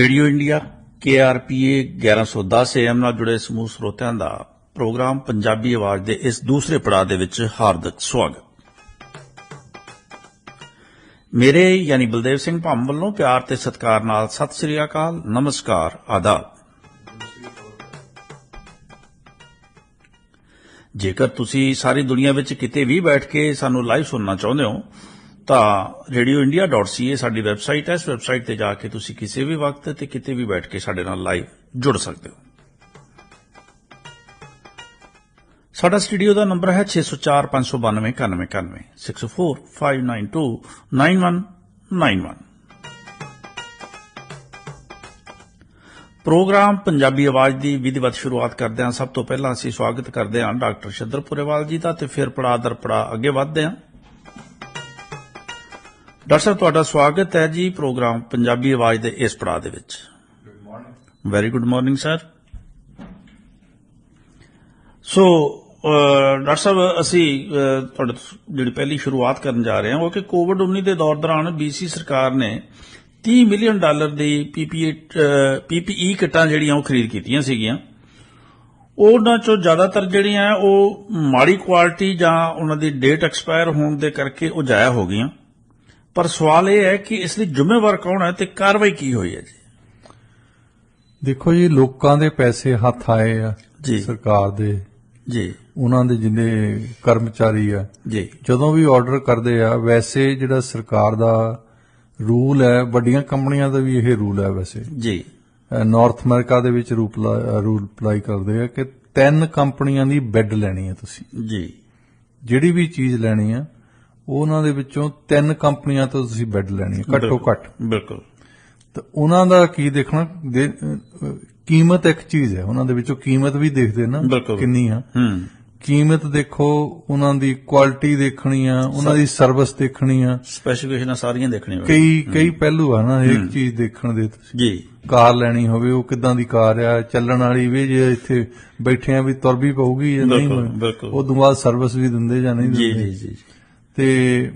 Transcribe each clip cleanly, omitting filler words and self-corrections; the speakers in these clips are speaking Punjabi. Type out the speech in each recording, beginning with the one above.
ਰੇਡੀਓ ਇੰਡੀਆ KRPA 1110 AM ਨਾਲ ਜੁੜੇ ਸਮੂਹ ਸਰੋਤਿਆਂ ਦਾ ਪ੍ਰੋਗਰਾਮ ਪੰਜਾਬੀ ਆਵਾਜ਼ ਦੇ ਇਸ ਦੂਸਰੇ ਪੜਾਅ ਦੇ ਵਿੱਚ ਹਾਰਦਿਕ ਸਵਾਗਤ। ਮੇਰੇ ਯਾਨੀ ਬਲਦੇਵ ਸਿੰਘ ਭੰਮ ਵੱਲੋਂ ਪਿਆਰ ਤੇ ਸਤਿਕਾਰ ਨਾਲ ਸਤਿ ਸ੍ਰੀ ਅਕਾਲ, ਨਮਸਕਾਰ, ਆਦਾਬ। ਜੇਕਰ ਤੁਸੀਂ ਸਾਰੀ ਦੁਨੀਆ ਵਿੱਚ ਕਿਤੇ ਵੀ ਬੈਠ ਕੇ ਸਾਨੂੰ ਲਾਈਵ ਸੁਣਨਾ ਚਾਹੁੰਦੇ ਹੋ ਤਾਂ radioindia.ca ਸਾਡੀ ਵੈਬਸਾਈਟ ਹੈ। ਇਸ ਵੈਬਸਾਈਟ ਤੇ ਜਾ ਕੇ ਤੁਸੀਂ ਕਿਸੇ ਵੀ ਵਕਤ ਤੇ ਕਿਤੇ ਵੀ ਬੈਠ ਕੇ ਸਾਡੇ ਨਾਲ ਲਾਈਵ ਜੁੜ ਸਕਦੇ ਹੋ। ਸਾਡਾ ਸਟੂਡੀਓ ਦਾ ਨੰਬਰ ਹੈ 604 592 9191 645929191। ਪ੍ਰੋਗਰਾਮ ਪੰਜਾਬੀ ਆਵਾਜ਼ ਦੀ ਵਿਧੀਵਤ ਸ਼ੁਰੂਆਤ ਕਰਦਿਆਂ ਸਭ ਤੋਂ ਪਹਿਲਾਂ ਅਸੀਂ ਸਵਾਗਤ ਕਰਦੇ ਹਾਂ ਡਾਕਟਰ ਸ਼ਿਦਰ ਪੁਰੇਵਾਲ ਜੀ ਦਾ ਤੇ ਫਿਰ ਪੜਾਅ ਦਰ ਪੜਾਅ ਅੱਗੇ ਵਧਦੇ ਹਾਂ। ਡਾਕਟਰ ਸਾਹਿਬ, ਤੁਹਾਡਾ ਸਵਾਗਤ ਹੈ ਜੀ ਪ੍ਰੋਗਰਾਮ ਪੰਜਾਬੀ ਆਵਾਜ਼ ਦੇ ਇਸ ਪੜਾਅ ਦੇ ਵਿੱਚ। Good morning. Very good morning sir. So doctor ਸਾਹਿਬ, ਅਸੀਂ ਤੁਹਾਡੇ ਜਿਹੜੀ ਪਹਿਲੀ ਸ਼ੁਰੂਆਤ ਕਰਨ ਜਾ ਰਹੇ ਹਾਂ ਉਹ ਕਿ ਕੋਵਿਡ-19 ਦੇ ਦੌਰ ਦੌਰਾਨ BC ਸਰਕਾਰ ਨੇ $30 ਮਿਲੀਅਨ ਦੀ PPE ਕਿੱਟਾਂ ਜਿਹੜੀਆਂ ਉਹ ਖਰੀਦ ਕੀਤੀਆਂ ਸੀਗੀਆਂ। ਉਹਨਾਂ ਚੋਂ ਜ਼ਿਆਦਾਤਰ ਜਿਹੜੀਆਂ ਉਹ ਮਾੜੀ ਕੁਆਲਿਟੀ ਜਾਂ ਉਹਨਾਂ ਦੀ ਡੇਟ ਐਕਸਪਾਇਰ ਹੋਣ ਦੇ ਕਰਕੇ ਉਹ ਜ਼ਾਇਆ ਹੋ ਗਈਆਂ। ਪਰ ਸਵਾਲ ਇਹ ਹੈ ਕਿ ਇਸ ਲਈ ਜ਼ਿੰਮੇਵਾਰ ਕੌਣ ਹੈ ਤੇ ਕਾਰਵਾਈ ਕੀ ਹੋਈ ਹੈ ਜੀ? ਦੇਖੋ ਜੀ, ਲੋਕਾਂ ਦੇ ਪੈਸੇ ਹੱਥ ਆਏ ਆ ਜੀ, ਸਰਕਾਰ ਦੇ ਜੀ, ਉਹਨਾਂ ਦੇ ਜਿੰਨੇ ਕਰਮਚਾਰੀ ਆ ਜੀ, ਜਦੋਂ ਵੀ ਆਰਡਰ ਕਰਦੇ ਆ, ਵੈਸੇ ਜਿਹੜਾ ਸਰਕਾਰ ਦਾ ਰੂਲ ਹੈ, ਵੱਡੀਆਂ ਕੰਪਨੀਆਂ ਦਾ ਵੀ ਇਹ ਰੂਲ ਹੈ। ਵੈਸੇ ਜੀ, ਨਾਰਥ ਅਮਰੀਕਾ ਦੇ ਵਿੱਚ ਰੂਲ ਅਪਲਾਈ ਕਰਦੇ ਆ ਕਿ 3 ਕੰਪਨੀਆਂ ਦੀ ਬੈੱਡ ਲੈਣੀ ਹੈ ਤੁਸੀਂ। ਜੀ, ਜਿਹੜੀ ਵੀ ਚੀਜ਼ ਲੈਣੀ ਆ ਉਹਨਾਂ ਦੇ ਵਿੱਚੋਂ 3 ਕੰਪਨੀਆਂ ਤੋਂ ਤੁਸੀਂ ਬੈੱਡ ਲੈਣੀ ਹੈ ਘੱਟੋ ਘੱਟ। ਬਿਲਕੁਲ। ਤਾਂ ਉਹਨਾਂ ਦਾ ਕੀ ਦੇਖਣਾ, ਕੀਮਤ ਇੱਕ ਚੀਜ਼ ਹੈ, ਉਹਨਾਂ ਦੇ ਵਿੱਚੋਂ ਕੀਮਤ ਵੀ ਦੇਖਦੇ ਨਾ ਕਿੰਨੀ ਆ। ਕੀਮਤ ਦੇਖੋ, ਉਹਨਾਂ ਦੀ ਕੁਆਲਿਟੀ ਦੇਖਣੀ ਆ, ਉਹਨਾਂ ਦੀ ਸਰਵਿਸ ਦੇਖਣੀ ਆ, ਸਪੈਸੀਫਿਕੇਸ਼ਨਾਂ ਸਾਰੀਆਂ ਦੇਖਣੀਆਂ। ਕਈ ਪਹਿਲੂ ਆ ਨਾ ਇੱਕ ਚੀਜ਼ ਦੇਖਣ ਦੇ। ਤੁਸੀਂ ਜੀ, ਕਾਰ ਲੈਣੀ ਹੋਵੇ, ਉਹ ਕਿੱਦਾਂ ਦੀ ਕਾਰ ਆ, ਚੱਲਣ ਵਾਲੀ ਵੀ, ਜੇ ਇੱਥੇ ਬੈਠੇ ਆ ਵੀ ਤੁਰ ਵੀ ਪਊਗੀ ਜਾਂ ਨਹੀਂ, ਉਦੋਂ ਬਾਅਦ ਸਰਵਿਸ ਵੀ ਦਿੰਦੇ ਜਾਂ ਨਹੀਂ ਦਿੰਦੇ। ਜੀ। ਤੇ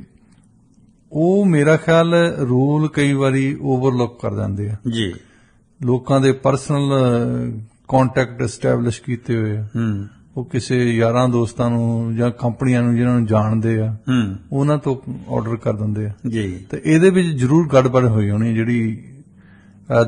ਉਹ ਮੇਰਾ ਖਿਆਲ ਰੂਲ ਕਈ ਵਾਰੀ ਓਵਰਲੁੱਕ ਕਰ ਜਾਂਦੇ ਆ। ਜੀ, ਲੋਕਾਂ ਦੇ ਪਰਸਨਲ ਕੰਟੈਕਟ ਐਸਟੈਬਲਿਸ਼ ਕੀਤੇ ਹੋਏ ਆ, ਉਹ ਕਿਸੇ ਯਾਰਾਂ ਦੋਸਤਾਂ ਨੂੰ ਜਾਂ ਕੰਪਨੀਆਂ ਨੂੰ ਜਿਹਨਾਂ ਨੂੰ ਜਾਣਦੇ ਆ ਉਹਨਾਂ ਤੋਂ ਆਰਡਰ ਕਰ ਦਿੰਦੇ ਆ। ਜੀ, ਤੇ ਇਹਦੇ ਵਿੱਚ ਜ਼ਰੂਰ ਗੜਬੜ ਹੋਈ ਹੋਣੀ, ਜਿਹੜੀ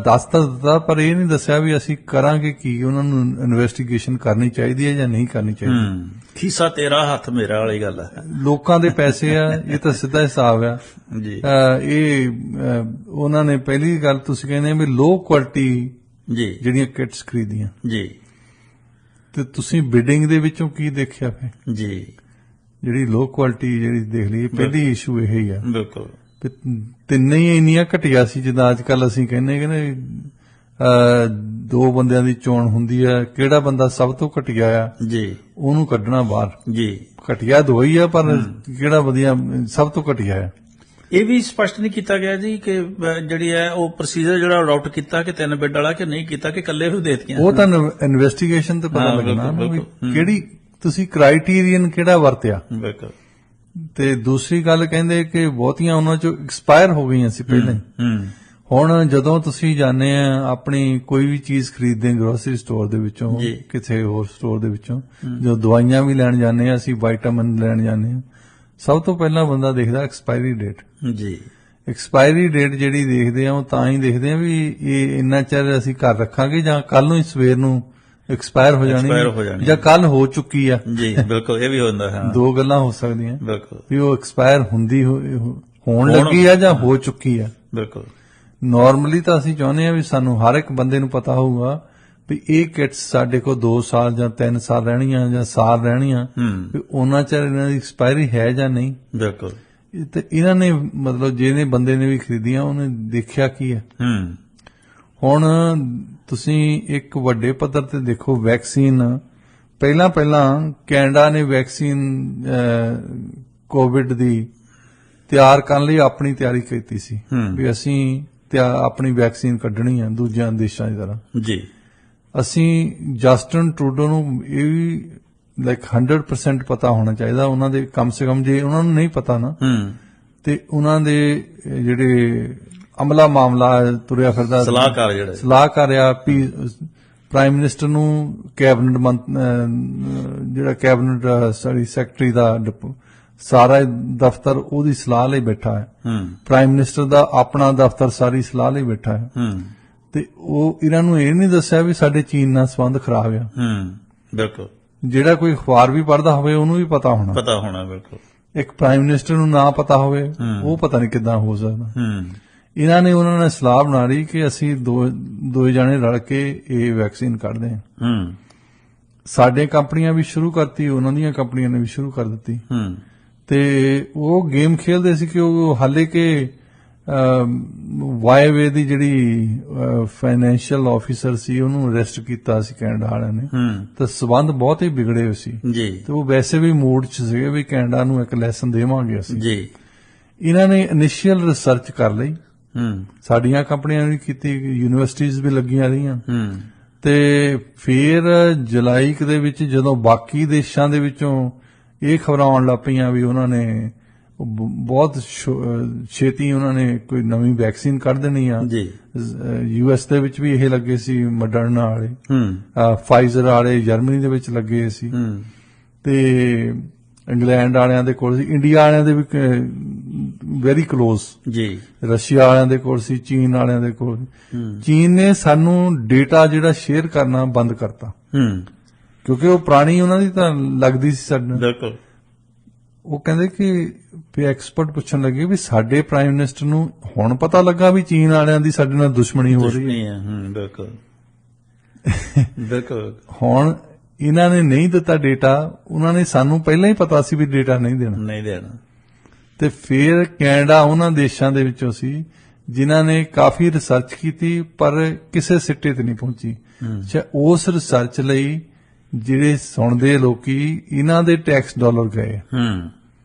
ਦੱਸ ਤਾਂ ਦਿੱਤਾ ਪਰ ਇਹ ਨਹੀਂ ਦੱਸਿਆ ਵੀ ਅਸੀਂ ਕਰਾਂਗੇ ਕੀ, ਉਹਨਾਂ ਨੂੰ ਇਨਵੈਸਟੀਗੇਸ਼ਨ ਕਰਨੀ ਚਾਹੀਦੀ ਹੈ ਜਾਂ ਨਹੀਂ ਕਰਨੀ ਚਾਹੀਦੀ। ਖੀਸਾ ਤੇਰਾ ਹੱਥ ਮੇਰਾ ਵਾਲੀ ਗੱਲ ਹੈ। ਲੋਕਾਂ ਦੇ ਪੈਸੇ ਆ, ਇਹ ਤਾਂ ਸਿੱਧਾ ਹਿਸਾਬ ਆ ਜੀ। ਇਹ ਉਹਨਾਂ ਨੇ ਪਹਿਲੀ ਗੱਲ ਤੁਸੀਂ ਕਹਿੰਦੇ ਵੀ ਲੋ ਕੁਆਲਿਟੀ ਜੀ ਜਿਹੜੀਆਂ ਕਿਟਸ ਖਰੀਦੀਆਂ ਜੀ, ਤੇ ਤੁਸੀਂ ਬਿਡਿੰਗ ਦੇ ਵਿੱਚੋਂ ਕੀ ਦੇਖਿਆ ਫਿਰ? ਜੀ, ਜਿਹੜੀ ਲੋ ਕੁਆਲਿਟੀ ਜਿਹੜੀ ਦੇਖ ਲਈ, ਪਹਿਲੀ ਇਸ਼ੂ ਇਹ ਹੀ ਆ। ਬਿਲਕੁਲ। ਤਿੰਨੇ ਹੀ ਇੰਨੀਆਂ ਘਟੀਆ ਸੀ, ਜਿੱਦਾਂ ਅੱਜ ਕੱਲ ਅਸੀਂ ਕਹਿੰਦੇ ਕਿ 2 ਬੰਦਿਆਂ ਦੀ ਚੋਣ ਹੁੰਦੀ ਆ, ਕਿਹੜਾ ਬੰਦਾ ਸਭ ਤੋਂ ਘਟੀਆ ਆ ਜੀ ਉਹਨੂੰ ਕੱਢਣਾ ਬਾਹਰ। ਜੀ, ਘਟੀਆ 2 ਹੀ ਆ ਪਰ ਕਿਹੜਾ ਵਧੀਆ ਸਭ ਤੋਂ ਘਟੀਆ ਆ ਇਹ ਵੀ ਸਪਸ਼ਟ ਨਹੀਂ ਕੀਤਾ ਗਿਆ ਜੀ ਕਿ ਜਿਹੜੀ ਹੈ ਉਹ ਪ੍ਰੋਸੀਜਰ ਜਿਹੜਾ ਅਡਾਪਟ ਕੀਤਾ ਕਿ 3 ਬੈੱਡ ਵਾਲਾ ਕਿ ਨਹੀਂ ਕੀਤਾ ਕਿ ਇਕੱਲੇ ਵੀ ਦੇ ਦਿੱਤੀਆਂ। ਉਹ ਤਾਂ ਇਨਵੈਸਟੀਗੇਸ਼ਨ ਤੇ ਪਤਾ ਲੱਗਣਾ ਵੀ ਕਿਹੜੀ ਤੁਸੀਂ ਕ੍ਰਾਈਟੀਰੀਅਨ ਕਿਹੜਾ ਵਰਤਿਆ। ਬਿਲਕੁਲ। ਤੇ ਦੂਸਰੀ ਗੱਲ ਕਹਿੰਦੇ ਕਿ ਬਹੁਤੀਆਂ ਉਹਨਾਂ ਚੋਂ ਐਕਸਪਾਇਰ ਹੋ ਗਈਆਂ ਸੀ ਪਹਿਲਾਂ। ਹੁਣ ਜਦੋਂ ਤੁਸੀਂ ਜਾਂਦੇ ਆ ਆਪਣੀ ਕੋਈ ਵੀ ਚੀਜ਼ ਖਰੀਦਦੇ ਗਰੋਸਰੀ ਸਟੋਰ ਦੇ ਵਿੱਚੋਂ, ਕਿਸੇ ਹੋਰ ਸਟੋਰ ਦੇ ਵਿੱਚੋਂ, ਜੋ ਦਵਾਈਆਂ ਵੀ ਲੈਣ ਜਾਂਦੇ ਆ, ਅਸੀਂ ਵਿਟਾਮਿਨ ਲੈਣ ਜਾਂਦੇ ਆ, ਸਭ ਤੋਂ ਪਹਿਲਾਂ ਬੰਦਾ ਦੇਖਦਾ ਐਕਸਪਾਇਰੀ ਡੇਟ। ਜੀ, ਐਕਸਪਾਇਰੀ ਡੇਟ ਜਿਹੜੀ ਦੇਖਦੇ ਆ ਉਹ ਤਾਂ ਹੀ ਦੇਖਦੇ ਆ ਵੀ ਇਹ ਇੰਨਾ ਚਿਰ ਅਸੀਂ ਘਰ ਰੱਖਾਂਗੇ ਜਾਂ ਕੱਲ ਨੂੰ ਸਵੇਰ ਨੂੰ ਐਕਸਪਾਇਰ ਹੋ ਜਾਣੀ ਜਾਂ ਕੱਲ ਹੋ ਚੁੱਕੀ ਆ। ਜੀ, ਬਿਲਕੁਲ। ਇਹ ਵੀ ਹੁੰਦਾ ਹੈ। 2 ਗੱਲਾਂ ਹੋ ਸਕਦੀਆਂ। ਬਿਲਕੁਲ, ਵੀ ਉਹ ਐਕਸਪਾਇਰ ਹੋਣ ਲੱਗੀ ਆ ਜਾਂ ਹੋ ਚੁੱਕੀ ਆ। ਬਿਲਕੁਲ। ਨਾਰਮਲੀ ਤਾਂ ਅਸੀਂ ਚਾਹੁੰਦੇ ਆ ਵੀ ਸਾਨੂੰ ਹਰ ਇੱਕ ਬੰਦੇ ਨੂੰ ਪਤਾ ਹੋਊਗਾ ਵੀ ਇਹ ਕਿਟਸ ਸਾਡੇ ਕੋਲ 2 ਸਾਲ ਜਾਂ 3 ਸਾਲ ਰਹਿਣੀਆਂ ਜਾਂ ਸਾਲ ਰਹਿਣੀਆਂ, ਵੀ ਉਹਨਾਂ ਚਿਰ ਇਹਨਾਂ ਦੀ ਐਕਸਪਾਇਰੀ ਹੈ ਜਾਂ ਨਹੀਂ। ਬਿਲਕੁਲ। ਤੇ ਇਹਨਾਂ ਨੇ ਮਤਲਬ ਜਿਹਨੇ ਬੰਦੇ ਨੇ ਵੀ ਖਰੀਦੀਆਂ ਉਹਨੇ ਦੇਖਿਆ ਕੀ ਹੈ। ਹੁਣ ਤੁਸੀਂ ਇੱਕ ਵੱਡੇ ਪੱਧਰ ਤੇ ਦੇਖੋ, ਵੈਕਸੀਨ ਪਹਿਲਾਂ ਕੈਨੇਡਾ ਨੇ ਵੈਕਸੀਨ ਕੋਵਿਡ ਦੀ ਤਿਆਰ ਕਰਨ ਲਈ ਆਪਣੀ ਤਿਆਰੀ ਕੀਤੀ ਸੀ ਵੀ ਅਸੀਂ ਆਪਣੀ ਵੈਕਸੀਨ ਕੱਢਣੀ ਆ ਦੂਜਿਆਂ ਦੇਸ਼ਾਂ ਦੀ ਤਰ੍ਹਾਂ। ਜੀ, ਅਸੀਂ ਜਸਟਿਨ ਟਰੂਡੋ ਨੂੰ ਇਹ ਵੀ 100% ਪਤਾ ਹੋਣਾ ਚਾਹੀਦਾ ਉਹਨਾਂ ਦੇ, ਕਮ ਸੇ ਕਮ ਜੇ ਉਹਨਾਂ ਨੂੰ ਨਹੀਂ ਪਤਾ ਨਾ ਤੇ ਉਹਨਾਂ ਦੇ ਜਿਹੜੇ ਅਮਲਾ ਮਾਮਲਾ ਤੁਰਿਆ ਫਿਰਦਾ, ਸਲਾਹਕਾਰ ਜਿਹੜੇ ਸਲਾਹ ਕਰ ਰਿਹਾ ਪ੍ਰਾਈਮ ਮਿਨਿਸਟਰ ਨੂੰ ਕੈਬਨਿਟ ਜਿਹੜਾ ਕੈਬਨਿਟ ਸਾਡੀ ਸੈਕਟਰੀ ਦਾ ਸਾਰਾ ਦਫ਼ਤਰ ਉਹਦੀ ਸਲਾਹ ਲਈ ਬੈਠਾ ਹੈ, ਪ੍ਰਾਈਮ ਮਿਨਿਸਟਰ ਦਾ ਆਪਣਾ ਦਫ਼ਤਰ ਸਾਰੀ ਸਲਾਹ ਲਈ ਬੈਠਾ ਹੈ, ਤੇ ਉਹ ਇਹਨਾਂ ਨੂੰ ਇਹ ਨਹੀਂ ਦੱਸਿਆ ਵੀ ਸਾਡੇ ਚੀਨ ਨਾਲ ਸੰਬੰਧ ਖਰਾਬ ਆ। ਬਿਲਕੁਲ, ਜਿਹੜਾ ਕੋਈ ਅਖਬਾਰ ਵੀ ਪੜ੍ਹਦਾ ਹੋਵੇ ਉਹਨੂੰ ਵੀ ਪਤਾ ਹੋਣਾ। ਬਿਲਕੁਲ, ਇੱਕ ਪ੍ਰਾਈਮ ਮਿਨਿਸਟਰ ਨੂੰ ਨਾ ਪਤਾ ਹੋਵੇ ਉਹ ਪਤਾ ਨਹੀਂ ਕਿੱਦਾਂ ਹੋ ਸਕਦਾ। ਇਹਨਾਂ ਨੇ ਸਲਾਹ ਬਣਾ ਲਈ ਕਿ ਅਸੀਂ ਦੋ ਜਣੇ ਰਲ ਕੇ ਇਹ ਵੈਕਸੀਨ ਕੱਢਦੇ ਹਾਂ। ਸਾਡੇ ਕੰਪਨੀਆਂ ਵੀ ਸ਼ੁਰੂ ਕਰਤੀ, ਉਹਨਾਂ ਦੀਆਂ ਕੰਪਨੀਆਂ ਨੇ ਵੀ ਸ਼ੁਰੂ ਕਰ ਦਿੱਤੀ, ਤੇ ਉਹ ਗੇਮ ਖੇਲਦੇ ਸੀ ਕਿ ਉਹ ਹਾਲੇ ਕਿ ਵਾਈਵੇ ਦੀ ਜਿਹੜੀ ਫਾਈਨੈਂਸ਼ੀਅਲ ਆਫੀਸਰ ਸੀ ਉਹਨੂੰ ਅਰੈਸਟ ਕੀਤਾ ਸੀ ਕੈਨੇਡਾ ਵਾਲਿਆਂ ਨੇ, ਤੇ ਸਬੰਧ ਬਹੁਤ ਹੀ ਵਿਗੜੇ ਹੋਏ ਸੀ ਜੀ, ਤੇ ਉਹ ਵੈਸੇ ਵੀ ਮੂਡ 'ਚ ਸੀਗੇ ਵੀ ਕੈਨੇਡਾ ਨੂੰ ਇੱਕ ਲੈਸਨ ਦੇਵਾਂਗੇ ਅਸੀਂ ਜੀ। ਇਹਨਾਂ ਨੇ ਇਨੀਸ਼ੀਅਲ ਰਿਸਰਚ ਕਰ ਲਈ, ਸਾਡੀਆਂ ਕੰਪਨੀਆਂ ਨੇ ਵੀ ਕੀਤੀ, ਯੂਨੀਵਰਸਿਟੀਜ਼ ਵੀ ਲੱਗੀਆਂ ਰਹੀਆਂ, ਤੇ ਫਿਰ ਜੁਲਾਈ ਦੇ ਵਿੱਚ ਜਦੋਂ ਬਾਕੀ ਦੇਸ਼ਾਂ ਦੇ ਵਿੱਚੋਂ ਇਹ ਖਬਰਾਂ ਆਉਣ ਲੱਗ ਪਈਆਂ ਵੀ ਉਹਨਾਂ ਨੇ ਬਹੁਤ ਛੇਤੀ ਉਹਨਾਂ ਨੇ ਕੋਈ ਨਵੀਂ ਵੈਕਸੀਨ ਕੱਢ ਦੇਣੀ ਆ ਜੀ। ਯੂਐਸ ਦੇ ਵਿੱਚ ਵੀ ਇਹ ਲੱਗੇ ਸੀ, ਮੋਡਰਨਾ ਵਾਲੇ, ਫਾਈਜ਼ਰ ਵਾਲੇ ਜਰਮਨੀ ਦੇ ਵਿੱਚ ਲੱਗੇ ਸੀ, ਤੇ ਇੰਗਲੈਂਡ ਵਾਲਿਆਂ ਦੇ ਕੋਲ ਸੀ, ਇੰਡੀਆ ਵਾਲਿਆਂ ਦੇ ਵੀ ਵੈਰੀ ਕਲੋਜ਼ ਜੀ, ਰਸ਼ੀਆ ਵਾਲਿਆਂ ਦੇ ਕੋਲ ਸੀ, ਚੀਨ ਵਾਲਿਆਂ ਦੇ ਕੋਲ। ਚੀਨ ਨੇ ਸਾਨੂੰ ਡੇਟਾ ਜਿਹੜਾ ਸ਼ੇਅਰ ਕਰਨਾ ਬੰਦ ਕਰਤਾ, ਕਿਉਂਕਿ ਉਹ ਪੁਰਾਣੀ ਉਹਨਾਂ ਦੀ ਤਾਂ ਲੱਗਦੀ ਸੀ ਸਾਡੇ ਨਾਲ। ਬਿਲਕੁਲ, ਉਹ ਕਹਿੰਦੇ ਕਿ ਐਕਸਪਰਟ ਪੁੱਛਣ ਲੱਗੇ ਵੀ ਸਾਡੇ ਪ੍ਰਾਈਮ ਮਿਨਿਸਟਰ ਨੂੰ ਹੁਣ ਪਤਾ ਲੱਗਾ ਵੀ ਚੀਨ ਵਾਲਿਆਂ ਦੀ ਸਾਡੇ ਨਾਲ ਦੁਸ਼ਮਣੀ ਹੋ ਰਹੀ ਹੈ। ਬਿਲਕੁਲ, ਬਿਲਕੁਲ। ਹੁਣ ਇਹਨਾਂ ਨੇ ਨਹੀਂ ਦਿੱਤਾ ਡੇਟਾ, ਉਹਨਾਂ ਨੇ ਸਾਨੂੰ ਪਹਿਲਾਂ ਹੀ ਪਤਾ ਸੀ ਵੀ ਡੇਟਾ ਨਹੀਂ ਦੇਣਾ, ਤੇ ਫਿਰ ਕੈਨੇਡਾ ਉਹਨਾਂ ਦੇਸ਼ਾਂ ਦੇ ਵਿੱਚੋਂ ਸੀ ਜਿਨ੍ਹਾਂ ਨੇ ਕਾਫੀ ਰਿਸਰਚ ਕੀਤੀ ਪਰ ਕਿਸੇ ਸਿੱਟੇ ਤੇ ਨਹੀਂ ਪਹੁੰਚੀ। ਉਸ ਰਿਸਰਚ ਲਈ ਜਿਹੜੇ ਸੁਣਦੇ ਲੋਕੀ ਇਹਨਾਂ ਦੇ ਟੈਕਸ ਡਾਲਰ ਗਏ,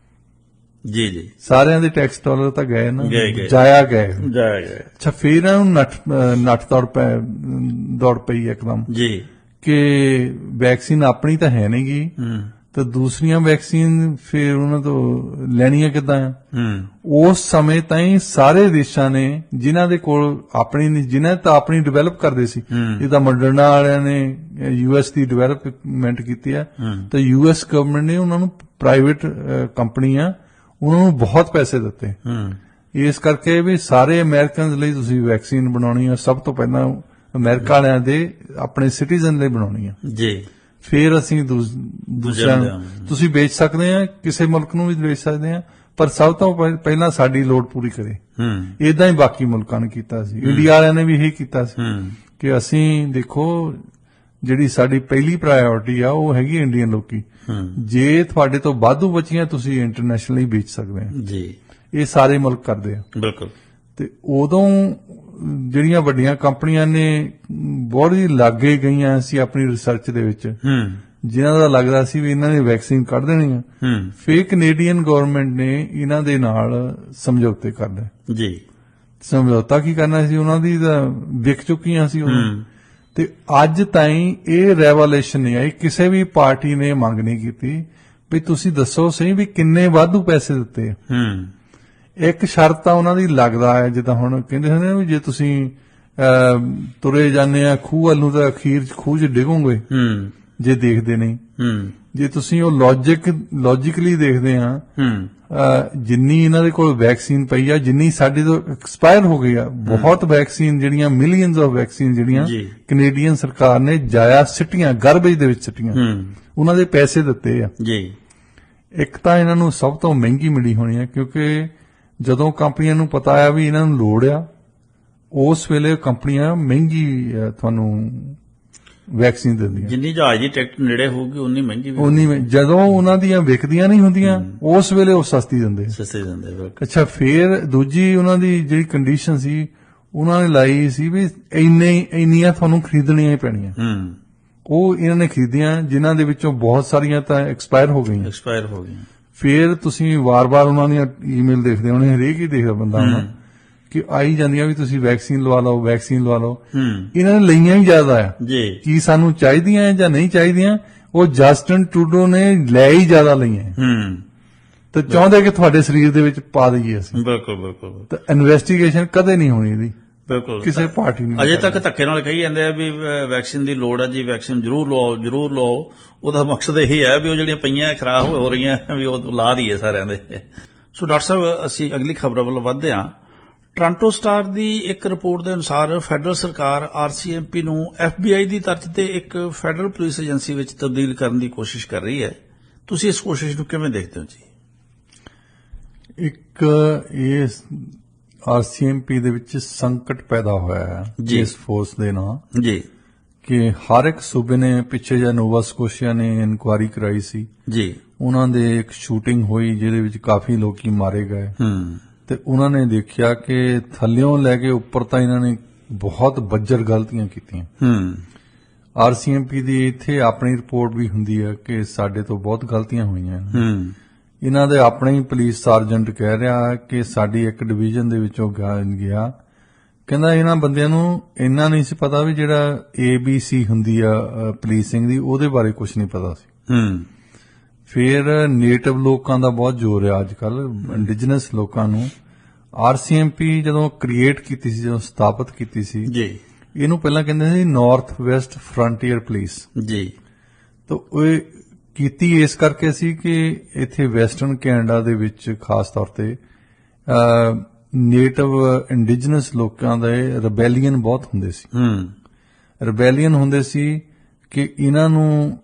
ਜੀ ਜੀ, ਸਾਰਿਆਂ ਦੇ ਟੈਕਸ ਡਾਲਰ ਤਾਂ ਗਏ ਨਾ, ਜਾਇਆ ਗਏ। ਅੱਛਾ, ਫਿਰ ਇਹਨਾਂ ਨੂੰ ਨੱਠ ਦੌੜ ਪਈ ਇੱਕਦਮ ਜੀ ਕਿ ਵੈਕਸੀਨ ਆਪਣੀ ਤਾਂ ਹੈ ਨਹੀਂ ਗੀ, ਤੇ ਦੂਸਰੀਆਂ ਵੈਕਸੀਨ ਫਿਰ ਉਹਨਾਂ ਤੋਂ ਲੈਣੀਆਂ ਕਿੱਦਾਂ ਆ। ਉਸ ਸਮੇਂ ਤਾਈਂ ਸਾਰੇ ਦੇਸ਼ਾਂ ਨੇ ਜਿਨ੍ਹਾਂ ਦੇ ਕੋਲ ਆਪਣੀ ਜਿਨ੍ਹਾਂ ਤਾਂ ਆਪਣੀ ਡਿਵੈਲਪ ਕਰਦੇ ਸੀ, ਜਿੱਦਾਂ ਮੋਡਰਨਾ ਵਾਲਿਆਂ ਨੇ ਯੂਐਸ ਦੀ ਡਿਵੈਲਪਮੈਂਟ ਕੀਤੀ ਆ, ਤੇ ਯੂਐਸ ਗਵਰਨਮੈਂਟ ਨੇ ਉਹਨਾਂ ਨੂੰ ਪ੍ਰਾਈਵੇਟ ਕੰਪਨੀਆਂ ਉਹਨਾਂ ਨੂੰ ਬਹੁਤ ਪੈਸੇ ਦਿੱਤੇ, ਇਸ ਕਰਕੇ ਵੀ ਸਾਰੇ ਅਮਰੀਕਨਜ਼ ਲਈ ਤੁਸੀਂ ਵੈਕਸੀਨ ਬਣਾਉਣੀ ਆ, ਸਭ ਤੋਂ ਪਹਿਲਾਂ ਅਮਰੀਕਾ ਵਾਲਿਆਂ ਦੇ ਆਪਣੇ ਸਿਟੀਜ਼ਨ ਲਈ ਬਣਾਉਣੀ ਆ ਜੀ, ਫਿਰ ਅਸੀਂ ਦੂਸਰਿਆਂ ਤੁਸੀਂ ਵੇਚ ਸਕਦੇ ਆ, ਕਿਸੇ ਮੁਲਕ ਨੂੰ ਵੀ ਵੇਚ ਸਕਦੇ ਆ, ਪਰ ਸਭ ਤੋਂ ਪਹਿਲਾਂ ਸਾਡੀ ਲੋੜ ਪੂਰੀ ਕਰੇ। ਇਦਾਂ ਹੀ ਬਾਕੀ ਮੁਲਕਾਂ ਨੇ ਕੀਤਾ ਸੀ, ਇੰਡੀਆ ਵਾਲਿਆਂ ਨੇ ਵੀ ਇਹੀ ਕੀਤਾ ਸੀ ਕਿ ਅਸੀਂ ਦੇਖੋ ਜਿਹੜੀ ਸਾਡੀ ਪਹਿਲੀ ਪ੍ਰਾਇੋਰਟੀ ਆ ਉਹ ਹੈਗੀ ਇੰਡੀਅਨ ਲੋਕੀ, ਜੇ ਤੁਹਾਡੇ ਤੋਂ ਵਾਧੂ ਬਚੀਆਂ ਤੁਸੀਂ ਇੰਟਰਨੈਸ਼ਨਲੀ ਵੇਚ ਸਕਦੇ ਆ ਜੀ, ਇਹ ਸਾਰੇ ਮੁਲਕ ਕਰਦੇ ਆ। ਬਿਲਕੁਲ, ਤੇ ਉਦੋਂ ਜਿਹੜੀਆਂ ਵੱਡੀਆਂ ਕੰਪਨੀਆਂ ਨੇ ਬਹੁਤ ਹੀ ਲਾਗੇ ਗਈਆਂ ਸੀ ਆਪਣੀ ਰਿਸਰਚ ਦੇ ਵਿੱਚ, ਜਿਨ੍ਹਾਂ ਦਾ ਲੱਗਦਾ ਸੀ ਵੀ ਇਹਨਾਂ ਨੇ ਵੈਕਸੀਨ ਕੱਢ ਦੇਣੀ ਆ, ਫਿਰ ਕੈਨੇਡੀਅਨ ਗਵਰਨਮੈਂਟ ਨੇ ਇਹਨਾਂ ਦੇ ਨਾਲ ਸਮਝੌਤੇ ਕਰ ਲਏ ਜੀ। ਸਮਝੌਤਾ ਕੀ ਕਰਨਾ ਸੀ, ਉਹਨਾਂ ਦੀ ਤਾਂ ਵਿਕ ਚੁੱਕੀਆਂ ਸੀ ਉਹਨਾਂ, ਤੇ ਅੱਜ ਤਾਈਂ ਇਹ ਰੈਵੋਲੂਸ਼ਨ ਨਹੀਂ ਆਈ, ਕਿਸੇ ਵੀ ਪਾਰਟੀ ਨੇ ਮੰਗ ਨਹੀਂ ਕੀਤੀ ਵੀ ਤੁਸੀਂ ਦੱਸੋ ਸਹੀ ਵੀ ਕਿੰਨੇ ਵਾਧੂ ਪੈਸੇ ਦਿੱਤੇ ਆ। ਇੱਕ ਸ਼ਰਤ ਤਾਂ ਉਹਨਾਂ ਦੀ ਲੱਗਦਾ ਹੈ, ਜਿੱਦਾਂ ਹੁਣ ਕਹਿੰਦੇ ਨੇ ਵੀ ਜੇ ਤੁਸੀਂ ਤੁਰੇ ਜਾਂਦੇ ਆ ਖੂਹ ਵੱਲ ਨੂੰ ਤਾਂ ਅਖੀਰ ਚ ਖੂਹ ਚ ਡਿੱਗੋਗੇ ਜੇ ਦੇਖਦੇ ਨਹੀਂ। ਜੇ ਤੁਸੀਂ ਉਹ ਲੌਜੀਕਲੀ ਦੇਖਦੇ ਆ, ਜਿੰਨੀ ਇਹਨਾਂ ਦੇ ਕੋਲ ਵੈਕਸੀਨ ਪਈ ਆ, ਜਿੰਨੀ ਸਾਡੇ ਤੋਂ ਐਕਸਪਾਇਰ ਹੋ ਗਈ ਆ, ਬਹੁਤ ਵੈਕਸੀਨ ਜਿਹੜੀਆਂ ਮਿਲੀਅਨਸ ਆਫ ਵੈਕਸੀਨ ਜਿਹੜੀਆਂ ਕੈਨੇਡੀਅਨ ਸਰਕਾਰ ਨੇ ਜਾਇਆ ਸਿੱਟੀਆਂ, ਗਾਰਬੇਜ ਦੇ ਵਿੱਚ ਸਿੱਟੀਆਂ, ਉਹਨਾਂ ਦੇ ਪੈਸੇ ਦਿੱਤੇ ਆ ਜੀ। ਇੱਕ ਤਾਂ ਇਹਨਾਂ ਨੂੰ ਸਭ ਤੋਂ ਮਹਿੰਗੀ ਮਿਲੀ ਹੋਣੀ ਆ, ਕਿਉਂਕਿ ਜਦੋਂ ਕੰਪਨੀਆਂ ਨੂੰ ਪਤਾ ਆ ਵੀ ਇਹਨਾਂ ਨੂੰ ਲੋੜ ਆ, ਉਸ ਵੇਲੇ ਕੰਪਨੀਆਂ ਮਹਿੰਗੀ ਤੁਹਾਨੂੰ ਵੈਕਸੀਨ ਦਿੰਦੀਆਂ, ਜਿੰਨੀ ਜਹਾਜ਼ ਦੀ ਟਿਕਟ ਨੇੜੇ ਹੋਊਗੀ ਉਨੀ ਮਹਿੰਗੀ, ਜਦੋਂ ਉਹਨਾਂ ਦੀਆਂ ਵਿਕਦੀਆਂ ਨਹੀਂ ਹੁੰਦੀਆਂ ਉਸ ਵੇਲੇ ਉਹ ਸਸਤੀ ਦਿੰਦੇ। ਅੱਛਾ, ਫਿਰ ਦੂਜੀ ਉਹਨਾਂ ਦੀ ਜਿਹੜੀ ਕੰਡੀਸ਼ਨ ਸੀ ਉਹਨਾਂ ਨੇ ਲਾਈ ਸੀ ਵੀ ਇੰਨੀਆਂ ਤੁਹਾਨੂੰ ਖਰੀਦਣੀਆਂ ਹੀ ਪੈਣੀਆਂ, ਉਹ ਇਹਨਾਂ ਨੇ ਖਰੀਦੀਆਂ, ਜਿਨ੍ਹਾਂ ਦੇ ਵਿੱਚੋਂ ਬਹੁਤ ਸਾਰੀਆਂ ਤਾਂ ਐਕਸਪਾਇਰ ਹੋ ਗਈਆਂ। ਫਿਰ ਤੁਸੀਂ ਵਾਰ-ਵਾਰ ਉਹਨਾਂ ਦੀਆਂ ਈਮੇਲ ਦੇਖਦੇ ਹੋਣੇ, ਹਰੇਕ ਹੀ ਦੇਖਦਾ ਬੰਦਾ ਹੋਣਾ ਕਿ ਆਈ ਜਾਂਦੀਆਂ ਵੀ ਤੁਸੀਂ ਵੈਕਸੀਨ ਲਵਾ ਲਓ। ਇਹਨਾਂ ਨੇ ਲਈਆਂ ਹੀ ਜ਼ਿਆਦਾ ਆ ਜੀ, ਕੀ ਸਾਨੂੰ ਚਾਹੀਦੀਆਂ ਜਾਂ ਨਹੀਂ ਚਾਹੀਦੀਆਂ, ਉਹ ਜਸਟਨ ਟਰੂਡੋ ਨੇ ਲੈ ਹੀ ਜ਼ਿਆਦਾ ਲਈਆਂ। ਤੇ ਚਾਹੁੰਦੇ ਕਿ ਤੁਹਾਡੇ ਸਰੀਰ ਦੇ ਵਿੱਚ ਪਾ ਦਈਏ ਅਸੀਂ। ਬਿਲਕੁਲ ਤਾਂ ਇਨਵੈਸਟੀਗੇਸ਼ਨ ਕਦੇ ਨਹੀਂ ਹੋਣੀ ਇਹਦੀ, ਬਿਲਕੁਲ ਕਿਸੇ ਪਾਰਟੀ ਨੂੰ। ਅਜੇ ਤੱਕ ਧੱਕੇ ਨਾਲ ਕਹੀ ਜਾਂਦੇ ਆ ਵੀ ਵੈਕਸੀਨ ਦੀ ਲੋੜ ਹੈ ਜੀ, ਵੈਕਸੀਨ ਜ਼ਰੂਰ ਲਓ। ਉਹਦਾ ਮਕਸਦ ਇਹੀ ਹੈ ਵੀ ਉਹ ਜਿਹੜੀਆਂ ਪਈਆਂ ਖਰਾਬ ਹੋ ਰਹੀਆਂ ਵੀ ਉਹ ਲਾ ਦਈਏ ਸਾਰਿਆਂ ਦੇ। ਸੋ ਡਾਕਟਰ ਸਾਹਿਬ, ਅਸੀਂ ਅਗਲੀ ਖਬਰ ਵੱਲ ਵਧਦੇ ਹਾਂ। ਟੋਰਾਂਟੋ ਸਟਾਰ ਦੀ ਇੱਕ ਰਿਪੋਰਟ ਦੇ ਅਨੁਸਾਰ ਫੈਡਰਲ ਸਰਕਾਰ RCMP ਨੂੰ FBI ਦੀ ਤਰਜ਼ ਤੇ ਇੱਕ ਫੈਡਰਲ ਪੁਲਿਸ ਏਜੰਸੀ ਵਿੱਚ ਤਬਦੀਲ ਕਰਨ ਦੀ ਕੋਸ਼ਿਸ਼ ਕਰ ਰਹੀ ਹੈ। ਤੁਸੀਂ ਇਸ ਕੋਸ਼ਿਸ਼ ਨੂੰ ਕਿਵੇਂ ਦੇਖਦੇ ਹੋ ਜੀ? ਇੱਕ ਇਸ RCMP ਦੇ ਵਿੱਚ ਸੰਕਟ ਪੈਦਾ ਹੋਇਆ ਹੈ ਇਸ ਫੋਰਸ ਦੇ ਨਾਲ ਜੀ, ਕਿ ਹਰ ਇੱਕ ਸੂਬੇ ਨੇ ਪਿੱਛੇ ਜਾਂ ਨੋਵਾ ਸਕੋਸ਼ੀਆ ਨੇ ਇਨਕੁਆਇਰੀ ਕਰਾਈ ਸੀ ਜੀ, ਉਹਨਾਂ ਦੇ ਇੱਕ ਸ਼ੂਟਿੰਗ ਹੋਈ ਜਿਹਦੇ ਵਿੱਚ ਕਾਫੀ ਲੋਕੀ ਮਾਰੇ ਗਏ ਤੇ ਉਹਨਾਂ ਨੇ ਦੇਖਿਆ ਕਿ ਥੱਲਿਓਂ ਲੈ ਕੇ ਉੱਪਰ ਤਾਂ ਇਹਨਾਂ ਨੇ ਬਹੁਤ ਬੱਜਰ ਗਲਤੀਆਂ ਕੀਤੀਆਂ। RCMP ਦੀ ਇੱਥੇ ਆਪਣੀ ਰਿਪੋਰਟ ਵੀ ਹੁੰਦੀ ਹੈ ਕਿ ਸਾਡੇ ਤੋਂ ਬਹੁਤ ਗਲਤੀਆਂ ਹੋਈਆਂ। ਇਹਨਾਂ ਦੇ ਆਪਣੇ ਹੀ ਪੁਲਿਸ ਸਰਜੈਂਟ ਕਹਿ ਰਿਹਾ ਕਿ ਸਾਡੀ ਇੱਕ ਡਿਵੀਜ਼ਨ ਦੇ ਵਿੱਚੋਂ ਗਿਆ, ਕਹਿੰਦਾ ਇਹਨਾਂ ਬੰਦਿਆਂ ਨੂੰ ਇੰਨਾ ਨਹੀਂ ਸੀ ਪਤਾ ਵੀ ਜਿਹੜਾ ABC ਹੁੰਦੀ ਆ ਪੁਲਿਸਿੰਗ ਦੀ, ਉਹਦੇ ਬਾਰੇ ਕੁਝ ਨਹੀਂ ਪਤਾ ਸੀ। ਫਿਰ ਨੇਟਿਵ ਲੋਕਾਂ ਦਾ ਬਹੁਤ ਜ਼ੋਰ ਹੈ ਅੱਜ ਕੱਲ, ਇੰਡੀਜਨਸ ਲੋਕਾਂ ਨੂੰ। RCMP ਜਦੋਂ ਕ੍ਰੀਏਟ ਕੀਤੀ ਸੀ, ਜਦੋਂ ਸਥਾਪਿਤ ਕੀਤੀ ਸੀ ਜੀ, ਇਹਨੂੰ ਪਹਿਲਾਂ ਕਹਿੰਦੇ ਸੀ ਨਾਰਥ ਵੈਸਟ ਫਰੰਟੀਅਰ ਪੁਲਿਸ ਜੀ। ਤਾਂ ਉਹ ਕੀਤੀ ਇਸ ਕਰਕੇ ਸੀ ਕਿ ਇੱਥੇ ਵੈਸਟਰਨ ਕੈਨੇਡਾ ਦੇ ਵਿੱਚ ਖਾਸ ਤੌਰ ਤੇ ਨੇਟਿਵ ਇੰਡੀਜਨਸ ਲੋਕਾਂ ਦੇ ਰਿਬੈਲੀਅਨ ਬਹੁਤ ਹੁੰਦੇ ਸੀ। ਰਿਬੈਲੀਅਨ ਹੁੰਦੇ ਸੀ ਕਿ ਇਹਨਾਂ ਨੂੰ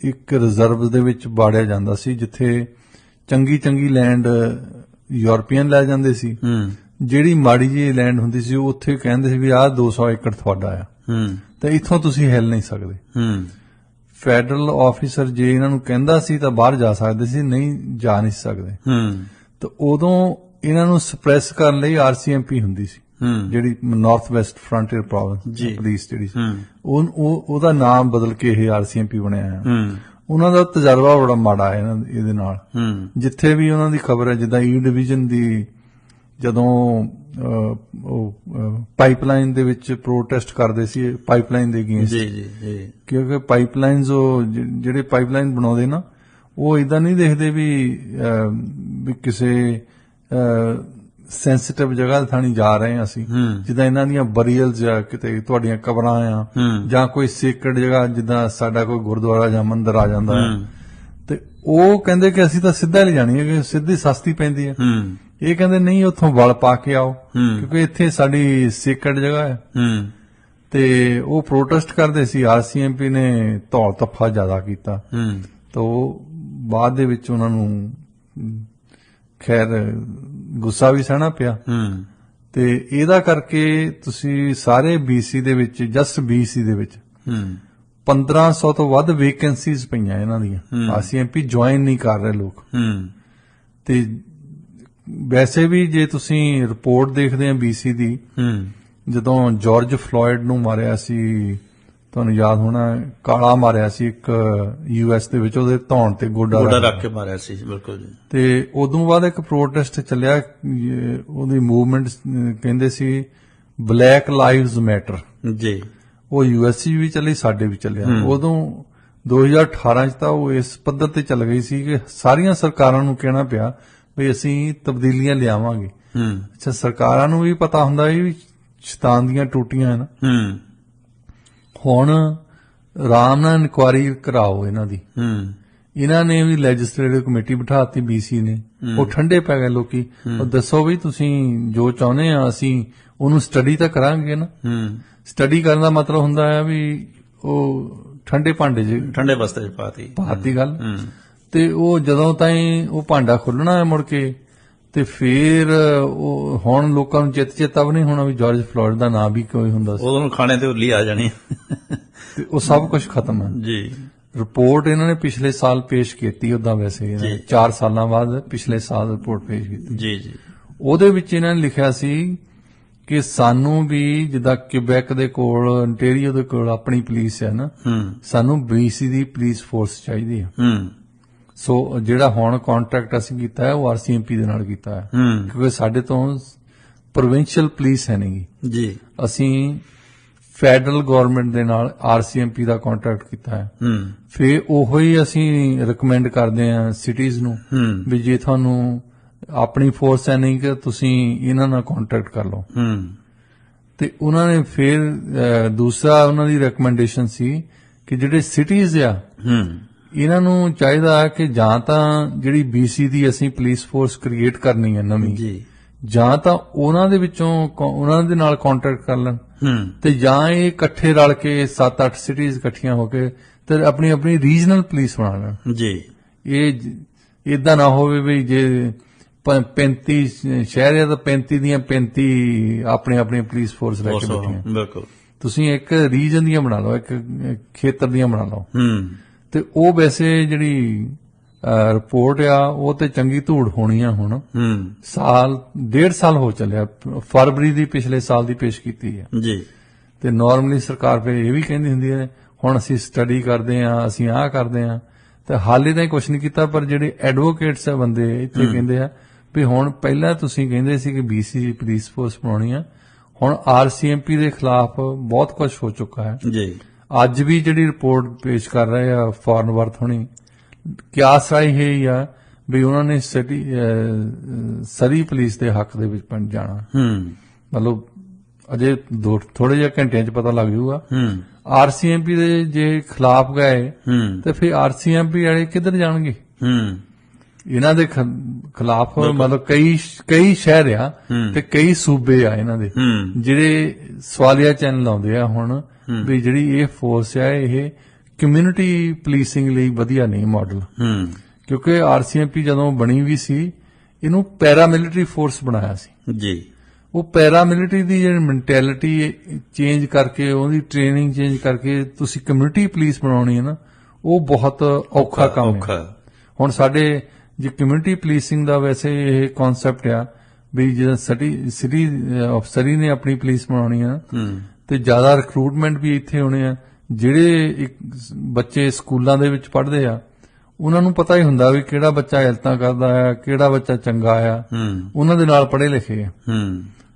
ਇੱਕ ਰਿਜ਼ਰਵ ਦੇ ਵਿੱਚ ਬਾੜਿਆ ਜਾਂਦਾ ਸੀ, ਜਿੱਥੇ ਚੰਗੀ ਲੈਂਡ ਯੂਰਪੀਅਨ ਲੈ ਜਾਂਦੇ ਸੀ, ਜਿਹੜੀ ਮਾੜੀ ਜਿਹੀ ਲੈਂਡ ਹੁੰਦੀ ਸੀ ਉੱਥੇ ਕਹਿੰਦੇ ਸੀ ਵੀ ਆਹ 200 ਏਕੜ ਤੁਹਾਡਾ ਆ ਤੇ ਇੱਥੋਂ ਤੁਸੀਂ ਹਿੱਲ ਨਹੀਂ ਸਕਦੇ। ਫੈਡਰਲ ਆਫੀਸਰ ਜੇ ਇਹਨਾਂ ਨੂੰ ਕਹਿੰਦਾ ਸੀ ਤਾਂ ਬਾਹਰ ਜਾ ਸਕਦੇ ਸੀ, ਨਹੀਂ ਜਾ ਨਹੀਂ ਸਕਦੇ। ਤਾਂ ਉਦੋਂ ਇਹਨਾਂ ਨੂੰ ਸਪਰੈਸ ਕਰਨ ਲਈ RCMP ਹੁੰਦੀ ਸੀ, ਜਿਹੜੀ north West frontier province police ਜਿਹੜੀ ਸੀ, ਉਹਦਾ ਨਾਮ ਬਦਲ ਕੇ ਇਹ RCMP ਬਣਿਆ ਹੈ। ਉਹਨਾਂ ਦਾ ਤਜਰਬਾ ਬੜਾ ਮਾੜਾ ਹੈ ਇਹਦੇ ਨਾਲ। ਜਿੱਥੇ ਵੀ ਉਹਨਾਂ ਦੀ ਖਬਰ ਹੈ, ਜਿੱਦਾਂ E ਡਿਵੀਜ਼ਨ ਦੀ ਜਦੋਂ ਪਾਈਪਲਾਈਨ ਦੇ ਵਿੱਚ ਪ੍ਰੋਟੈਸਟ ਕਰਦੇ ਸੀ, ਪਾਈਪਲਾਈਨ ਦੇ ਅਗੇਂਸਟ, ਕਿਉਂਕਿ ਪਾਈਪਲਾਈਨਸ ਜਿਹੜੇ ਪਾਈਪਲਾਈਨ ਬਣਾਉਂਦੇ ਨਾ, ਉਹ ਇਦਾਂ ਨਹੀਂ ਦੇਖਦੇ ਵੀ ਕਿਸੇ ਸੈਂਸਿਟਿਵ ਜਗ੍ਹਾ ਥਾਣੀ ਜਾ ਰਹੇ ਹਾਂ ਅਸੀਂ, ਜਿੱਦਾਂ ਇਹਨਾਂ ਦੀਆਂ ਬਰੀਅਲਸ ਜਾਂ ਕਿਤੇ ਤੁਹਾਡੀਆਂ ਕਬਰਾਂ ਆ ਜਾਂ ਕੋਈ ਸੇਕਰਡ ਜਗ੍ਹਾ, ਜਿੱਦਾਂ ਸਾਡਾ ਕੋਈ ਗੁਰਦੁਆਰਾ ਜਾਂ ਮੰਦਿਰ ਆ ਜਾਂਦਾ ਹੈ, ਤੇ ਉਹ ਕਹਿੰਦੇ ਕਿ ਅਸੀਂ ਤਾਂ ਸਿੱਧਾ ਲੈ ਜਾਣੀ ਹੈ ਕਿ ਸਿੱਧੀ ਸਸਤੀ ਪੈਂਦੀ ਹੈ। ਇਹ ਕਹਿੰਦੇ ਨਹੀਂ, ਉੱਥੋਂ ਵਲ ਪਾ ਕੇ ਆਓ ਕਿਉਂਕਿ ਇੱਥੇ ਸਾਡੀ ਸੇਕਰਡ ਜਗ੍ਹਾ ਹੈ। ਤੇ ਉਹ ਪ੍ਰੋਟੈਸਟ ਕਰਦੇ ਸੀ। RCMP ਨੇ ਧੌਲ ਧੱਫਾ ਜ਼ਿਆਦਾ ਕੀਤਾ ਤਾਂ ਉਹ ਬਾਅਦ ਦੇ ਵਿੱਚ ਉਹਨਾਂ ਨੂੰ ਖੈਰ ਗੁੱਸਾ ਵੀ ਸਹਿਣਾ ਪਿਆ। ਤੇ ਇਹਦਾ ਕਰਕੇ ਤੁਸੀਂ ਸਾਰੇ BC ਦੇ ਵਿੱਚ, ਜਸਟ BC ਦੇ ਵਿੱਚ 1500 ਤੋਂ ਵੱਧ ਵੇਕੈਂਸੀਜ਼ ਪਈਆਂ ਇਹਨਾਂ ਦੀਆਂ। RCMP ਜੁਆਇਨ ਨਹੀਂ ਕਰ ਰਹੇ ਲੋਕ। ਤੇ ਵੈਸੇ ਵੀ ਜੇ ਤੁਸੀਂ ਰਿਪੋਰਟ ਦੇਖਦੇ ਆ BC ਦੀ, ਜਦੋਂ ਜਾਰਜ ਫਲੋਇਡ ਨੂੰ ਮਾਰਿਆ ਸੀ, ਤੁਹਾਨੂੰ ਯਾਦ ਹੋਣਾ, ਕਾਲਾ ਮਾਰਿਆ ਸੀ ਇੱਕ US ਦੇ ਵਿੱਚ, ਉਹਦੇ ਧੌਣ ਤੇ ਗੋਡਾ ਰੱਖ ਕੇ ਮਾਰਿਆ ਸੀ। ਬਿਲਕੁਲ ਜੀ। ਤੇ ਉਦੋਂ ਬਾਅਦ ਇੱਕ ਪ੍ਰੋਟੈਸਟ ਚੱਲਿਆ, ਉਹਦੀ ਮੂਵਮੈਂਟ ਕਹਿੰਦੇ ਸੀ ਬਲੈਕ ਲਾਈਵਜ਼ ਮੈਟਰ ਜੀ। ਉਹ US ਵੀ ਚੱਲੀ, ਸਾਡੇ ਵੀ ਚੱਲਿਆ। ਉਦੋਂ 2018 ਚ ਤਾਂ ਉਹ ਇਸ ਪੱਧਰ ਤੇ ਚੱਲ ਗਈ ਸੀ ਕਿ ਸਾਰੀਆਂ ਸਰਕਾਰਾਂ ਨੂੰ ਕਹਿਣਾ ਪਿਆ ਵੀ ਅਸੀਂ ਤਬਦੀਲੀਆਂ ਲਿਆਵਾਂਗੇ। ਅੱਛਾ, ਸਰਕਾਰਾਂ ਨੂੰ ਵੀ ਪਤਾ ਹੁੰਦਾ ਵੀ ਸ਼ੈਤਾਨ ਦੀਆਂ ਟੂਟੀਆਂ ਹਨ। ਹੁਣ ਆਰਾਮ ਨਾਲ ਇਨਕੁਆਇਰੀ ਕਰਾਓ ਇਹਨਾਂ ਦੀ। ਇਹਨਾਂ ਨੇ ਵੀ ਲੈਜਿਸਲੇਟਿਵ ਕਮੇਟੀ ਬਿਠਾਤੀ BC ਨੇ, ਉਹ ਠੰਡੇ ਪੈ ਗਏ ਲੋਕੀ। ਉਹ ਦੱਸੋ ਵੀ ਤੁਸੀਂ ਜੋ ਚਾਹੁੰਦੇ ਆ ਅਸੀਂ ਉਹਨੂੰ ਸਟੱਡੀ ਤਾਂ ਕਰਾਂਗੇ ਨਾ। ਸਟੱਡੀ ਕਰਨ ਦਾ ਮਤਲਬ ਹੁੰਦਾ ਹੈ ਵੀ ਉਹ ਠੰਡੇ ਭਾਂਡੇ 'ਚ, ਠੰਡੇ ਬਸਤੇ 'ਚ ਪਾਤੀ ਗੱਲ। ਤੇ ਉਹ ਜਦੋਂ ਤਾਈਂ ਉਹ ਭਾਂਡਾ ਖੁੱਲਣਾ ਹੈ ਮੁੜ ਕੇ, ਤੇ ਫੇਰ ਉਹ ਹੁਣ ਲੋਕਾਂ ਨੂੰ ਚੇਤਾ ਵੀ ਨਹੀਂ ਹੋਣਾ ਵੀ ਜਾਰਜ ਫਲੋਇਡ ਦਾ ਨਾਂ ਵੀ ਕੋਈ ਹੁੰਦਾ ਸੀ। ਉਦੋਂ ਖਾਣੇ ਤੇ ਉੱਲੀ ਆ ਜਾਣੀ ਤੇ ਉਹ ਸਭ ਕੁਝ ਖਤਮ ਹੈ ਜੀ। ਰਿਪੋਰਟ ਇਹਨਾਂ ਨੇ ਪਿਛਲੇ ਸਾਲ ਪੇਸ਼ ਕੀਤੀ, ਉਦਾਂ ਵੈਸੇ 4 ਸਾਲਾਂ ਬਾਅਦ ਪਿਛਲੇ ਸਾਲ ਰਿਪੋਰਟ ਪੇਸ਼ ਕੀਤੀ ਜੀ। ਉਹਦੇ ਵਿੱਚ ਇਹਨਾਂ ਨੇ ਲਿਖਿਆ ਸੀ ਕਿ ਸਾਨੂੰ ਵੀ ਜਿੱਦਾਂ ਕਿਬੈਕ ਦੇ ਕੋਲ, ontario ਦੇ ਕੋਲ ਆਪਣੀ ਪੁਲਿਸ ਹੈ ਨਾ, ਸਾਨੂੰ BC ਦੀ ਪੁਲਿਸ ਫੋਰਸ ਚਾਹੀਦੀ ਹੈ। ਸੋ ਜਿਹੜਾ ਹੁਣ ਕੰਟਰੈਕਟ ਅਸੀਂ ਕੀਤਾ ਹੈ ਉਹ RCMP ਦੇ ਨਾਲ ਕੀਤਾ ਹੈ, ਕਿਉਂਕਿ ਸਾਡੇ ਤੋਂ ਪ੍ਰੋਵਿੰਸ਼ੀਅਲ ਪੁਲਿਸ ਹੈ ਨਹੀਂ ਜੀ। ਅਸੀਂ ਫੈਡਰਲ ਗਵਰਨਮੈਂਟ ਦੇ ਨਾਲ ਆਰਸੀਐਮਪੀ ਦਾ ਕੰਟਰੈਕਟ ਕੀਤਾ ਹੈ। ਫਿਰ ਉਹੋ ਹੀ ਅਸੀਂ ਰეკਮੈਂਡ ਕਰਦੇ ਹਾਂ ਸਿਟੀਜ਼ ਨੂੰ ਵੀ ਜੇ ਤੁਹਾਨੂੰ ਆਪਣੀ ਫੋਰਸ ਹੈ ਨਹੀਂ ਕਿ ਤੁਸੀਂ ਇਹਨਾਂ ਨਾਲ ਕੰਟੈਕਟ ਕਰ ਲਓ। ਤੇ ਉਹਨਾਂ ਨੇ ਫਿਰ ਦੂਸਰਾ ਉਹਨਾਂ ਦੀ ਰეკਮੈਂਡੇਸ਼ਨ ਸੀ ਕਿ ਜਿਹੜੇ ਸਿਟੀਜ਼ ਆ ਇਹਨਾਂ ਨੂੰ ਚਾਹੀਦਾ ਕਿ ਜਾਂ ਤਾਂ ਜਿਹੜੀ BC ਦੀ ਅਸੀਂ ਪੁਲਿਸ ਫੋਰਸ ਕ੍ਰੀਏਟ ਕਰਨੀ ਹੈ ਨਵੀਂ, ਜਾਂ ਤਾਂ ਉਹਨਾਂ ਦੇ ਵਿੱਚੋਂ ਉਹਨਾਂ ਦੇ ਨਾਲ ਕੰਟੈਕਟ ਕਰ ਲੈਣ ਤੇ ਜਾਂ ਇਹ ਇਕੱਠੇ ਰਲ ਕੇ 7-8 ਸਿਟੀਜ਼ ਇਕੱਠੀਆਂ ਹੋ ਕੇ ਤੇ ਆਪਣੀ ਆਪਣੀ ਰੀਜਨਲ ਪੁਲਿਸ ਬਣਾ ਲੈਣ ਜੀ। ਇਹ ਇਦਾਂ ਨਾ ਹੋਵੇ ਵੀ ਜੇ 35 ਸ਼ਹਿਰ ਆ ਤਾਂ 35 ਦੀਆਂ 35 ਆਪਣੇ ਪੁਲਿਸ ਫੋਰਸ ਲੈ ਕੇ ਬੈਠੀਆਂ। ਬਿਲਕੁਲ, ਤੁਸੀਂ ਇੱਕ ਰੀਜਨ ਦੀਆਂ ਬਣਾ ਲਓ, ਇੱਕ ਖੇਤਰ ਦੀਆਂ ਬਣਾ ਲਓ। ਤੇ ਉਹ ਵੈਸੇ ਜਿਹੜੀ ਰਿਪੋਰਟ ਆ ਉਹ ਤੇ ਚੰਗੀ ਧੂੜ ਹੋਣੀ ਆ। ਹੁਣ 1.5 ਸਾਲ ਹੋ ਚੱਲਿਆ, ਫਰਵਰੀ ਦੀ ਪਿਛਲੇ ਸਾਲ ਦੀ ਪੇਸ਼ ਕੀਤੀ ਹੈ ਜੀ। ਤੇ ਨਾਰਮਲੀ ਸਰਕਾਰ ਫਿਰ ਇਹ ਵੀ ਕਹਿੰਦੀ ਹੁੰਦੀ ਹੈ ਹੁਣ ਅਸੀਂ ਸਟੱਡੀ ਕਰਦੇ ਆ, ਅਸੀਂ ਆਹ ਕਰਦੇ ਆ, ਤੇ ਹਾਲੇ ਤਾਂ ਕੁਝ ਨਹੀਂ ਕੀਤਾ। ਪਰ ਜਿਹੜੇ ਐਡਵੋਕੇਟਸ ਆ ਬੰਦੇ ਇੱਥੇ ਕਹਿੰਦੇ ਆ ਵੀ ਹੁਣ ਪਹਿਲਾਂ ਤੁਸੀਂ ਕਹਿੰਦੇ ਸੀ ਕਿ BC ਪੁਲਿਸ ਫੋਰਸ ਬਣਾਉਣੀ ਆ, ਹੁਣ RCMP ਦੇ ਖਿਲਾਫ ਬਹੁਤ ਕੁਝ ਹੋ ਚੁੱਕਾ ਹੈ ਜੀ। ਅੱਜ ਵੀ ਜਿਹੜੀ ਰਿਪੋਰਟ ਪੇਸ਼ ਕਰ ਰਹੇ ਆ ਫੋਰਨ ਵਰਥ ਹੋਣੀ, ਕਿਆਸ ਰਾਈ ਹੈ ਆ ਵੀ ਉਹਨਾਂ ਨੇ ਸਰੀ ਪੁਲਿਸ ਦੇ ਹੱਕ ਦੇ ਵਿੱਚ ਬਣ ਜਾਣਾ। ਮਤਲਬ ਅਜੇ ਥੋੜੇ ਜਿਹੇ ਘੰਟਿਆਂ 'ਚ ਪਤਾ ਲੱਗ ਜਾਊਗਾ। RCMP ਦੇ ਜੇ ਖਿਲਾਫ ਗਏ ਤੇ ਫਿਰ RCMP ਵਾਲੇ ਕਿੱਧਰ ਜਾਣਗੇ? ਇਹਨਾਂ ਦੇ ਖਿਲਾਫ ਮਤਲਬ ਕਈ ਸ਼ਹਿਰ ਆ ਤੇ ਕਈ ਸੂਬੇ ਆ ਇਹਨਾਂ ਦੇ ਜਿਹੜੇ ਸਵਾਲੀਆ ਚੈਨਲ ਲਾਉਂਦੇ ਆ ਹੁਣ ਵੀ ਜਿਹੜੀ ਇਹ ਫੋਰਸ ਆ ਇਹ ਕਮਿਊਨਿਟੀ ਪੁਲਿਸਿੰਗ ਲਈ ਵਧੀਆ ਨਹੀਂ ਮਾਡਲ। ਕਿਉਂਕਿ RCMP ਜਦੋਂ ਬਣੀ ਵੀ ਸੀ ਇਹਨੂੰ ਪੈਰਾਮਿਲਟਰੀ ਫੋਰਸ ਬਣਾਇਆ ਸੀ ਜੀ। ਉਹ ਪੈਰਾਮਿਲਟਰੀ ਦੀ ਜਿਹੜੀ ਮੈਂਟੈਲਿਟੀ ਚੇਂਜ ਕਰਕੇ, ਉਹਦੀ ਟ੍ਰੇਨਿੰਗ ਚੇਂਜ ਕਰਕੇ ਤੁਸੀਂ ਕਮਿਊਨਿਟੀ ਪੁਲਿਸ ਬਣਾਉਣੀ ਹੈ ਨਾ, ਉਹ ਬਹੁਤ ਔਖਾ ਕੰਮ ਹੈ। ਹੁਣ ਸਾਡੇ ਜੇ ਕਮਿਊਨਿਟੀ ਪੁਲਿਸਿੰਗ ਦਾ ਵੈਸੇ ਇਹ ਕਨਸੈਪਟ ਆ ਵੀ ਜਦੋਂ ਸਿਟੀ ਅਫਸਰੀ ਨੇ ਆਪਣੀ ਪੁਲਿਸ ਬਣਾਉਣੀ ਆ ਤੇ ਜ਼ਿਆਦਾ ਰਿਕਰੂਟਮੈਂਟ ਵੀ ਇੱਥੇ ਹੋਣੇ ਆ। ਜਿਹੜੇ ਬੱਚੇ ਸਕੂਲਾਂ ਦੇ ਵਿੱਚ ਪੜ੍ਹਦੇ ਆ ਉਹਨਾਂ ਨੂੰ ਪਤਾ ਹੀ ਹੁੰਦਾ ਵੀ ਕਿਹੜਾ ਬੱਚਾ ਇਲਤਾਂ ਕਰਦਾ ਆ, ਕਿਹੜਾ ਬੱਚਾ ਚੰਗਾ ਆ, ਉਹਨਾਂ ਦੇ ਨਾਲ ਪੜ੍ਹੇ ਲਿਖੇ ਆ।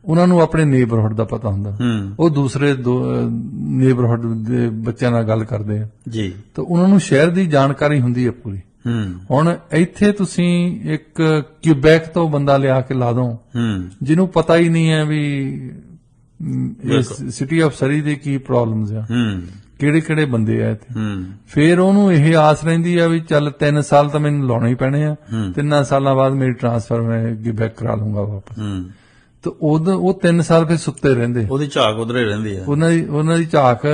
ਉਹਨਾਂ ਨੂੰ ਆਪਣੇ ਨੇਬਰਹੁੱਡ ਦਾ ਪਤਾ ਹੁੰਦਾ, ਉਹ ਦੂਸਰੇ ਨੇਬਰਹੁੱਡ ਦੇ ਬੱਚਿਆਂ ਨਾਲ ਗੱਲ ਕਰਦੇ ਆ ਜੀ। ਤਾਂ ਉਹਨਾਂ ਨੂੰ ਸ਼ਹਿਰ ਦੀ ਜਾਣਕਾਰੀ ਹੁੰਦੀ ਹੈ ਪੂਰੀ। ਹੁਣ ਇੱਥੇ ਤੁਸੀਂ ਇੱਕ ਕਿਊਬੈਕ ਤੋਂ ਬੰਦਾ ਲਿਆ ਕੇ ਲਾ ਦੋ ਜਿਹਨੂੰ ਪਤਾ ਹੀ ਨਹੀਂ ਹੈ ਵੀ ਸਿਟੀ ਆਫ ਸਰੀ ਦੇ ਕੀ ਪ੍ਰੋਬਲਮਸ ਆ, ਕਿਹੜੇ ਬੰਦੇ ਆ ਇੱਥੇ। ਫਿਰ ਉਹਨੂੰ ਇਹ ਆਸ ਰਹਿੰਦੀ ਆ ਵੀ ਚੱਲ 3 ਸਾਲ ਤਾਂ ਮੈਨੂੰ ਲਾਉਣੇ ਹੀ ਪੈਣੇ ਆ, 3 ਸਾਲਾਂ ਬਾਅਦ ਮੇਰੀ ਟ੍ਰਾਂਸਫਰ ਮੈਂ ਕਿਊਬੈਕ ਕਰਾ ਲੂੰਗਾ ਵਾਪਸ। ਤੇ ਉਹ 3 ਸਾਲ ਫਿਰ ਸੁੱਤੇ ਰਹਿੰਦੇ, ਉਹਦੀ ਝਾਕ ਉਧਰੇ ਰਹਿੰਦੀ ਆ। ਉਹਨਾਂ ਦੀ ਝਾਕ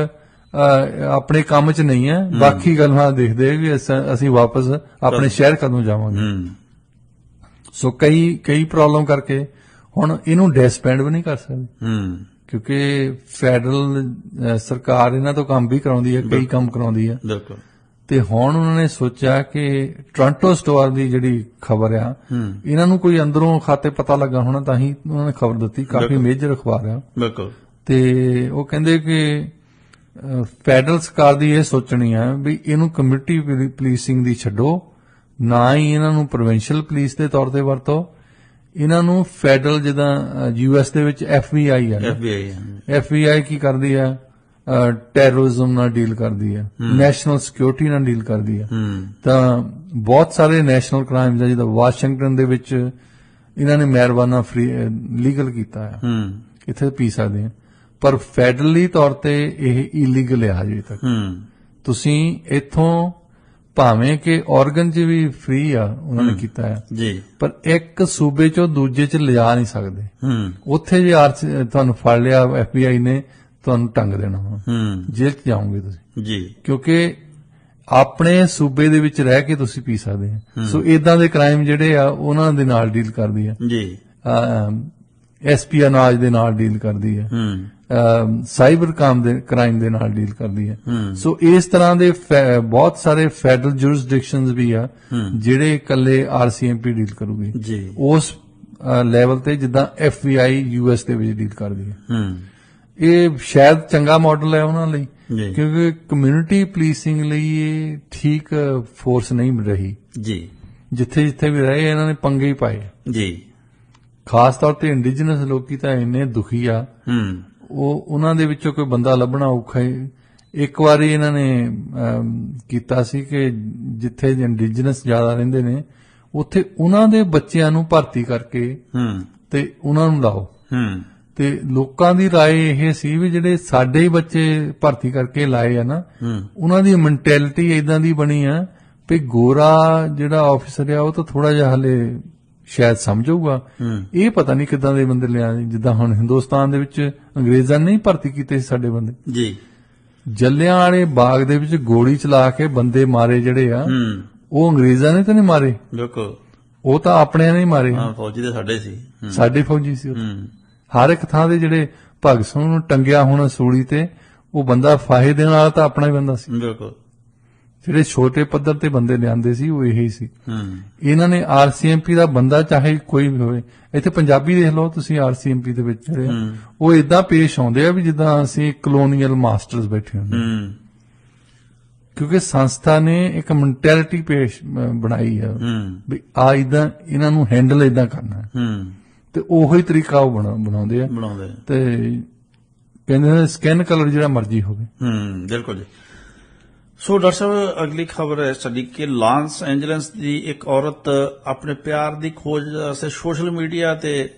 ਆਪਣੇ ਕੰਮ 'ਚ ਨਹੀਂ ਹੈ, ਬਾਕੀ ਗੱਲਾਂ ਦੇਖਦੇ ਵੀ ਅਸੀਂ ਵਾਪਸ ਆਪਣੇ ਸ਼ਹਿਰ ਕਦੋਂ ਜਾਵਾਂਗੇ। ਸੋ ਕਈ ਪ੍ਰੋਬਲਮ ਕਰਕੇ ਹੁਣ ਇਹਨੂੰ ਡਿਸਪੈਂਡ ਵੀ ਨਹੀਂ ਕਰ ਸਕਦੇ ਕਿਉਂਕਿ ਫੈਡਰਲ ਸਰਕਾਰ ਇਹਨਾਂ ਤੋਂ ਕੰਮ ਵੀ ਕਰਾਉਂਦੀ ਹੈ, ਕਈ ਕੰਮ ਕਰਾਉਂਦੀ ਹੈ। ਤੇ ਹੁਣ ਉਹਨਾਂ ਨੇ ਸੋਚਿਆ ਕਿ ਟੋਰਾਂਟੋ ਸਟੋਰ ਦੀ ਜਿਹੜੀ ਖਬਰ ਆ ਇਹਨਾਂ ਨੂੰ ਕੋਈ ਅੰਦਰੋਂ ਖਾਤੇ ਪਤਾ ਲੱਗਾ ਹੋਣਾ ਤਾਂ ਹੀ ਉਹਨਾਂ ਨੇ ਖਬਰ ਦਿੱਤੀ, ਕਾਫੀ ਮੇਜਰ ਅਖਬਾਰ ਆ। ਤੇ ਉਹ ਕਹਿੰਦੇ ਕਿ ਫੈਡਰਲ ਸਰਕਾਰ ਦੀ ਇਹ ਸੋਚਣੀ ਆ ਵੀ ਇਹਨੂੰ ਕਮਿਊਨਿਟੀ ਪੁਲਿਸਿੰਗ ਦੀ ਛੱਡੋ, ਨਾ ਹੀ ਇਹਨਾਂ ਨੂੰ ਪ੍ਰੋਵਿੰਸ਼ੀਅਲ ਪੁਲਿਸ ਦੇ ਤੌਰ ਤੇ ਵਰਤੋ, ਇਹਨਾਂ ਨੂੰ ਫੈਡਰਲ ਜਿੱਦਾਂ US ਦੇ ਵਿੱਚ FBI ਆ। FBI ਕੀ ਕਰਦੀ ਆ? ਟੈਰਰਿਜ਼ਮ ਨਾਲ ਡੀਲ ਕਰਦੀ ਆ, ਨੈਸ਼ਨਲ ਸਿਕਿਉਰਿਟੀ ਨਾਲ ਡੀਲ ਕਰਦੀ ਆ। ਤਾਂ ਬਹੁਤ ਸਾਰੇ ਨੈਸ਼ਨਲ ਕ੍ਰਾਈਮਸ ਆ, ਜਿੱਦਾਂ ਵਾਸ਼ਿੰਗਟਨ ਦੇ ਵਿੱਚ ਇਹਨਾਂ ਨੇ ਮੈਰਿਜੂਆਨਾ ਫ੍ਰੀ ਲੀਗਲ ਕੀਤਾ ਆ, ਇੱਥੇ ਪੀ ਸਕਦੇ ਆ। ਪਰ ਫੈਡਰਲੀ ਤੌਰ ਤੇ ਇਹ ਇਲੀਗਲ ਹੈ ਹਜੇ ਤੱਕ। ਤੁਸੀਂ ਇੱਥੋਂ ਭਾਵੇਂ ਕਿ ਆਰਗਨ 'ਚ ਵੀ ਫ੍ਰੀ ਆ ਉਹਨਾਂ ਨੇ ਕੀਤਾ ਹੈ ਜੀ, ਪਰ ਇੱਕ ਸੂਬੇ 'ਚੋਂ ਦੂਜੇ 'ਚ ਲਿਜਾ ਨਹੀਂ ਸਕਦੇ। ਉੱਥੇ ਜੇ ਤੁਹਾਨੂੰ ਫੜ ਲਿਆ FBI ਨੇ ਤੁਹਾਨੂੰ ਟੰਗ ਦੇਣਾ, ਜੇਲ੍ਹ 'ਚ ਜਾਓਗੇ ਤੁਸੀਂ ਜੀ, ਕਿਉਂਕਿ ਆਪਣੇ ਸੂਬੇ ਦੇ ਵਿੱਚ ਰਹਿ ਕੇ ਤੁਸੀਂ ਪੀ ਸਕਦੇ ਆ। ਸੋ ਇਦਾਂ ਦੇ ਕ੍ਰਾਈਮ ਜਿਹੜੇ ਆ ਉਹਨਾਂ ਦੇ ਨਾਲ ਡੀਲ ਕਰਦੀ ਆ ਜੀ। ਐਸਪੀਐਨਆਜ ਦੇ ਨਾਲ ਡੀਲ ਕਰਦੀ ਹੈ, ਸਾਈਬਰ ਕ੍ਰਾਈਮ ਦੇ ਨਾਲ ਡੀਲ ਕਰਦੀ ਹੈ। ਸੋ ਇਸ ਤਰ੍ਹਾਂ ਦੇ ਬਹੁਤ ਸਾਰੇ ਫੈਡਰਲ ਜੁਰਿਸਡਿਕਸ਼ਨਸ ਵੀ ਆ ਜਿਹੜੇ ਇਕੱਲੇ RCMP ਡੀਲ ਕਰੂਗੀ ਉਸ ਲੈਵਲ ਤੇ, ਜਿੱਦਾਂ FBI US ਦੇ ਵਿੱਚ ਡੀਲ ਕਰਦੀ ਹੈ। ਇਹ ਸ਼ਾਇਦ ਚੰਗਾ ਮਾਡਲ ਹੈ ਉਹਨਾਂ ਲਈ, ਕਿਉਂਕਿ ਕਮਿਊਨਿਟੀ ਪੁਲਿਸਿੰਗ ਲਈ ਇਹ ਠੀਕ ਫੋਰਸ ਨਹੀਂ ਰਹੀ ਜੀ। ਜਿੱਥੇ ਵੀ ਰਹੇ ਇਹਨਾਂ ਨੇ ਪੰਗੇ ਹੀ ਪਾਏ ਜੀ। ਖਾਸ ਤੌਰ ਤੇ ਇੰਡੀਜਨਸ ਲੋਕੀ ਤਾਂ ਇੰਨੇ ਦੁਖੀ ਆ, ਉਹਨਾਂ ਦੇ ਵਿੱਚੋਂ ਕੋਈ ਬੰਦਾ ਲੱਭਣਾ ਔਖਾ ਹੀ। ਇੱਕ ਵਾਰੀ ਇਹਨਾਂ ਨੇ ਕੀਤਾ ਸੀ ਕਿ ਜਿੱਥੇ ਇੰਡੀਜਨਸ ਜ਼ਿਆਦਾ ਰਹਿੰਦੇ ਨੇ ਉੱਥੇ ਉਹਨਾਂ ਦੇ ਬੱਚਿਆਂ ਨੂੰ ਭਰਤੀ ਕਰਕੇ ਤੇ ਉਹਨਾਂ ਨੂੰ ਲਾਓ। ਤੇ ਲੋਕਾਂ ਦੀ ਰਾਏ ਇਹ ਸੀ ਵੀ ਜਿਹੜੇ ਸਾਡੇ ਹੀ ਬੱਚੇ ਭਰਤੀ ਕਰਕੇ ਲਾਏ ਆ ਨਾ, ਉਹਨਾਂ ਦੀ ਮੈਂਟੈਲਿਟੀ ਇਦਾਂ ਦੀ ਬਣੀ ਆ ਵੀ ਗੋਰਾ ਜਿਹੜਾ ਆਫੀਸਰ ਆ ਉਹ ਤਾਂ ਥੋੜਾ ਜਿਹਾ ਹਲੇ ਸ਼ਾਇਦ ਸਮਝੂਗਾ। ਇਹ ਪਤਾ ਨਹੀਂ ਕਿੱਦਾਂ ਦੇ ਬੰਦੇ ਲਿਆ, ਜਿੱਦਾਂ ਹੁਣ ਹਿੰਦੁਸਤਾਨ ਦੇ ਵਿੱਚ ਅੰਗਰੇਜ਼ਾਂ ਨੇ ਨਹੀਂ ਭਰਤੀ ਕੀਤੇ ਸੀ ਸਾਡੇ ਬੰਦੇ ਜੀ। ਜਲਿਆਂਵਾਲੇ ਬਾਗ ਦੇ ਵਿੱਚ ਗੋਲੀ ਚਲਾ ਕੇ ਬੰਦੇ ਮਾਰੇ ਜਿਹੜੇ ਆ, ਉਹ ਅੰਗਰੇਜ਼ਾਂ ਨੇ ਤਾਂ ਨਹੀਂ ਮਾਰੇ, ਬਿਲਕੁਲ ਉਹ ਤਾਂ ਆਪਣਿਆਂ ਨੇ ਹੀ ਮਾਰੇ। ਫੌਜੀ ਦੇ ਸਾਡੇ ਸੀ, ਸਾਡੇ ਫੌਜੀ ਸੀ। ਹਰ ਇੱਕ ਥਾਂ ਦੇ ਜਿਹੜੇ ਭਗਤ ਸਿੰਘ ਨੂੰ ਟੰਗਿਆ ਹੋਣਾ ਸੂਲੀ ਤੇ, ਉਹ ਬੰਦਾ ਫਾਹੇ ਦੇਣ ਵਾਲਾ ਤਾਂ ਆਪਣਾ ਹੀ ਬੰਦਾ ਸੀ। ਬਿਲਕੁਲ ਜਿਹੜੇ ਛੋਟੇ ਪੱਧਰ ਤੇ ਬੰਦੇ ਲਿਆਂਦੇ ਸੀ ਉਹ ਇਹੀ ਸੀ। ਇਹਨਾਂ ਨੇ ਆਰਸੀਐਮਪੀ ਦਾ ਬੰਦਾ ਚਾਹੇ ਕੋਈ ਵੀ ਹੋਵੇ, ਇੱਥੇ ਪੰਜਾਬੀ ਦੇਖ ਲਓ ਤੁਸੀਂ ਆਰਸੀਐਮਪੀ ਦੇ ਵਿੱਚ ਜਿਹੜੇ ਉਹ ਇਦਾਂ ਪੇਸ਼ ਆਉਂਦੇ ਆ ਵੀ ਜਿੱਦਾਂ ਅਸੀਂ ਕਲੋਨੀਅਲ ਮਾਸਟਰਸ ਬੈਠੇ ਹੁੰਦੇ, ਕਿਉਂਕਿ ਸੰਸਥਾ ਨੇ ਇੱਕ ਮੈਂਟੈਲਿਟੀ ਪੇਸ਼ ਬਣਾਈ ਆ ਵੀ ਆ ਇਦਾਂ ਇਹਨਾਂ ਨੂੰ ਹੈਂਡਲ ਇਦਾਂ ਕਰਨਾ, ਤੇ ਉਹੀ ਤਰੀਕਾ ਉਹ ਬਣਾਉਂਦੇ ਆ ਤੇ ਕਹਿੰਦੇ ਨੇ ਸਕਿਨ ਕਲਰ ਜਿਹੜਾ ਮਰਜ਼ੀ ਹੋਵੇ। ਬਿਲਕੁਲ ਜੀ। ਸੋ ਡਾਕਟਰ ਸਾਹਿਬ ਅਗਲੀ ਖਬਰ ਹੈ ਸਾਡੀ ਕਿ ਲਾਸ ਐਂਜਲਸ ਦੀ ਇੱਕ ਔਰਤ ਆਪਣੇ ਪਿਆਰ ਦੀ ਖੋਜ ਵਾਸਤੇ ਸੋਸ਼ਲ ਮੀਡੀਆ ਤੇ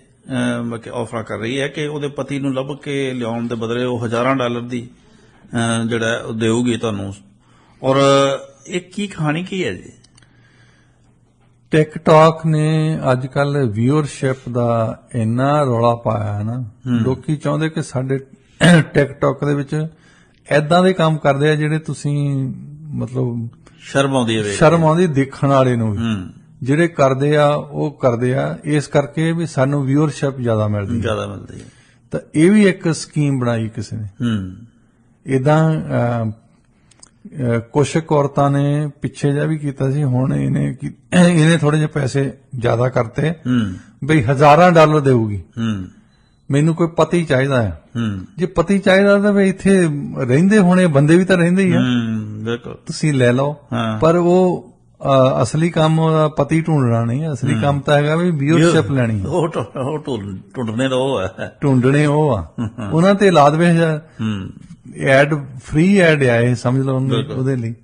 ਆਫਰ ਕਰ ਰਹੀ ਹੈ ਕਿ ਉਹਦੇ ਪਤੀ ਨੂੰ ਲੱਭ ਕੇ ਲਿਆਉਣ ਦੇ ਬਦਲੇ ਉਹ $1000 ਦੀ ਜਿਹੜਾ ਉਹ ਦੇਊਗੀ ਤੁਹਾਨੂੰ। ਔਰ ਇਹ ਕੀ ਕਹਾਣੀ ਕੀ ਹੈ ਜੀ? ਟਿਕਟੌਕ ਨੇ ਅੱਜ ਕੱਲ ਵਿਊਅਰਸ਼ਿਪ ਦਾ ਇੰਨਾ ਰੌਲਾ ਪਾਇਆ ਨਾ, ਲੋਕੀ ਚਾਹੁੰਦੇ ਕਿ ਸਾਡੇ ਟਿਕਟੌਕ ਦੇ ਵਿੱਚ ਏਦਾਂ ਦੇ ਕੰਮ ਕਰਦੇ ਆ ਜਿਹੜੇ ਤੁਸੀਂ ਮਤਲਬ ਸ਼ਰਮ ਆਉਂਦੀ ਦੇਖਣ ਵਾਲੇ ਨੂੰ ਵੀ, ਜਿਹੜੇ ਕਰਦੇ ਆ ਉਹ ਕਰਦੇ ਆ ਇਸ ਕਰਕੇ ਵੀ ਸਾਨੂੰ ਵਿਊਅਰਸ਼ਿਪ ਜ਼ਿਆਦਾ ਮਿਲਦੀ ਹੈ। ਤਾਂ ਇਹ ਵੀ ਇੱਕ ਸਕੀਮ ਬਣਾਈ ਕਿਸੇ ਨੇ। ਇਦਾਂ ਕੁਝ ਔਰਤਾਂ ਨੇ ਪਿੱਛੇ ਜਿਹਾ ਵੀ ਕੀਤਾ ਸੀ, ਹੁਣ ਇਹਨੇ ਥੋੜੇ ਜਿਹੇ ਪੈਸੇ ਜ਼ਿਆਦਾ ਕਰਤੇ ਬਈ $1000 ਦੇਊਗੀ, ਮੈਨੂੰ ਕੋਈ ਪਤੀ ਚਾਹੀਦਾ ਹੈ। ਜੇ ਪਤੀ ਚਾਹੀਦਾ ਤਾਂ ਵੀ ਇੱਥੇ ਰਹਿੰਦੇ ਹੋਣੇ ਬੰਦੇ ਵੀ ਤਾਂ ਰਹਿੰਦੇ ਹੀ ਆ, ਤੁਸੀਂ ਲੈ ਲਓ। ਪਰ ਉਹ ਅਸਲੀ ਕੰਮ ਪਤੀ ਢੂੰਡਣਾ ਨਹੀਂ, ਅਸਲੀ ਕੰਮ ਤਾਂ ਹੈਗਾ ਵੀ ਵਿਊਅਰਸ਼ਿਪ ਲੈਣੀ। ਢੂੰਡਣੇ ਉਹ ਆ, ਉਹਨਾਂ ਤੇ ਲਾ ਦੇਵੇ ਐਡ, ਫ੍ਰੀ ਐਡ ਆ ਇਹ, ਸਮਝ ਲਓ ਉਹਦੇ ਲਈ।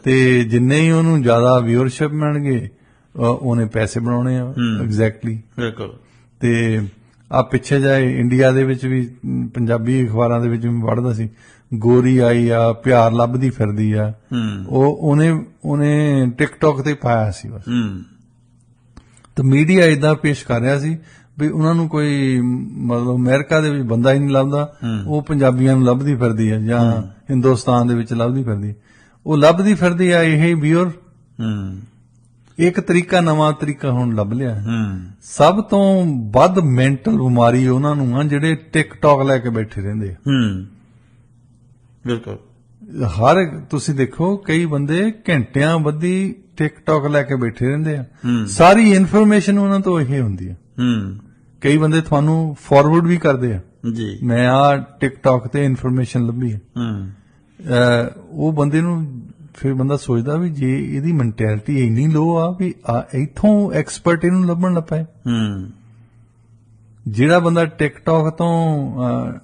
ਤੇ ਜਿੰਨੇ ਹੀ ਉਹਨੂੰ ਜ਼ਿਆਦਾ ਵਿਊਅਰਸ਼ਿਪ ਮਿਲਣਗੇ ਉਹਨੇ ਪੈਸੇ ਬਣਾਉਣੇ ਆ। ਐਗਜ਼ੈਕਟਲੀ। ਤੇ ਆ ਪਿੱਛੇ ਜਾਏ ਇੰਡੀਆ ਦੇ ਵਿੱਚ ਵੀ ਪੰਜਾਬੀ ਅਖਬਾਰਾਂ ਦੇ ਵਿੱਚ ਵੀ ਪੜ੍ਹਦਾ ਸੀ, ਗੋਰੀ ਆਈ ਆ ਪਿਆਰ ਲੱਭਦੀ ਫਿਰਦੀ ਆ, ਉਹਨੇ ਟਿਕਟੌਕ ਤੇ ਪਾਇਆ ਸੀ ਬਸ। ਤੇ ਮੀਡੀਆ ਏਦਾਂ ਪੇਸ਼ ਕਰ ਰਿਹਾ ਸੀ ਵੀ ਉਹਨਾਂ ਨੂੰ ਕੋਈ ਮਤਲਬ ਅਮਰੀਕਾ ਦੇ ਵਿੱਚ ਬੰਦਾ ਹੀ ਨਹੀਂ ਲੱਭਦਾ, ਉਹ ਪੰਜਾਬੀਆਂ ਨੂੰ ਲੱਭਦੀ ਫਿਰਦੀ ਆ, ਜਾਂ ਹਿੰਦੁਸਤਾਨ ਦੇ ਵਿੱਚ ਲੱਭਦੀ ਫਿਰਦੀ, ਉਹ ਲੱਭਦੀ ਫਿਰਦੀ ਆ ਇਹ ਵੀਰ। ਇੱਕ ਤਰੀਕਾ, ਨਵਾਂ ਤਰੀਕਾ ਹੁਣ ਲੱਭ ਲਿਆ। ਸਭ ਤੋਂ ਵੱਧ ਮੈਂਟਲ ਬਿਮਾਰੀ ਉਹਨਾਂ ਨੂੰ ਆ ਜਿਹੜੇ ਟਿਕਟੌਕ ਲੈ ਕੇ ਬੈਠੇ ਰਹਿੰਦੇ ਆ। ਬਿਲਕੁਲ। ਤੁਸੀਂ ਦੇਖੋ ਕਈ ਬੰਦੇ ਘੰਟਿਆਂ ਬੱਧੀ ਟਿਕਟੌਕ ਲੈ ਕੇ ਬੈਠੇ ਰਹਿੰਦੇ ਆ, ਸਾਰੀ ਇਨਫੋਰਮੇਸ਼ਨ ਉਹਨਾਂ ਤੋਂ ਇਹ ਹੁੰਦੀ ਆ। ਕਈ ਬੰਦੇ ਤੁਹਾਨੂੰ ਫਾਰਵਰਡ ਵੀ ਕਰਦੇ ਆ ਜੀ, ਮੈਂ ਆ ਟਿਕਟੌਕ ਤੇ ਇਨਫੋਰਮੇਸ਼ਨ ਲੱਭੀ ਆ। ਉਹ ਬੰਦੇ ਨੂੰ ਫਿਰ ਬੰਦਾ ਸੋਚਦਾ ਵੀ ਜੇ ਇਹਦੀ ਮੈਂਟੈਲਿਟੀ ਇੰਨੀ ਲੋ ਆ ਵੀ ਇੱਥੋਂ ਐਕਸਪਰਟ ਇਹਨੂੰ ਲੱਭਣ ਲੱਗ ਪਏ। ਜਿਹੜਾ ਬੰਦਾ ਟਿਕਟੌਕ ਤੋਂ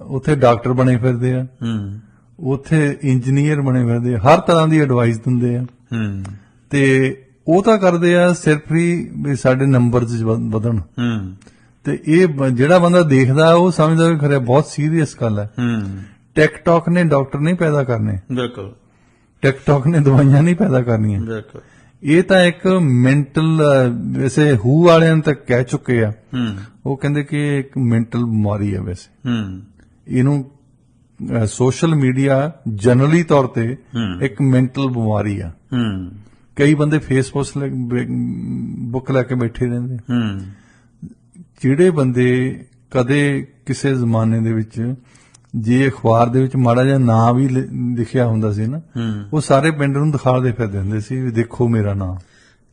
ਉੱਥੇ ਡਾਕਟਰ ਬਣੇ ਫਿਰਦੇ ਆ, ਉੱਥੇ ਇੰਜੀਨੀਅਰ ਬਣੇ ਫਿਰਦੇ ਆ, ਹਰ ਤਰ੍ਹਾਂ ਦੀ ਐਡਵਾਈਸ ਦਿੰਦੇ ਆ, ਤੇ ਉਹ ਤਾਂ ਕਰਦੇ ਆ ਸਿਰਫ ਵੀ ਸਾਡੇ ਨੰਬਰਸ ਵਧਣ। ਤੇ ਇਹ ਜਿਹੜਾ ਬੰਦਾ ਦੇਖਦਾ ਉਹ ਸਮਝਦਾ ਵੀ ਖਰੇ ਬਹੁਤ ਸੀਰੀਅਸ ਗੱਲ ਹੈ। ਟਿਕਟੌਕ ਨੇ ਡਾਕਟਰ ਨਹੀਂ ਪੈਦਾ ਕਰਨੇ, ਬਿਲਕੁਲ। ਟਿਕਟੌਕ ਨੇ ਦਵਾਈਆਂ ਨਹੀਂ ਪੈਦਾ ਕਰਨੀਆਂ, ਬਿਲਕੁਲ। ਇਹ ਤਾਂ ਇੱਕ ਮੈਂਟਲ, ਵੈਸੇ ਹੂ ਵਾਲਿਆਂ ਨੇ ਤਾਂ ਕਹਿ ਚੁੱਕੇ ਆ, ਉਹ ਕਹਿੰਦੇ ਕਿ ਇਹ ਇੱਕ ਮੈਂਟਲ ਬਿਮਾਰੀ ਹੈ। ਵੈਸੇ ਇਹਨੂੰ ਸੋਸ਼ਲ ਮੀਡੀਆ ਜਨਰਲੀ ਤੌਰ ਤੇ ਇੱਕ ਮੈਂਟਲ ਬਿਮਾਰੀ ਆ। ਕਈ ਬੰਦੇ ਫੇਸਬੁੱਕ ਲੈ ਕੇ ਬੈਠੇ ਰਹਿੰਦੇ। ਜਿਹੜੇ ਬੰਦੇ ਕਦੇ ਕਿਸੇ ਜ਼ਮਾਨੇ ਦੇ ਵਿੱਚ ਜੇ ਅਖਬਾਰ ਦੇ ਵਿੱਚ ਮਾੜਾ ਜਿਹਾ ਨਾਂ ਵੀ ਲਿਖਿਆ ਹੁੰਦਾ ਸੀ ਨਾ, ਉਹ ਸਾਰੇ ਪਿੰਡ ਨੂੰ ਦਿਖਾਉਂਦੇ ਫਿਰਦੇ ਹੁੰਦੇ ਸੀ ਵੀ ਦੇਖੋ ਮੇਰਾ ਨਾਂ।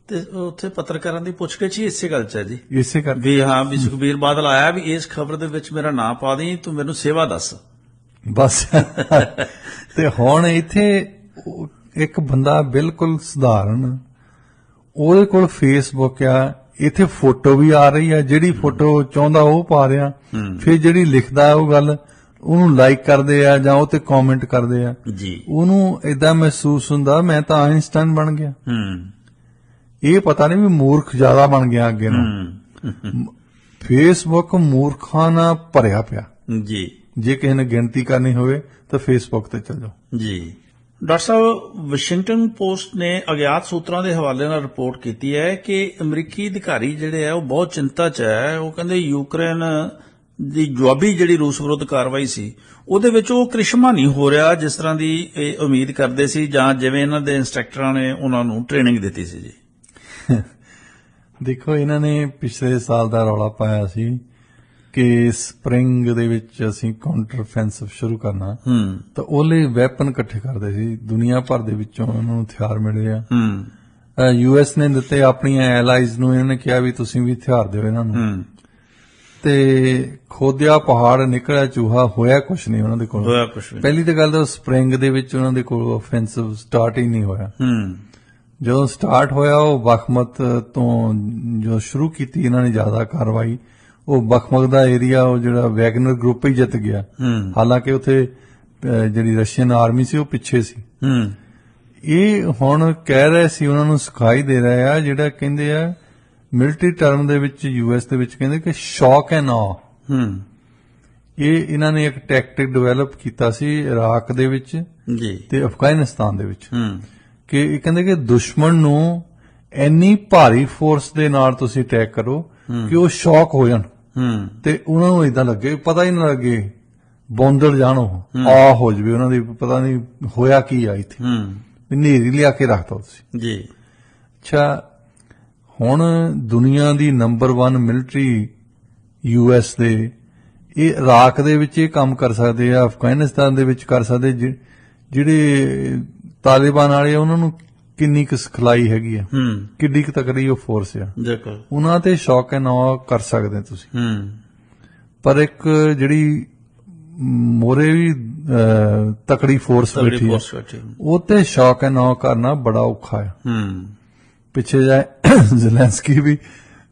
ਤੇ ਉੱਥੇ ਪੱਤਰਕਾਰਾਂ ਦੀ ਪੁੱਛਗਿੱਛ ਹੀ ਇਸੇ ਗੱਲ 'ਚ ਹੈ ਜੀ, ਇਸੇ ਕਰਕੇ ਵੀ ਹਾਂ ਵੀ ਸੁਖਬੀਰ ਬਾਦਲ ਆਇਆ ਵੀ ਇਸ ਖਬਰ ਦੇ ਵਿੱਚ ਮੇਰਾ ਨਾਂ ਪਾ ਦੇਈਂ, ਤੂੰ ਮੈਨੂੰ ਸੇਵਾ ਦੱਸ ਬਸ। ਤੇ ਹੁਣ ਇੱਥੇ ਇੱਕ ਬੰਦਾ ਬਿਲਕੁਲ ਸਧਾਰਨ, ਉਹਦੇ ਕੋਲ ਫੇਸਬੁੱਕ ਆ, ਇੱਥੇ ਫੋਟੋ ਵੀ ਆ ਰਹੀ ਆ, ਜਿਹੜੀ ਫੋਟੋ ਚਾਹੁੰਦਾ ਉਹ ਪਾ ਰਿਹਾ, ਫਿਰ ਜਿਹੜੀ ਲਿਖਦਾ ਉਹ ਗੱਲ ਉਹਨੂੰ ਲਾਈਕ ਕਰਦੇ ਆ ਜਾਂ ਉਹ ਤੇ ਕਮੈਂਟ ਕਰਦੇ ਆ, ਜੀ ਉਹਨੂੰ ਏਦਾਂ ਮਹਿਸੂਸ ਹੁੰਦਾ ਮੈਂ ਤਾਂ ਆਇਨਸਟਾਈਨ ਬਣ ਗਿਆ। ਹੂੰ ਇਹ ਪਤਾ ਨਹੀਂ ਵੀ ਮੂਰਖ ਜ਼ਿਆਦਾ ਬਣ ਗਿਆ ਅੱਗੇ ਨੂੰ। ਫੇਸਬੁੱਕ ਮੂਰਖਾਂ ਨਾਲ ਭਰਿਆ ਪਿਆ। ਜੀ ਜੇ ਕਿਸੇ ਨੇ ਗਿਣਤੀ ਕਰਨੀ ਹੋਵੇ ਤਾਂ ਫੇਸਬੁੱਕ ਤੇ ਚੱਲ ਜਾਓ। ਜੀ ਡਾਕਟਰ ਸਾਹਿਬ, ਵਾਸ਼ਿੰਗਟਨ ਪੋਸਟ ਨੇ ਅਗਿਆਤ ਸੂਤਰਾਂ ਦੇ ਹਵਾਲੇ ਨਾਲ ਰਿਪੋਰਟ ਕੀਤੀ ਹੈ ਕਿ ਅਮਰੀਕੀ ਅਧਿਕਾਰੀ ਜਿਹੜੇ ਆ ਉਹ ਬਹੁਤ ਚਿੰਤਾ 'ਚ ਹੈ। ਉਹ ਕਹਿੰਦੇ ਯੂਕਰੇਨ ਦੀ ਜਵਾਬੀ ਜਿਹੜੀ ਰੂਸ ਵਿਰੁੱਧ ਕਾਰਵਾਈ ਸੀ ਉਹਦੇ ਵਿੱਚ ਉਹ ਕ੍ਰਿਸ਼ਮਾ ਨਹੀਂ ਹੋ ਰਿਹਾ ਜਿਸ ਤਰ੍ਹਾਂ ਦੀ ਇਹ ਉਮੀਦ ਕਰਦੇ ਸੀ ਜਾਂ ਜਿਵੇਂ ਇਹਨਾਂ ਦੇ ਇੰਸਟ੍ਰਕਟਰਾਂ ਨੇ ਉਹਨਾਂ ਨੂੰ ਟ੍ਰੇਨਿੰਗ ਦਿੱਤੀ ਸੀ। ਜੀ ਦੇਖੋ, ਇਹਨਾਂ ਨੇ ਪਿਛਲੇ ਸਾਲ ਦਾ ਰੌਲਾ ਪਾਇਆ ਸੀ ਕਿ ਸਪਰਿੰਗ ਦੇ ਵਿੱਚ ਅਸੀਂ ਕਾਊਂਟਰ ਫੈਂਸਿਵ ਸ਼ੁਰੂ ਕਰਨਾ, ਤਾਂ ਉਹਲੇ ਵੈਪਨ ਇਕੱਠੇ ਕਰਦੇ ਸੀ। ਦੁਨੀਆ ਭਰ ਦੇ ਵਿੱਚੋਂ ਉਹਨਾਂ ਨੂੰ ਹਥਿਆਰ ਮਿਲੇ ਆ। ਯੂਐਸ ਨੇ ਦਿੱਤੇ, ਆਪਣੀਆਂ ਐਲਾਈਜ਼ ਨੂੰ ਇਹਨਾਂ ਨੇ ਕਿਹਾ ਵੀ ਤੁਸੀਂ ਵੀ ਹਥਿਆਰ ਦਿਓ ਇਹਨਾਂ ਨੂੰ। ਤੇ ਖੋਦਿਆ ਪਹਾੜ ਨਿਕਲਿਆ ਚੂਹਾ, ਹੋਇਆ ਕੁਛ ਨਹੀਂ ਉਹਨਾਂ ਦੇ ਕੋਲ। ਪਹਿਲੀ ਤਾਂ ਗੱਲ ਤਾਂ ਸਪਰਿੰਗ ਦੇ ਵਿੱਚ ਉਹਨਾਂ ਦੇ ਕੋਲ ਆਫੈਂਸਿਵ ਸਟਾਰਟ ਹੀ ਨਹੀਂ ਹੋਇਆ। ਜਦੋਂ ਸਟਾਰਟ ਹੋਇਆ ਉਹ ਬਖਮਤ ਤੋਂ ਜੋ ਸ਼ੁਰੂ ਕੀਤੀ ਇਹਨਾਂ ਨੇ ਜ਼ਿਆਦਾ ਕਾਰਵਾਈ, ਉਹ ਬਖਮਤ ਦਾ ਏਰੀਆ ਉਹ ਜਿਹੜਾ ਵੈਗਨਰ ਗਰੁੱਪ ਹੀ ਜਿੱਤ ਗਿਆ। ਹਾਲਾਂਕਿ ਉੱਥੇ ਜਿਹੜੀ ਰਸ਼ੀਅਨ ਆਰਮੀ ਸੀ ਉਹ ਪਿੱਛੇ ਸੀ। ਇਹ ਹੁਣ ਕਹਿ ਰਹੇ ਸੀ, ਉਹਨਾਂ ਨੂੰ ਸਿਖਾਈ ਦੇ ਰਹੇ ਆ, ਜਿਹੜਾ ਕਹਿੰਦੇ ਆ ਮਿਲਟਰੀ ਟਰਮ ਦੇ ਵਿੱਚ ਯੂਐਸ ਦੇ ਵਿੱਚ ਕਹਿੰਦੇ ਕਿ ਸ਼ੌਕ ਐਂਡ ਆ। ਇਹ ਇਹਨਾਂ ਨੇ ਇੱਕ ਟੈਕਟਿਕ ਡਿਵੈਲਪ ਕੀਤਾ ਸੀ ਇਰਾਕ ਦੇ ਵਿੱਚ ਤੇ ਅਫਗਾਨਿਸਤਾਨ ਦੇ ਵਿੱਚ, ਕਿ ਇਹ ਕਹਿੰਦੇ ਕਿ ਦੁਸ਼ਮਣ ਨੂੰ ਇੰਨੀ ਭਾਰੀ ਫੋਰਸ ਦੇ ਨਾਲ ਤੁਸੀਂ ਅਟੈਕ ਕਰੋ ਕਿ ਉਹ ਸ਼ੌਕ ਹੋ ਜਾਣ ਤੇ ਉਹਨਾਂ ਨੂੰ ਇਦਾਂ ਲੱਗੇ, ਪਤਾ ਹੀ ਨਾ ਲੱਗੇ, ਬੌਂਦਲ ਜਾਣ, ਉਹ ਆ ਹੋ ਜਵੇ ਉਹਨਾਂ ਦੀ, ਪਤਾ ਨਹੀਂ ਹੋਇਆ ਕੀ ਆ ਇੱਥੇ, ਹਨੇਰੀ ਲਿਆ ਕੇ ਰੱਖਤਾ ਤੁਸੀਂ। ਜੀ ਅੱਛਾ, ਹੁਣ ਦੁਨੀਆ ਦੀ ਨੰਬਰ 1 ਮਿਲਟਰੀ ਯੂਐਸ ਦੇ, ਇਹ ਇਰਾਕ ਦੇ ਵਿੱਚ ਇਹ ਕੰਮ ਕਰ ਸਕਦੇ ਆ, ਅਫਗਾਨਿਸਤਾਨ ਦੇ ਵਿੱਚ ਕਰ ਸਕਦੇ। ਜਿਹੜੇ ਤਾਲਿਬਾਨ ਵਾਲੇ ਉਹਨਾਂ ਨੂੰ ਕਿੰਨੀ ਕੁ ਸਿਖਲਾਈ ਹੈਗੀ ਆ, ਕਿੱਡੀ ਕੁ ਤਕੜੀ ਉਹ ਫੋਰਸ ਆ, ਉਹਨਾਂ ਤੇ ਸ਼ੌਕ ਐ ਨਾ ਕਰ ਸਕਦੇ ਤੁਸੀਂ। ਪਰ ਇੱਕ ਜਿਹੜੀ ਮੋਰੇ ਵੀ ਤਕੜੀ ਫੋਰਸ ਬੈਠੀ ਆ, ਉਹ ਤੇ ਸ਼ੌਕ ਐ ਨਾ ਕਰਨਾ ਬੜਾ ਔਖਾ ਆ। ਪਿੱਛੇ ਜਾਏ ਜ਼ੈਲੈਂਸਕੀ ਵੀ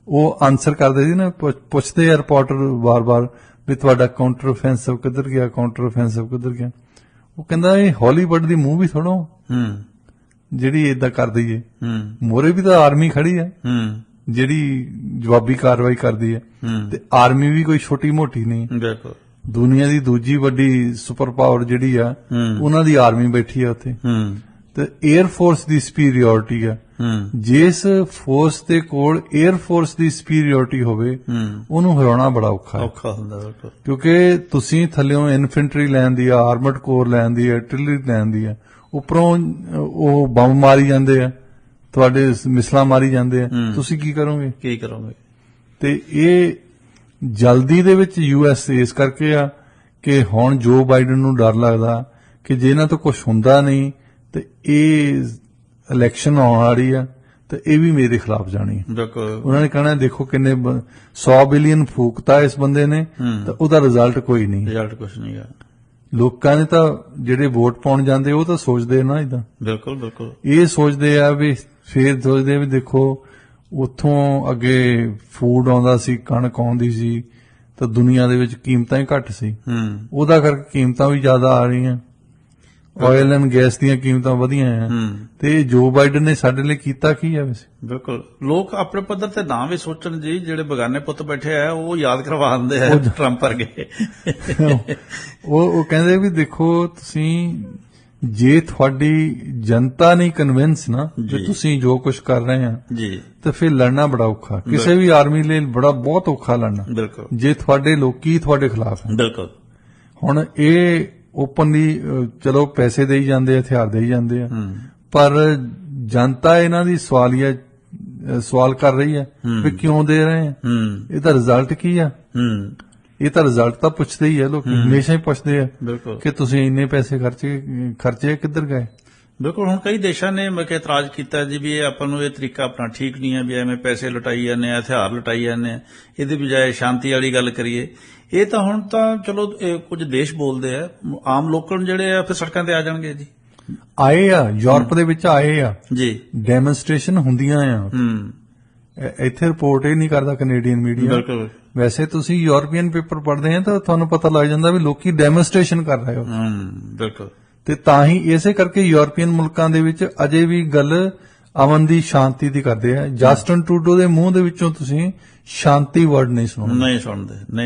ਉਹ ਆਨਸਰ ਕਰਦੇ ਸੀ ਨਾ, ਪੁੱਛਦੇ ਆ ਰਿਪੋਰਟਰ ਵਾਰ-ਵਾਰ ਵੀ ਤੁਹਾਡਾ ਕਾਊਂਟਰ ਆਫੈਂਸਿਵ ਕਿੱਧਰ ਗਿਆ, ਕਾਊਂਟਰ ਆਫੈਂਸਿਵ ਕਿੱਧਰ ਗਿਆ। ਉਹ ਕਹਿੰਦਾ ਇਹ ਹਾਲੀਵੁੱਡ ਦੀ ਮੂਵੀ ਥੋੜੋ ਜਿਹੜੀ ਏਦਾਂ ਕਰਦੀ ਏ, ਮੋਰੇ ਵੀ ਤਾਂ ਆਰਮੀ ਖੜੀ ਆ ਜਿਹੜੀ ਜਵਾਬੀ ਕਾਰਵਾਈ ਕਰਦੀ ਹੈ, ਤੇ ਆਰਮੀ ਵੀ ਕੋਈ ਛੋਟੀ ਮੋਟੀ ਨਹੀਂ। ਬਿਲਕੁਲ, ਦੁਨੀਆ ਦੀ ਦੂਜੀ ਵੱਡੀ ਸੁਪਰ ਪਾਵਰ ਜਿਹੜੀ ਆ ਉਹਨਾਂ ਦੀ ਆਰਮੀ ਬੈਠੀ ਆ ਉੱਥੇ, ਤੇ 에ਅਰ ਫੋਰਸ ਦੀ ਸੁਪੀਰੀਅਰਿਟੀ ਆ। ਜਿਸ ਫੋਰਸ ਦੇ ਕੋਲ 에ਅਰ ਫੋਰਸ ਦੀ ਸੁਪੀਰੀਅਰਿਟੀ ਹੋਵੇ ਉਹਨੂੰ ਹਰਾਉਣਾ ਬੜਾ ਔਖਾ ਹੁੰਦਾ, ਕਿਉਂਕਿ ਤੁਸੀਂ ਥੱਲਿਓਂ ਇਨਫੈਂਟਰੀ ਲੈਣ ਦੀ ਆ, ਆਰਮਡ ਕੋਰ ਲੈਣ ਦੀ ਆ, ਆਰਟਿਲਰੀ ਲੈਣ ਦੀ ਆ, ਉੱਪਰੋਂ ਉਹ ਬੰਬ ਮਾਰੀ ਜਾਂਦੇ ਆ, ਤੁਹਾਡੇ ਮਿਸਲਾਂ ਮਾਰੀ ਜਾਂਦੇ ਆ, ਤੁਸੀਂ ਕੀ ਕਰੋਗੇ? ਤੇ ਇਹ ਜਲਦੀ ਦੇ ਵਿੱਚ ਯੂਐਸ ਇਸ ਕਰਕੇ ਆ ਕਿ ਹੁਣ ਜੋ ਬਾਈਡਨ ਨੂੰ ਡਰ ਲੱਗਦਾ ਕਿ ਜੇ ਇਹਨਾਂ ਤੋਂ ਕੁਝ ਹੁੰਦਾ ਨਹੀਂ ਤੇ ਇਹ ਇਲੈਕਸ਼ਨ ਆਉਣ ਵਾਲੀ ਆ ਤੇ ਇਹ ਵੀ ਮੇਰੇ ਖਿਲਾਫ ਜਾਣੀ ਹੈ। ਉਹਨਾਂ ਨੇ ਕਹਿਣਾ ਦੇਖੋ ਕਿੰਨੇ 100 ਬਿਲੀਅਨ ਫੂਕਤਾ ਇਸ ਬੰਦੇ ਨੇ ਤਾਂ ਉਹਦਾ ਰਿਜ਼ਲਟ ਕੋਈ ਨਹੀਂ, ਕੁਝ ਨਹੀਂ। ਲੋਕਾਂ ਨੇ ਤਾਂ ਜਿਹੜੇ ਵੋਟ ਪਾਉਣ ਜਾਂਦੇ ਉਹ ਤਾਂ ਸੋਚਦੇ ਨਾ ਇਦਾਂ, ਬਿਲਕੁਲ ਇਹ ਸੋਚਦੇ ਆ ਵੀ, ਫੇਰ ਸੋਚਦੇ ਆ ਵੀ ਦੇਖੋ ਉੱਥੋਂ ਅੱਗੇ ਫੂਡ ਆਉਂਦਾ ਸੀ, ਕਣਕ ਆਉਂਦੀ ਸੀ, ਤਾਂ ਦੁਨੀਆ ਦੇ ਵਿੱਚ ਕੀਮਤਾਂ ਹੀ ਘੱਟ ਸੀ, ਉਹਦਾ ਕਰਕੇ ਕੀਮਤਾਂ ਵੀ ਜ਼ਿਆਦਾ ਆ ਰਹੀਆਂ, ਆਇਲ ਐਂਡ ਗੈਸ ਦੀਆਂ ਕੀਮਤਾਂ ਵਧੀਆਂ ਆ। ਤੇ ਜੋ ਬਾਈਡਨ ਨੇ ਸਾਡੇ ਲਈ ਕੀਤਾ ਕੀ ਆ ਵੈਸੇ? ਬਿਲਕੁਲ, ਲੋਕ ਆਪਣੇ ਪੱਧਰ ਤੇ ਨਾ ਵੀ ਸੋਚਣ ਜੀ, ਜਿਹੜੇ ਬਗਾਨੇ ਪੁੱਤ ਬੈਠੇ ਆ ਉਹ ਯਾਦ ਕਰਵਾ ਦਿੰਦੇ ਆ ਟਰੰਪ ਵਰਗੇ। ਉਹ ਕਹਿੰਦੇ ਵੀ ਦੇਖੋ ਤੁਸੀਂ, ਜੇ ਤੁਹਾਡੀ ਜਨਤਾ ਨਹੀਂ ਕਨਵਿੰਸ ਨਾ ਕਿ ਤੁਸੀਂ ਜੋ ਕੁਝ ਕਰ ਰਹੇ ਆ ਤਾਂ ਫਿਰ ਲੜਨਾ ਬੜਾ ਔਖਾ, ਕਿਸੇ ਵੀ ਆਰਮੀ ਲਈ ਬਹੁਤ ਔਖਾ ਲੜਨਾ, ਜੇ ਤੁਹਾਡੇ ਲੋਕੀ ਤੁਹਾਡੇ ਖਿਲਾਫ ਹੈ। ਬਿਲਕੁਲ, ਹੁਣ ਇਹ ਓਪਨਲੀ ਚਲੋ ਪੈਸੇ ਦੇਈ ਜਾਂਦੇ, ਹਥਿਆਰ ਦੇਈ ਜਾਂਦੇ ਆ, ਪਰ ਜਨਤਾ ਇਹਨਾਂ ਦੀ ਸਵਾਲ ਕਰ ਰਹੀ ਹੈ ਵੀ ਕਿਉਂ ਦੇ ਰਹੇ ਆ, ਇਹਦਾ ਰਿਜ਼ਲਟ ਕੀ ਆ? ਇਹ ਤਾਂ ਰਿਜ਼ਲਟ ਤਾਂ ਪੁੱਛਦੇ ਹੀ ਆ, ਲੋਕ ਹਮੇਸ਼ਾ ਹੀ ਪੁੱਛਦੇ ਆ ਕਿ ਤੁਸੀਂ ਇੰਨੇ ਪੈਸੇ ਖਰਚੇ ਕਿੱਧਰ ਗਏ। ਬਿਲਕੁਲ, ਹੁਣ ਕਈ ਦੇਸ਼ਾਂ ਨੇ ਇਤਰਾਜ਼ ਕੀਤਾ ਜੀ ਵੀ ਇਹ ਆਪਾਂ ਨੂੰ ਇਹ ਤਰੀਕਾ ਆਪਣਾ ਠੀਕ ਨਹੀਂ ਹੈ, ਵੀ ਐਵੇਂ ਪੈਸੇ ਲੁਟਾਈ ਜਾਂਦੇ ਆ, ਹਥਿਆਰ ਲੁਟਾਈ ਜਾਂਦੇ ਆ, ਇਹਦੇ ਬਜਾਏ ਸ਼ਾਂਤੀ ਵਾਲੀ ਗੱਲ ਕਰੀਏ। ਇਹ ਤਾਂ ਹੁਣ ਤਾਂ ਚਲੋ ਕੁਝ ਦੇਸ਼ ਬੋਲਦੇ ਆ, ਆਮ ਲੋਕਾਂ ਜਿਹੜੇ ਆ ਫਿਰ ਸੜਕਾਂ ਤੇ ਆ ਜਾਣਗੇ ਜੀ। ਆਏ ਆ, ਯੂਰਪ ਦੇ ਵਿੱਚ ਆਏ ਆ ਜੀ, ਡੈਮੋਨਸਟ੍ਰੇਸ਼ਨ ਹੁੰਦੀਆਂ ਆ, ਇੱਥੇ ਰਿਪੋਰਟ ਇਹ ਨਹੀਂ ਕਰਦਾ ਕੈਨੇਡੀਅਨ ਮੀਡੀਆ। ਬਿਲਕੁਲ। ਵੈਸੇ ਤੁਸੀਂ ਯੂਰਪੀਅਨ ਪੇਪਰ ਪੜ੍ਹਦੇ ਆ ਤਾਂ ਤੁਹਾਨੂੰ ਪਤਾ ਲੱਗ ਜਾਂਦਾ ਵੀ ਲੋਕੀ ਡੈਮੋਨਸਟ੍ਰੇਸ਼ਨ ਕਰ ਰਹੇ ਹੋ। ਬਿਲਕੁਲ। ਤੇ ਤਾਂ ਹੀ ਇਸੇ ਕਰਕੇ ਯੂਰਪੀਅਨ ਮੁਲਕਾਂ ਦੇ ਵਿੱਚ ਅਜੇ ਵੀ ਗੱਲ ਅਮਨ ਦੀ, ਸ਼ਾਂਤੀ ਦੀ ਕਰਦੇ ਆ। ਜਸਟਨ ਟਰੂਡੋ ਦੇ ਮੂੰਹ ਦੇ ਵਿੱਚੋਂ ਤੁਸੀਂ ਸ਼ਾਂਤੀ ਵਰਡ ਨਹੀਂ ਸੁਣੋਗੇ। ਨਹੀਂ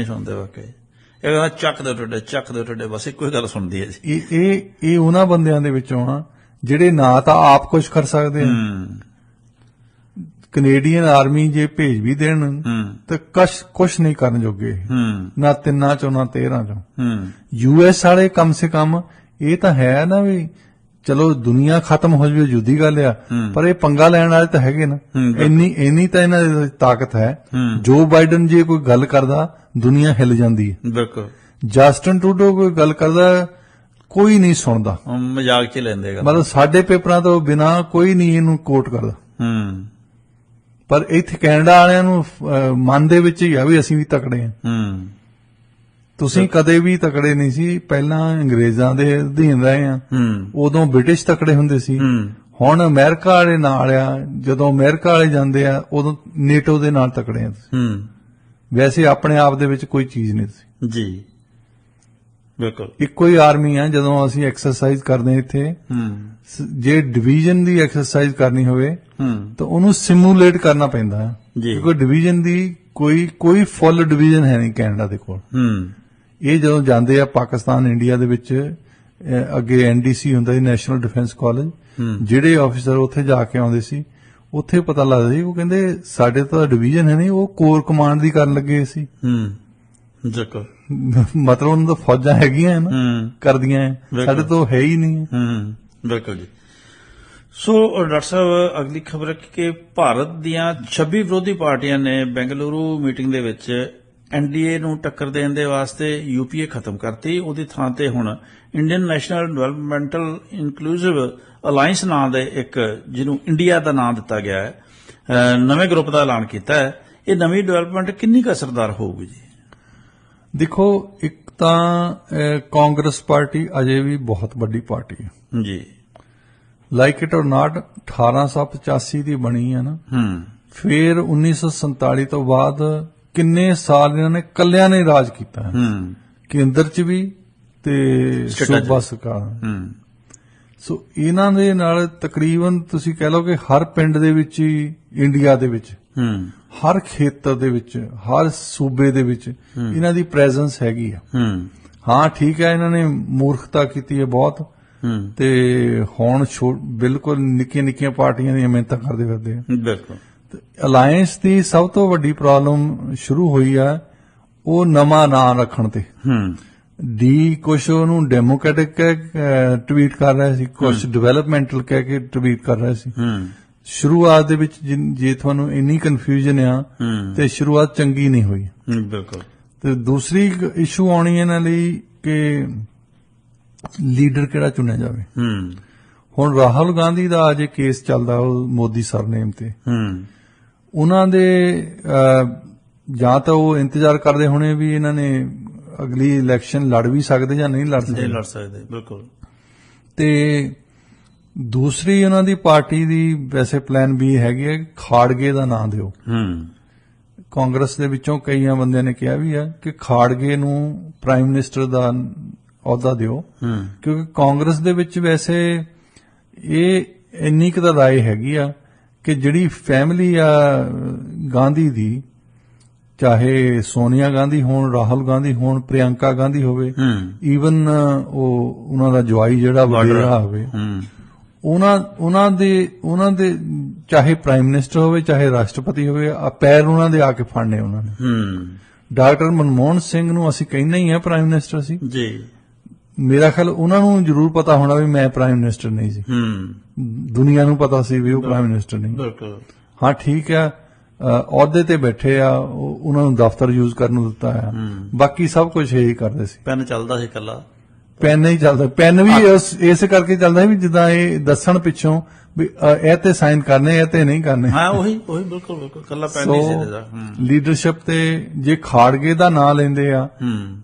ਸੁਣਦੇ ਵਾਕਈ। ਇਹ ਕਹਿੰਦਾ ਚੱਕ ਦੇ ਟੁੱਡੇ ਬਸ ਇੱਕੋ ਹੀ ਗੱਲ ਸੁਣਦੀ ਹੈ ਜੀ। ਇਹ ਉਹਨਾਂ ਬੰਦਿਆਂ ਦੇ ਵਿੱਚੋਂ ਆ ਜਿਹੜੇ ਨਾ ਤਾਂ ਆਪ ਕੁਝ ਕਰ ਸਕਦੇ ਆ। ਕੈਨੇਡੀਅਨ ਆਰਮੀ ਜੇ ਭੇਜ ਵੀ ਦੇਣ ਤਾਂ ਕੁਛ ਨਹੀਂ ਕਰਨ ਜੋਗੇ, ਨਾ 3 ਚੋਂ ਨਾ 13 ਚੋਂ। ਯੂਐਸ ਵਾਲੇ ਕਮ ਸੇ ਕਮ ਇਹ ਤਾਂ ਹੈ ਨਾ ਵੀ ਚਲੋ ਦੁਨੀਆ ਖਤਮ ਹੋ ਜਾਵੇ, ਜੁਦੀ ਗੱਲ ਆ, ਪਰ ਇਹ ਪੰਗਾ ਲੈਣ ਵਾਲੇ ਤਾਂ ਹੈਗੇ ਨਾ। ਇੰਨੀ ਤਾਂ ਇਹਨਾਂ ਦੀ ਤਾਕਤ ਹੈ। ਜੋ ਬਾਈਡਨ ਜੇ ਕੋਈ ਗੱਲ ਕਰਦਾ ਦੁਨੀਆ ਹਿੱਲ ਜਾਂਦੀ ਹੈ। ਬਿਲਕੁਲ। ਜਸਟਨ ਟਰੂਡੋ ਕੋਈ ਗੱਲ ਕਰਦਾ ਕੋਈ ਨਹੀਂ ਸੁਣਦਾ, ਮਜ਼ਾਕ ਚ ਲੈਂਦੇ। ਮਤਲਬ ਸਾਡੇ ਪੇਪਰਾਂ ਤੋਂ ਬਿਨਾ ਕੋਈ ਨਹੀਂ ਇਹਨੂੰ ਕੋਟ ਕਰਦਾ। ਪਰ ਇੱਥੇ ਕੈਨੇਡਾ ਵਾਲਿਆਂ ਨੂੰ ਮਨ ਦੇ ਵਿੱਚ ਹੀ ਆ ਵੀ ਅਸੀਂ ਵੀ ਤਕੜੇ ਹਾਂ। ਤੁਸੀਂ ਕਦੇ ਵੀ ਤਕੜੇ ਨਹੀਂ ਸੀ। ਪਹਿਲਾਂ ਅੰਗਰੇਜ਼ਾਂ ਦੇ ਅਧੀਨ ਰਹੇ ਆ, ਉਦੋਂ ਬ੍ਰਿਟਿਸ਼ ਤਕੜੇ ਹੁੰਦੇ ਸੀ। ਹੁਣ ਅਮਰੀਕਾ ਵਾਲੇ ਨਾਲ ਆ, ਜਦੋਂ ਅਮਰੀਕਾ ਵਾਲੇ ਜਾਂਦੇ ਆ ਉਦੋਂ ਨੇਟੋ ਦੇ ਨਾਲ ਤਕੜੇ ਆ। ਵੈਸੇ ਆਪਣੇ ਆਪ ਦੇ ਵਿੱਚ ਕੋਈ ਚੀਜ਼ ਨਹੀਂ ਸੀ ਜੀ। ਬਿਲਕੁਲ। ਇੱਕੋ ਹੀ ਆਰਮੀ ਆ। ਜਦੋਂ ਅਸੀਂ ਐਕਸਰਸਾਈਜ਼ ਕਰਦੇ ਇੱਥੇ, ਜੇ ਡਿਵੀਜ਼ਨ ਦੀ ਐਕਸਰਸਾਈਜ਼ ਕਰਨੀ ਹੋਵੇ ਤਾਂ ਉਹਨੂੰ ਸਿਮੂਲੇਟ ਕਰਨਾ ਪੈਂਦਾ ਹੈ, ਕਿਉਂਕਿ ਡਿਵੀਜ਼ਨ ਦੀ ਕੋਈ ਫੁੱਲ ਡਿਵੀਜ਼ਨ ਹੈ ਨਹੀਂ ਕੈਨੇਡਾ ਦੇ ਕੋਲ। ਇਹ ਜਦੋਂ ਜਾਂਦੇ ਆ ਪਾਕਿਸਤਾਨ, ਇੰਡੀਆ ਦੇ ਵਿੱਚ, ਅੱਗੇ ਐਨਡੀਸੀ ਹੁੰਦਾ ਸੀ, ਨੈਸ਼ਨਲ ਡਿਫੈਂਸ ਕਾਲਜ, ਜਿਹੜੇ ਆਫੀਸਰ ਉੱਥੇ ਜਾ ਕੇ ਆਉਂਦੇ ਸੀ ਉੱਥੇ ਪਤਾ ਲੱਗਦਾ ਸੀ, ਉਹ ਕਹਿੰਦੇ ਸਾਡੇ ਤਾਂ ਡਿਵੀਜ਼ਨ ਹੈ ਨਹੀਂ, ਉਹ ਕੋਰ ਕਮਾਂਡ ਦੀ ਕਰਨ ਲੱਗੇ ਸੀ। ਮਤਲਬ ਉਹਨਾਂ ਤੋਂ ਫੌਜਾਂ ਹੈਗੀਆਂ ਨਾ, ਕਰਦੀਆਂ, ਸਾਡੇ ਤੋਂ ਹੈ ਹੀ ਨਹੀਂ। ਬਿਲਕੁਲ ਜੀ। ਸੋ ਡਾਕਟਰ ਸਾਹਿਬ, ਅਗਲੀ ਖਬਰ ਹੈ ਕਿ ਭਾਰਤ ਦੀਆਂ 26 ਵਿਰੋਧੀ ਪਾਰਟੀਆਂ ਨੇ ਬੈਂਗਲੁਰੂ ਮੀਟਿੰਗ ਦੇ ਵਿੱਚ ਐਨਡੀਏ ਨੂੰ ਟੱਕਰ ਦੇਣ ਦੇ ਵਾਸਤੇ ਯੂਪੀਏ ਖਤਮ ਕਰਤੀ। ਉਹਦੀ ਥਾਂ ਤੇ ਹੁਣ Indian national developmental inclusive alliance ਨਾਂ ਦੇ ਇੱਕ, ਜਿਹਨੂੰ ਇੰਡੀਆ ਦਾ ਨਾਂ ਦਿੱਤਾ ਗਿਆ ਹੈ, ਨਵੇਂ ਗਰੁੱਪ ਦਾ ਐਲਾਨ ਕੀਤਾ ਹੈ। ਇਹ ਨਵੀਂ ਡਿਵੈਲਪਮੈਂਟ ਕਿੰਨੀ ਕੁ ਅਸਰਦਾਰ ਹੋਊਗੀ ਜੀ? ਦੇਖੋ, ਇੱਕ ਤਾਂ ਕਾਂਗਰਸ ਪਾਰਟੀ ਅਜੇ ਵੀ ਬਹੁਤ ਵੱਡੀ ਪਾਰਟੀ ਹੈ ਜੀ। ਲਾਈਕ ਇਟ ਔਰ ਨਾਟ, 1885 ਦੀ ਬਣੀ ਹੈ ਨਾ। ਫਿਰ 1947 ਤੋਂ ਬਾਅਦ ਕਿੰਨੇ ਸਾਲ ਇਹਨਾਂ ਨੇ ਕੱਲਿਆਂ ਨੇ ਰਾਜ ਕੀਤਾ ਹੈ, ਕੇਂਦਰ 'ਚ ਵੀ ਤੇ ਸੂਬਾ ਸਰਕਾਰ। ਸੋ ਇਹਨਾਂ ਦੇ ਨਾਲ ਤਕਰੀਬਨ ਤੁਸੀਂ ਕਹਿ ਲਓ ਕਿ ਹਰ ਪਿੰਡ ਦੇ ਵਿੱਚ ਹੀ, ਇੰਡੀਆ ਦੇ ਵਿੱਚ ਹਰ ਖੇਤਰ ਦੇ ਵਿੱਚ, ਹਰ ਸੂਬੇ ਦੇ ਵਿੱਚ ਇਹਨਾਂ ਦੀ ਪ੍ਰੈਜ਼ੈਂਸ ਹੈਗੀ ਆ। ਹਾਂ ਠੀਕ ਹੈ, ਇਹਨਾਂ ਨੇ ਮੂਰਖਤਾ ਕੀਤੀ ਹੈ ਬਹੁਤ, ਤੇ ਹੁਣ ਬਿਲਕੁਲ ਨਿੱਕੀਆਂ ਪਾਰਟੀਆਂ ਦੀਆਂ ਮਿਹਨਤਾਂ ਕਰਦੇ ਫਿਰਦੇ ਆ। ਬਿਲਕੁਲ। ਅਲਾਇੰਸ ਦੀ ਸਭ ਤੋਂ ਵੱਡੀ ਪ੍ਰੋਬਲਮ ਸ਼ੁਰੂ ਹੋਈ ਆ ਉਹ ਨਵਾਂ ਨਾਂ ਰੱਖਣ ਤੇ। ਕੁਛ ਉਹਨੂੰ ਡੈਮੋਕ੍ਰੈਟਿਕ ਟਵੀਟ ਕਰ ਰਿਹਾ ਸੀ, ਕੁਛ ਡਿਵੈਲਪਮੈਂਟਲ ਕਹਿ ਕੇ ਟਵੀਟ ਕਰ ਰਿਹਾ ਸੀ। ਸ਼ੁਰੂਆਤ ਦੇ ਵਿੱਚ ਜੇ ਤੁਹਾਨੂੰ ਇੰਨੀ ਕਨਫਿਊਜ਼ਨ ਆ ਤੇ ਸ਼ੁਰੂਆਤ ਚੰਗੀ ਨਹੀਂ ਹੋਈ। ਬਿਲਕੁਲ। ਤੇ ਦੂਸਰੀ ਇਸ਼ੂ ਆਉਣੀ ਇਹਨਾਂ ਲਈ ਕਿ ਲੀਡਰ ਕਿਹੜਾ ਚੁਣਿਆ ਜਾਵੇ। ਹੁਣ ਰਾਹੁਲ ਗਾਂਧੀ ਦਾ ਅਜੇ ਕੇਸ ਚੱਲਦਾ ਉਹ ਮੋਦੀ ਸਰਨੇਮ ਤੇ। ਉਹਨਾਂ ਦੇ ਜਾਂ ਤਾਂ ਉਹ ਇੰਤਜ਼ਾਰ ਕਰਦੇ ਹੋਣੇ ਵੀ ਇਹਨਾਂ ਨੇ ਅਗਲੀ ਇਲੈਕਸ਼ਨ ਲੜ ਵੀ ਸਕਦੇ ਜਾਂ ਨਹੀਂ ਲੜ ਸਕਦੇ। ਬਿਲਕੁਲ। ਤੇ ਦੂਸਰੀ ਉਹਨਾਂ ਦੀ ਪਾਰਟੀ ਦੀ ਵੈਸੇ ਪਲਾਨ ਵੀ ਹੈਗੀ ਹੈ, ਖਾੜਗੇ ਦਾ ਨਾਂ ਦਿਓ। ਕਾਂਗਰਸ ਦੇ ਵਿੱਚੋਂ ਕਈਆਂ ਬੰਦਿਆਂ ਨੇ ਕਿਹਾ ਵੀ ਹੈ ਕਿ ਖਾੜਗੇ ਨੂੰ ਪ੍ਰਾਈਮ ਮਿਨਿਸਟਰ ਦਾ ਅਹੁਦਾ ਦਿਓ, ਕਿਉਂਕਿ ਕਾਂਗਰਸ ਦੇ ਵਿੱਚ ਵੈਸੇ ਇਹ ਇੰਨੀ ਕੁ ਤਾਂ ਰਾਏ ਹੈਗੀ ਆ ਕਿ ਜਿਹੜੀ ਫੈਮਿਲੀ ਆ ਗਾਂਧੀ ਦੀ, ਚਾਹੇ ਸੋਨੀਆ ਗਾਂਧੀ ਹੋਣ, ਰਾਹੁਲ ਗਾਂਧੀ ਹੋਣ, ਪ੍ਰਿਯੰਕਾ ਗਾਂਧੀ ਹੋਵੇ, ਈਵਨ ਉਹਨਾਂ ਦਾ ਜਵਾਈ ਜਿਹੜਾ ਵਡੇਰਾ ਹੋਵੇ, ਉਹਨਾਂ ਦੇ ਚਾਹੇ ਪ੍ਰਾਈਮ ਮਿਨਿਸਟਰ ਹੋਵੇ ਚਾਹੇ ਰਾਸ਼ਟਰਪਤੀ ਹੋਵੇ, ਪੈਰ ਉਹਨਾਂ ਦੇ ਆ ਕੇ ਫੜਨੇ ਉਹਨਾਂ ਨੇ। ਡਾਕਟਰ ਮਨਮੋਹਨ ਸਿੰਘ ਨੂੰ ਅਸੀਂ ਕਹਿੰਦੇ ਹੀ ਆ ਪ੍ਰਾਈਮ ਮਿਨਿਸਟਰ ਸੀ ਜੀ। ਮੇਰਾ ਖਿਆਲ ਉਹਨਾਂ ਨੂੰ ਜ਼ਰੂਰ ਪਤਾ ਹੋਣਾ ਵੀ ਮੈਂ ਪ੍ਰਾਈਮ ਮਿਨਿਸਟਰ ਨਹੀਂ ਸੀ। ਦੁਨੀਆ ਨੂੰ ਪਤਾ ਸੀ ਵੀ ਉਹ ਪ੍ਰਾਈਮ ਮਿਨਿਸਟਰ ਨਹੀਂ। ਹਾਂ ਠੀਕ ਆ, ਅਹੁਦੇ ਤੇ ਬੈਠੇ ਆ, ਉਹਨਾਂ ਨੂੰ ਦਫ਼ਤਰ ਯੂਜ਼ ਕਰਨ ਨੂੰ ਦਿੱਤਾ ਆ, ਬਾਕੀ ਸਭ ਕੁਝ ਇਹੀ ਕਰਦੇ ਸੀ। ਪੈਨ ਚੱਲਦਾ ਸੀ ਇਕੱਲਾ, ਪੈਨ ਨਹੀਂ ਚੱਲਦਾ। ਪੈਨ ਵੀ ਇਸੇ ਕਰਕੇ ਚੱਲਦਾ ਵੀ ਜਿੱਦਾਂ ਇਹ ਦੱਸਣ ਪਿੱਛੋਂ ਵੀ ਇਹ ਤੇ ਸਾਈਨ ਕਰਨੇ, ਇਹ ਤੇ ਨਹੀਂ ਕਰਨੇ। ਹਾਂ ਉਹੀ ਬਿਲਕੁਲ ਇਕੱਲਾ ਪੈਨ ਨਹੀਂ ਸੀ ਦੇਦਾ। ਲੀਡਰਸ਼ਿਪ ਤੇ ਜੇ ਖਾੜਗੇ ਦਾ ਨਾਂ ਲੈਂਦੇ ਆ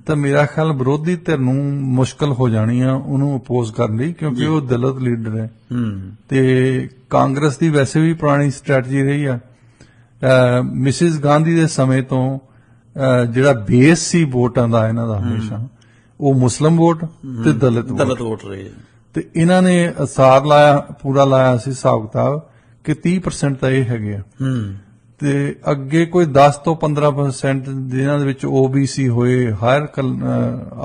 ਤਾਂ ਮੇਰਾ ਖਿਆਲ ਵਿਰੋਧੀ ਧਿਰ ਨੂੰ ਮੁਸ਼ਕਲ ਹੋ ਜਾਣੀ ਆ ਉਹਨੂੰ ਅਪੋਜ਼ ਕਰਨ ਲਈ, ਕਿਉਂਕਿ ਉਹ ਦਲਿਤ ਲੀਡਰ ਹੈ। ਤੇ ਕਾਂਗਰਸ ਦੀ ਵੈਸੇ ਵੀ ਪੁਰਾਣੀ ਸਟ੍ਰੈਟਜੀ ਰਹੀ ਆ ਮਿਸਿਸ ਗਾਂਧੀ ਦੇ ਸਮੇਂ ਤੋਂ ਜਿਹੜਾ ਬੇਸ ਸੀ ਵੋਟਾਂ ਦਾ ਇਹਨਾਂ ਦਾ ਹਮੇਸ਼ਾ ਉਹ ਮੁਸਲਿਮ ਵੋਟ ਤੇ ਦਲਿਤ ਵੋਟ ਰਹੇ ਤੇ ਇਹਨਾਂ ਨੇ ਅਸਾਰ ਪੂਰਾ ਲਾਇਆ ਸੀ ਹਿਸਾਬ ਕਿਤਾਬ ਕਿ 30% ਤਾਂ ਇਹ ਹੈਗੇ ਆ ਤੇ ਅੱਗੇ ਕੋਈ 10 ਤੋਂ 15% ਜਿਨ੍ਹਾਂ ਦੇ ਵਿੱਚ OBC ਹੋਏ ਹਾਇਰ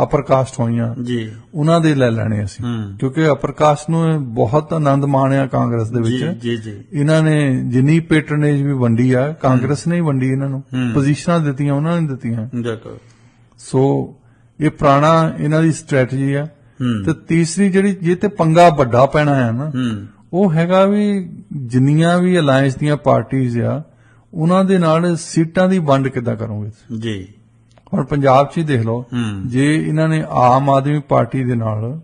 ਅਪਰ ਕਾਸਟ ਹੋਈਆਂ ਜੀ ਉਹਨਾਂ ਦੇ ਲੈ ਲੈਣੇ ਅਸੀਂ ਕਿਉਂਕਿ ਅਪਰ ਕਾਸਟ ਨੂੰ ਬਹੁਤ ਆਨੰਦ ਮਾਣਿਆ ਕਾਂਗਰਸ ਦੇ ਵਿੱਚ ਜੀ ਜੀ ਇਹਨਾਂ ਨੇ ਜਿੰਨੀ ਪੈਟਰਨੇਜ ਵੀ ਵੰਡੀ ਆ ਕਾਂਗਰਸ ਨੇ ਹੀ ਵੰਡੀ ਇਹਨਾਂ ਨੂੰ ਪੋਜੀਸ਼ਨਾਂ ਦਿੱਤੀਆਂ ਉਹਨਾਂ ਨੇ ਦਿੱਤੀਆਂ ਸੋ ਇਹ ਪੁਰਾਣਾ ਇਹਨਾਂ ਦੀ ਸਟ੍ਰੈਟਜੀ ਆ ਤੇ ਤੀਸਰੀ ਜਿਹੜੀ ਜੇ ਤੇ ਪੰਗਾ ਵੱਡਾ ਪੈਣਾ ਹੈ ਨਾ ਉਹ ਹੈਗਾ ਵੀ ਜਿੰਨੀਆਂ ਵੀ ਅਲਾਈਅੰਸ ਦੀਆਂ ਪਾਰਟੀਆਂ ਆ ਉਹਨਾਂ ਦੇ ਨਾਲ ਸੀਟਾਂ ਦੀ ਵੰਡ ਕਿੱਦਾਂ ਕਰੋਗੇ ਜੀ ਹੁਣ ਪੰਜਾਬ 'ਚ ਹੀ ਦੇਖ ਲਓ ਜੇ ਇਹਨਾਂ ਨੇ ਆਮ ਆਦਮੀ ਪਾਰਟੀ ਦੇ ਨਾਲ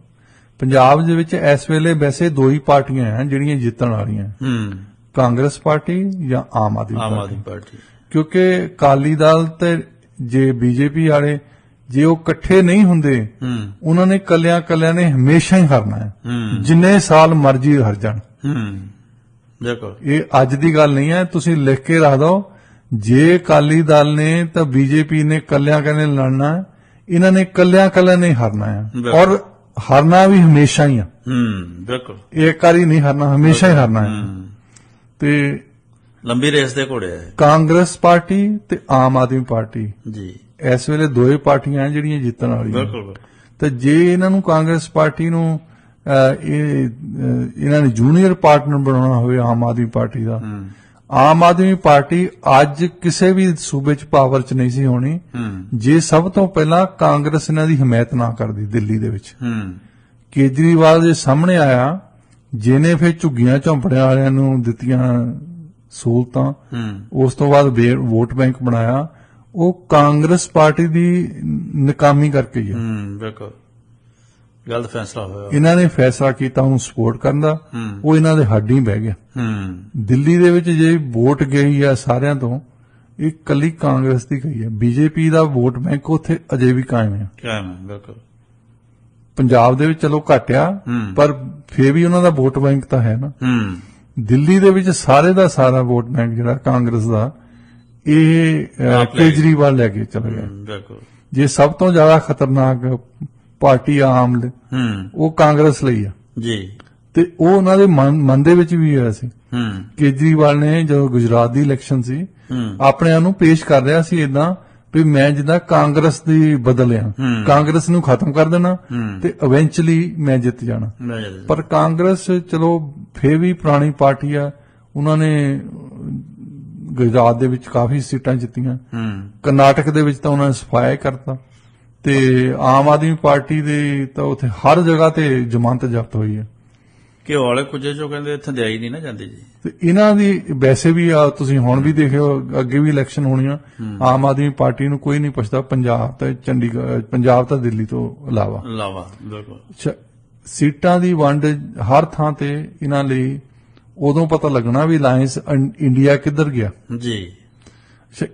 ਪੰਜਾਬ ਦੇ ਵਿੱਚ ਇਸ ਵੇਲੇ ਵੈਸੇ ਦੋ ਹੀ ਪਾਰਟੀਆਂ ਆ ਜਿਹੜੀਆਂ ਜਿੱਤਣ ਵਾਲੀਆਂ ਕਾਂਗਰਸ ਪਾਰਟੀ ਜਾਂ ਆਮ ਆਦਮੀ ਪਾਰਟੀ ਕਿਉਂਕਿ ਅਕਾਲੀ ਦਲ ਤੇ ਜੇ ਬੀਜੇਪੀ ਵਾਲੇ ਜੇ ਉਹ ਇਕੱਠੇ ਨਹੀਂ ਹੁੰਦੇ ਉਹਨਾਂ ਨੇ ਕੱਲਿਆਂ ਨੇ ਹਮੇਸ਼ਾ ਹੀ ਹਾਰਨਾ ਹੈ ਜਿੰਨੇ ਸਾਲ ਮਰਜ਼ੀ ਹਾਰ ਜਾਣ ਦੇਖੋ ਇਹ ਅੱਜ ਦੀ ਗੱਲ ਨਹੀਂ ਹੈ ਤੁਸੀਂ ਲਿਖ ਕੇ ਰੱਖ ਦਿਓ ਜੇ ਅਕਾਲੀ ਦਲ ਨੇ ਤਾਂ ਬੀਜੇਪੀ ਨੇ ਕੱਲਿਆਂ ਲੜਨਾ ਹੈ ਇਹਨਾਂ ਨੇ ਕੱਲਿਆਂ ਨੇ ਹਾਰਨਾ ਹੈ ਔਰ ਹਾਰਨਾ ਵੀ ਹਮੇਸ਼ਾ ਹੀ ਆ ਬਿਲਕੁਲ ਇੱਕ ਵਾਰੀ ਨਹੀਂ ਹਾਰਨਾ ਹਮੇਸ਼ਾ ਹੀ ਹਾਰਨਾ ਹੈ ਤੇ ਲੰਬੀ ਰੇਸ ਦੇ ਘੋੜੇ ਹੈ ਕਾਂਗਰਸ ਪਾਰਟੀ ਤੇ ਆਮ ਆਦਮੀ ਪਾਰਟੀ ਜੀ ਇਸ ਵੇਲੇ ਦੋਏ ਪਾਰਟੀਆਂ ਜਿਹੜੀਆਂ ਜਿੱਤਣ ਵਾਲੀਆਂ ਬਿਲਕੁਲ ਤੇ ਜੇ ਇਹਨਾਂ ਨੂੰ ਕਾਂਗਰਸ ਪਾਰਟੀ ਨੂੰ ਇਹਨਾਂ ਨੇ ਜੂਨੀਅਰ ਪਾਰਟਨਰ ਬਣਾਉਣਾ ਹੋਵੇ ਆਮ ਆਦਮੀ ਪਾਰਟੀ ਦਾ ਆਮ ਆਦਮੀ ਪਾਰਟੀ ਅੱਜ ਕਿਸੇ ਵੀ ਸੂਬੇ 'ਚ ਪਾਵਰ 'ਚ ਨਹੀਂ ਸੀ ਹੋਣੀ ਜੇ ਸਭ ਤੋਂ ਪਹਿਲਾਂ ਕਾਂਗਰਸ ਇਹਨਾਂ ਦੀ ਹਮਾਇਤ ਨਾ ਕਰਦੀ ਦਿੱਲੀ ਦੇ ਵਿੱਚ ਕੇਜਰੀਵਾਲ ਦੇ ਸਾਹਮਣੇ ਆਇਆ ਜਿਹਨੇ ਫਿਰ ਝੁੱਗੀਆਂ ਝੌਂਪੜਿਆਂ ਵਾਲਿਆਂ ਨੂੰ ਦਿੱਤੀਆਂ ਸਹੂਲਤਾਂ ਉਸ ਤੋਂ ਬਾਅਦ ਵੋਟ ਬੈਂਕ ਬਣਾਇਆ ਉਹ ਕਾਂਗਰਸ ਪਾਰਟੀ ਦੀ ਨਾਕਾਮੀ ਕਰਕੇ ਹੀ ਹੈ ਬਿਲਕੁਲ ਗਲਤ ਫੈਸਲਾ ਹੋਇਆ ਇਹਨਾਂ ਨੇ ਫੈਸਲਾ ਕੀਤਾ ਉਹਨੂੰ ਸਪੋਰਟ ਕਰਨ ਦਾ ਉਹ ਇਹਨਾਂ ਦੇ ਹੱਡ ਹੀ ਬਹਿ ਗਿਆ ਦਿੱਲੀ ਦੇ ਵਿੱਚ ਜੇ ਵੋਟ ਗਈ ਆ ਸਾਰਿਆਂ ਤੋਂ ਇਹ ਕੱਲੀ ਕਾਂਗਰਸ ਦੀ ਗਈ ਹੈ ਬੀਜੇਪੀ ਦਾ ਵੋਟ ਬੈਂਕ ਉੱਥੇ ਅਜੇ ਵੀ ਕਾਇਮ ਹੈ ਬਿਲਕੁਲ ਪੰਜਾਬ ਦੇ ਵਿੱਚ ਚਲੋ ਘਟਿਆ ਪਰ ਫੇਰ ਵੀ ਉਹਨਾਂ ਦਾ ਵੋਟ ਬੈਂਕ ਤਾਂ ਹੈ ਨਾ ਦਿੱਲੀ ਦੇ ਵਿੱਚ ਸਾਰੇ ਦਾ ਸਾਰਾ ਵੋਟ ਬੈਂਕ ਜਿਹੜਾ ਕਾਂਗਰਸ ਦਾ ਇਹ ਕੇਜਰੀਵਾਲ ਲੈ ਕੇ ਚਲਾ ਗਿਆ ਜੇ ਸਭ ਤੋਂ ਜ਼ਿਆਦਾ ਖਤਰਨਾਕ ਪਾਰਟੀ ਆਮ ਉਹ ਕਾਂਗਰਸ ਲਈ ਆ ਜੀ ਤੇ ਉਹ ਉਹਨਾਂ ਦੇ ਮਨ ਦੇ ਵਿੱਚ ਵੀ ਹੋਇਆ ਸੀ ਕੇਜਰੀਵਾਲ ਨੇ ਜਦੋਂ ਗੁਜਰਾਤ ਦੀ ਇਲੈਕਸ਼ਨ ਸੀ ਆਪਣੇ ਆਪ ਨੂੰ ਪੇਸ਼ ਕਰ ਰਿਹਾ ਸੀ ਇਦਾਂ ਵੀ ਮੈਂ ਜਿੱਦਾਂ ਕਾਂਗਰਸ ਦੀ ਬਦਲਿਆ ਕਾਂਗਰਸ ਨੂੰ ਖਤਮ ਕਰ ਦੇਣਾ ਤੇ ਇਵੈਂਚੁਅਲੀ ਮੈਂ ਜਿੱਤ ਜਾਣਾ ਪਰ ਕਾਂਗਰਸ ਚਲੋ ਫੇਰ ਵੀ ਪੁਰਾਣੀ ਪਾਰਟੀ ਆ ਉਹਨਾਂ ਨੇ ਗੁਜਰਾਤ ਦੇ ਵਿੱਚ ਕਾਫੀ ਸੀਟਾਂ ਜਿੱਤੀਆਂ ਕਰਨਾਟਕ ਦੇ ਵਿੱਚ ਤਾਂ ਉਹਨਾਂ ਨੇ ਸਫਾਇਆ ਕਰਤਾ ਤੇ ਆਮ ਆਦਮੀ ਪਾਰਟੀ ਦੇ ਤਾਂ ਉੱਥੇ ਹਰ ਜਗ੍ਹਾ ਤੇ ਜ਼ਮਾਨਤ ਜ਼ਬਤ ਹੋਈ ਹੈ ਘਿਓ ਵਾਲੇ ਕੁਝੇ ਚੋਂ ਕਹਿੰਦੇ ਇੱਥੇ ਦਿਆਈ ਨਹੀਂ ਨਾ ਜਾਂਦੀ ਜੀ ਤੇ ਇਹਨਾਂ ਦੀ ਵੈਸੇ ਵੀ ਤੁਸੀਂ ਹੁਣ ਵੀ ਦੇਖਿਓ ਅੱਗੇ ਵੀ ਇਲੈਕਸ਼ਨ ਹੋਣੀਆਂ ਆਮ ਆਦਮੀ ਪਾਰਟੀ ਨੂੰ ਕੋਈ ਨਹੀਂ ਪੁੱਛਦਾ ਪੰਜਾਬ ਤੇ ਚੰਡੀਗੜ੍ਹ ਪੰਜਾਬ ਤਾਂ ਦਿੱਲੀ ਤੋਂ ਇਲਾਵਾ ਬਿਲਕੁਲ ਸੀਟਾਂ ਦੀ ਵੰਡ ਹਰ ਥਾਂ ਤੇ ਇਹਨਾਂ ਲਈ ਉਦੋਂ ਪਤਾ ਲੱਗਣਾ ਵੀ ਅਲਾਈਅੰਸ ਇੰਡੀਆ ਕਿੱਧਰ ਗਿਆ ਜੀ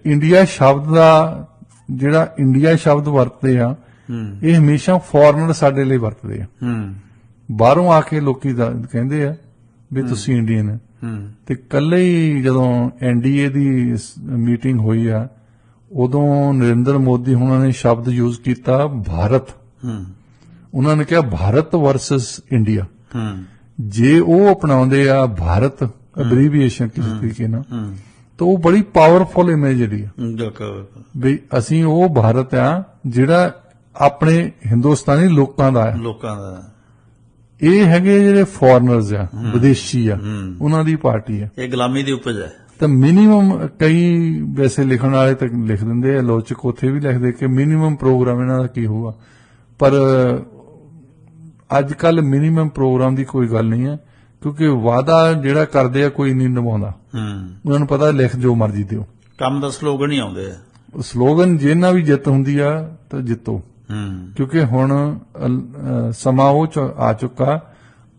ਇੰਡੀਆ ਸ਼ਬਦ ਦਾ ਜਿਹੜਾ ਇੰਡੀਆ ਸ਼ਬਦ ਵਰਤਦੇ ਆ ਇਹ ਹਮੇਸ਼ਾ ਫੋਰਨਰ ਸਾਡੇ ਲਈ ਵਰਤਦੇ ਆ ਬਾਹਰੋਂ ਆ ਕੇ ਲੋਕੀ ਕਹਿੰਦੇ ਆ ਵੀ ਤੁਸੀਂ ਇੰਡੀਅਨ ਹੈ ਤੇ ਕੱਲੇ ਹੀ ਜਦੋਂ NDA ਦੀ ਮੀਟਿੰਗ ਹੋਈ ਆ ਉਦੋਂ ਨਰਿੰਦਰ ਮੋਦੀ ਹੁਣਾਂ ਨੇ ਸ਼ਬਦ ਯੂਜ਼ ਕੀਤਾ ਭਾਰਤ ਉਹਨਾਂ ਨੇ ਕਿਹਾ ਭਾਰਤ ਵਰਸਸ ਇੰਡੀਆ ਜੇ ਉਹ ਅਪਣਾਉਂਦੇ ਆ ਭਾਰਤ ਐਬਰੀਵੀਏਸ਼ਨ ਕਿਸੇ ਤਰੀਕੇ ਨਾਲ ਤਾਂ ਉਹ ਬੜੀ ਪਾਵਰਫੁਲ ਇਮੇਜ ਜਿਹੜੀ ਆ ਵੀ ਅਸੀਂ ਉਹ ਭਾਰਤ ਆ ਜਿਹੜਾ ਆਪਣੇ ਹਿੰਦੁਸਤਾਨੀ ਲੋਕਾਂ ਦਾ ਇਹ ਹੈਗੇ ਜਿਹੜੇ ਫੋਰਨਰਸ ਆ ਵਿਦੇਸ਼ੀ ਆ ਉਹਨਾਂ ਦੀ ਪਾਰਟੀ ਆ ਇਹ ਗੁਲਾਮੀ ਦੀ ਉਪਜ ਹੈ ਤਾਂ ਮਿਨੀਮਮ ਕਈ ਵੈਸੇ ਲਿਖਣ ਵਾਲੇ ਤਾਂ ਲਿਖ ਦਿੰਦੇ ਆ ਆਲੋਚਕ ਉੱਥੇ ਵੀ ਲਿਖਦੇ ਕਿ ਮਿਨੀਮਮ ਪ੍ਰੋਗਰਾਮ ਇਹਨਾਂ ਦਾ ਕੀ ਹੋਊਗਾ ਪਰ ਅੱਜ ਕੱਲ ਮਿਨੀਮਮ ਪ੍ਰੋਗਰਾਮ ਦੀ ਕੋਈ ਗੱਲ ਨਹੀਂ ਹੈ ਕਿਉਂਕਿ ਵਾਅਦਾ ਜਿਹੜਾ ਕਰਦੇ ਆ ਕੋਈ ਨਹੀਂ ਨਿਭਾਉਂਦਾ ਉਹਨਾਂ ਨੂੰ ਪਤਾ ਲਿਖ ਜੋ ਮਰਜ਼ੀ ਦਿਓ ਕੰਮ ਦਾ ਸਲੋਗਨ ਹੀ ਆਉਂਦੇ ਆ ਸਲੋਗਨ ਜਿਹਨਾਂ ਵੀ ਜਿੱਤ ਹੁੰਦੀ ਆ ਤਾਂ ਜਿੱਤੋ ਕਿਉਂਕਿ ਹੁਣ ਸਮਾਂ ਉਹ ਆ ਚੁੱਕਾ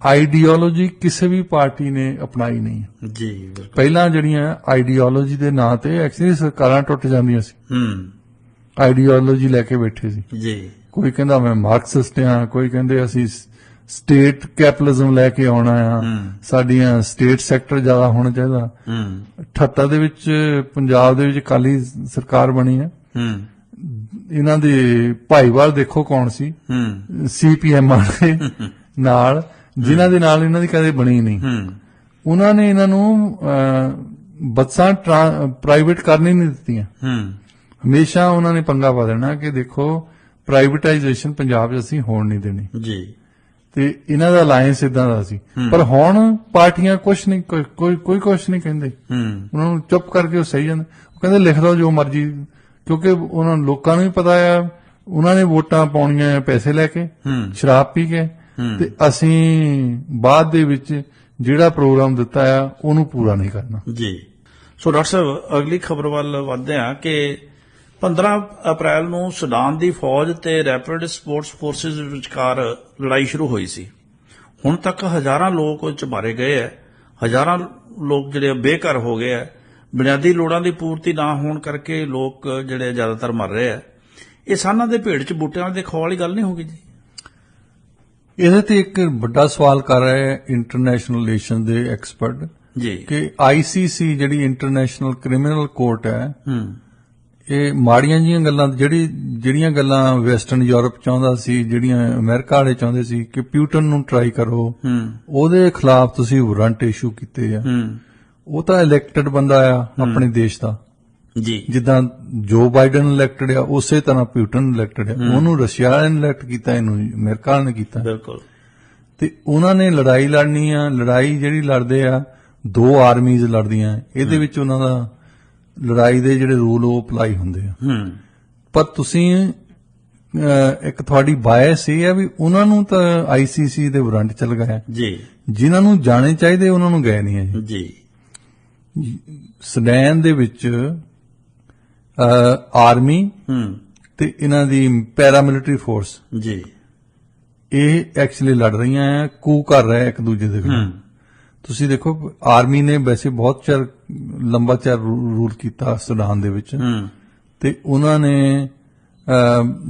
ਆਈਡੀਓਲੋਜੀ ਕਿਸੇ ਵੀ ਪਾਰਟੀ ਨੇ ਅਪਣਾਈ ਨਹੀਂ ਜੀ ਪਹਿਲਾਂ ਜਿਹੜੀਆਂ ਆਈਡੀਓਲੋਜੀ ਦੇ ਨਾਂ ਤੇ ਐਕਚੁਅਲੀ ਸਰਕਾਰਾਂ ਟੁੱਟ ਜਾਂਦੀਆਂ ਸੀ ਆਈਡੀਓਲੋਜੀ ਲੈ ਕੇ ਬੈਠੇ ਸੀ ਜੀ ਕੋਈ ਕਹਿੰਦਾ ਮੈਂ ਮਾਰਕਸਿਸਟ ਹਾਂ ਕੋਈ ਕਹਿੰਦੇ ਅਸੀਂ ਸਟੇਟ ਕੈਪੀਟਲਿਜ਼ਮ ਲੈ ਕੇ ਆਉਣਾ ਆ, ਸਾਡੀਆਂ ਸਟੇਟ ਸੈਕਟਰ ਜ਼ਿਆਦਾ ਹੋਣਾ ਚਾਹੀਦਾ। 78 ਦੇ ਵਿੱਚ ਪੰਜਾਬ ਦੇ ਵਿੱਚ ਅਕਾਲੀ ਸਰਕਾਰ ਬਣੀ ਹੈ। ਇਹਨਾਂ ਦੇ ਭਾਈਵਾਲ ਦੇਖੋ ਕੌਣ ਸੀ, CPM ਵਾਲੇ ਨਾਲ, ਜਿਨ੍ਹਾਂ ਦੇ ਨਾਲ ਇਹਨਾਂ ਦੀ ਕਦੇ ਬਣੀ ਨਹੀਂ। ਉਹਨਾਂ ਨੇ ਇਹਨਾਂ ਨੂੰ ਬੱਸਾਂ ਪ੍ਰਾਈਵੇਟ ਕਰਨੀ ਨਹੀਂ ਦਿੱਤੀਆਂ। ਹਮੇਸ਼ਾ ਉਹਨਾਂ ਨੇ ਪੰਗਾ ਪਾ ਦੇਣਾ ਕਿ ਦੇਖੋ ਪ੍ਰਾਈਵੇਟਾਈਜੇਸ਼ਨ ਪੰਜਾਬ 'ਚ ਅਸੀਂ ਹੋਣ ਨਹੀਂ ਦੇਣੀ ਜੀ, ਤੇ ਇਹਨਾਂ ਦਾ ਅਲਾਈਅੰਸ ਇਦਾਂ ਦਾ ਸੀ। ਪਰ ਹੁਣ ਪਾਰਟੀਆਂ ਕੁਛ ਨਹੀਂ, ਕੋਈ ਕੁਛ ਨਹੀਂ ਕਹਿੰਦੇ, ਉਹਨਾਂ ਨੂੰ ਚੁੱਪ ਕਰਕੇ ਉਹ ਸਹੀ ਜਾਂਦੇ। ਉਹ ਕਹਿੰਦੇ ਲਿਖ ਲਓ ਜੋ ਮਰਜ਼ੀ, ਕਿਉਂਕਿ ਉਹਨਾਂ ਨੂੰ ਲੋਕਾਂ ਨੂੰ ਵੀ ਪਤਾ ਆ ਉਹਨਾਂ ਨੇ ਵੋਟਾਂ ਪਾਉਣੀਆਂ ਪੈਸੇ ਲੈ ਕੇ, ਸ਼ਰਾਬ ਪੀ ਕੇ, ਤੇ ਅਸੀਂ ਬਾਅਦ ਦੇ ਵਿੱਚ ਜਿਹੜਾ ਪ੍ਰੋਗਰਾਮ ਦਿੱਤਾ ਆ ਉਹਨੂੰ ਪੂਰਾ ਨਹੀਂ ਕਰਨਾ ਜੀ। ਸੋ ਡਾਕਟਰ ਸਾਹਿਬ ਅਗਲੀ ਖਬਰ ਵੱਲ ਵਧਦੇ ਹਾਂ ਕਿ 15 ਅਪ੍ਰੈਲ ਨੂੰ ਸੁਡਾਨ ਦੀ ਫੌਜ ਤੇ ਰੈਪਿਡ ਸਪੋਰਟਸ ਫੋਰਸਿਸ ਵਿਚਕਾਰ ਲੜਾਈ ਸ਼ੁਰੂ ਹੋਈ ਸੀ। ਹੁਣ ਤੱਕ ਹਜ਼ਾਰਾਂ ਲੋਕ ਉਹ 'ਚ ਮਾਰੇ ਗਏ ਹੈ, ਹਜ਼ਾਰਾਂ ਲੋਕ ਜਿਹੜੇ ਬੇਘਰ ਹੋ ਗਏ ਹੈ। ਬੁਨਿਆਦੀ ਲੋੜਾਂ ਦੀ ਪੂਰਤੀ ਨਾ ਹੋਣ ਕਰਕੇ ਲੋਕ ਜਿਹੜੇ ਜ਼ਿਆਦਾਤਰ ਮਰ ਰਹੇ ਹੈ। ਇਹ ਸਾਨਾਂ ਦੇ ਭੇਡ 'ਚ ਬੂਟਿਆਂ ਦੇ ਖੋਹ ਵਾਲੀ ਗੱਲ ਨਹੀਂ ਹੋਗੀ ਜੀ? ਇਹਦੇ ਤੇ ਇੱਕ ਵੱਡਾ ਸਵਾਲ ਕਰ ਰਹੇ ਹੈ ਇੰਟਰਨੈਸ਼ਨਲ ਰਿਲੇਸ਼ਨ ਦੇ ਐਕਸਪਰਟ ਜੀ ਕਿ ICC ਜਿਹੜੀ ਇੰਟਰਨੈਸ਼ਨਲ ਕ੍ਰਿਮੀਨਲ ਕੋਰਟ ਹੈ, ਇਹ ਮਾੜੀਆਂ ਜੀਆਂ ਗੱਲਾਂ ਜਿਹੜੀਆਂ ਗੱਲਾਂ ਵੈਸਟਰਨ ਯੂਰਪ ਚਾਹੁੰਦਾ ਸੀ, ਜਿਹੜੀਆਂ ਅਮਰੀਕਾ ਵਾਲੇ ਚਾਹੁੰਦੇ ਸੀ ਕਿ ਪਿਊਟਨ ਨੂੰ ਟਰਾਈ ਕਰੋ, ਉਹਦੇ ਖਿਲਾਫ ਤੁਸੀਂ ਵਾਰੰਟ ਇਸ਼ੂ ਕੀਤੇ ਆ। ਉਹ ਤਾਂ ਇਲੈਕਟਡ ਬੰਦਾ ਆ ਆਪਣੇ ਦੇਸ਼ ਦਾ ਜੀ, ਜਿੱਦਾਂ ਜੋ ਬਾਈਡਨ ਇਲੈਕਟਡ ਆ ਉਸੇ ਤਰ੍ਹਾਂ ਪਿਊਟਨ ਇਲੈਕਟਡ ਆ। ਉਹਨੂੰ ਰਸ਼ੀਆ ਨੇ ਇਲੈਕਟ ਕੀਤਾ, ਇਹਨੂੰ ਅਮਰੀਕਾ ਨੇ ਕੀਤਾ। ਬਿਲਕੁਲ। ਤੇ ਉਹਨਾਂ ਨੇ ਲੜਾਈ ਲੜਨੀ ਆ। ਲੜਾਈ ਜਿਹੜੀ ਲੜਦੇ ਆ, ਦੋ ਆਰਮੀਜ਼ ਲੜਦੀਆਂ, ਇਹਦੇ ਵਿੱਚ ਉਹਨਾਂ ਦਾ ਲੜਾਈ ਦੇ ਜਿਹੜੇ ਰੂਲ ਉਹ ਅਪਲਾਈ ਹੁੰਦੇ ਆ। ਪਰ ਤੁਸੀਂ ਇੱਕ ਤੁਹਾਡੀ ਬਾਇਸ ਇਹ ਆ ਵੀ ਉਹਨਾਂ ਨੂੰ ਤਾਂ ICC ਦੇ ਵਾਰੰਟ ਚੱਲ ਗਏ ਜੀ, ਜਿਨ੍ਹਾਂ ਨੂੰ ਜਾਣੇ ਚਾਹੀਦੇ ਉਹਨਾਂ ਨੂੰ ਗਏ ਨਹੀਂ ਹੈ ਜੀ। ਸੁਡਾਨ ਦੇ ਵਿੱਚ ਆਰਮੀ ਤੇ ਇਹਨਾਂ ਦੀ ਪੈਰਾਮਿਲਟਰੀ ਫੋਰਸ ਜੀ, ਇਹ ਐਕਚੁਅਲੀ ਲੜ ਰਹੀਆਂ ਆ, ਕੂ ਕਰ ਰਹੇ ਇੱਕ ਦੂਜੇ ਦੇ ਖਿਲਾਫ। ਤੁਸੀਂ ਦੇਖੋ ਆਰਮੀ ਨੇ ਵੈਸੇ ਬਹੁਤ ਲੰਬਾ ਚਿਰ ਰੂਲ ਕੀਤਾ ਸੁਡਾਨ ਦੇ ਵਿੱਚ, ਤੇ ਉਹਨਾਂ ਨੇ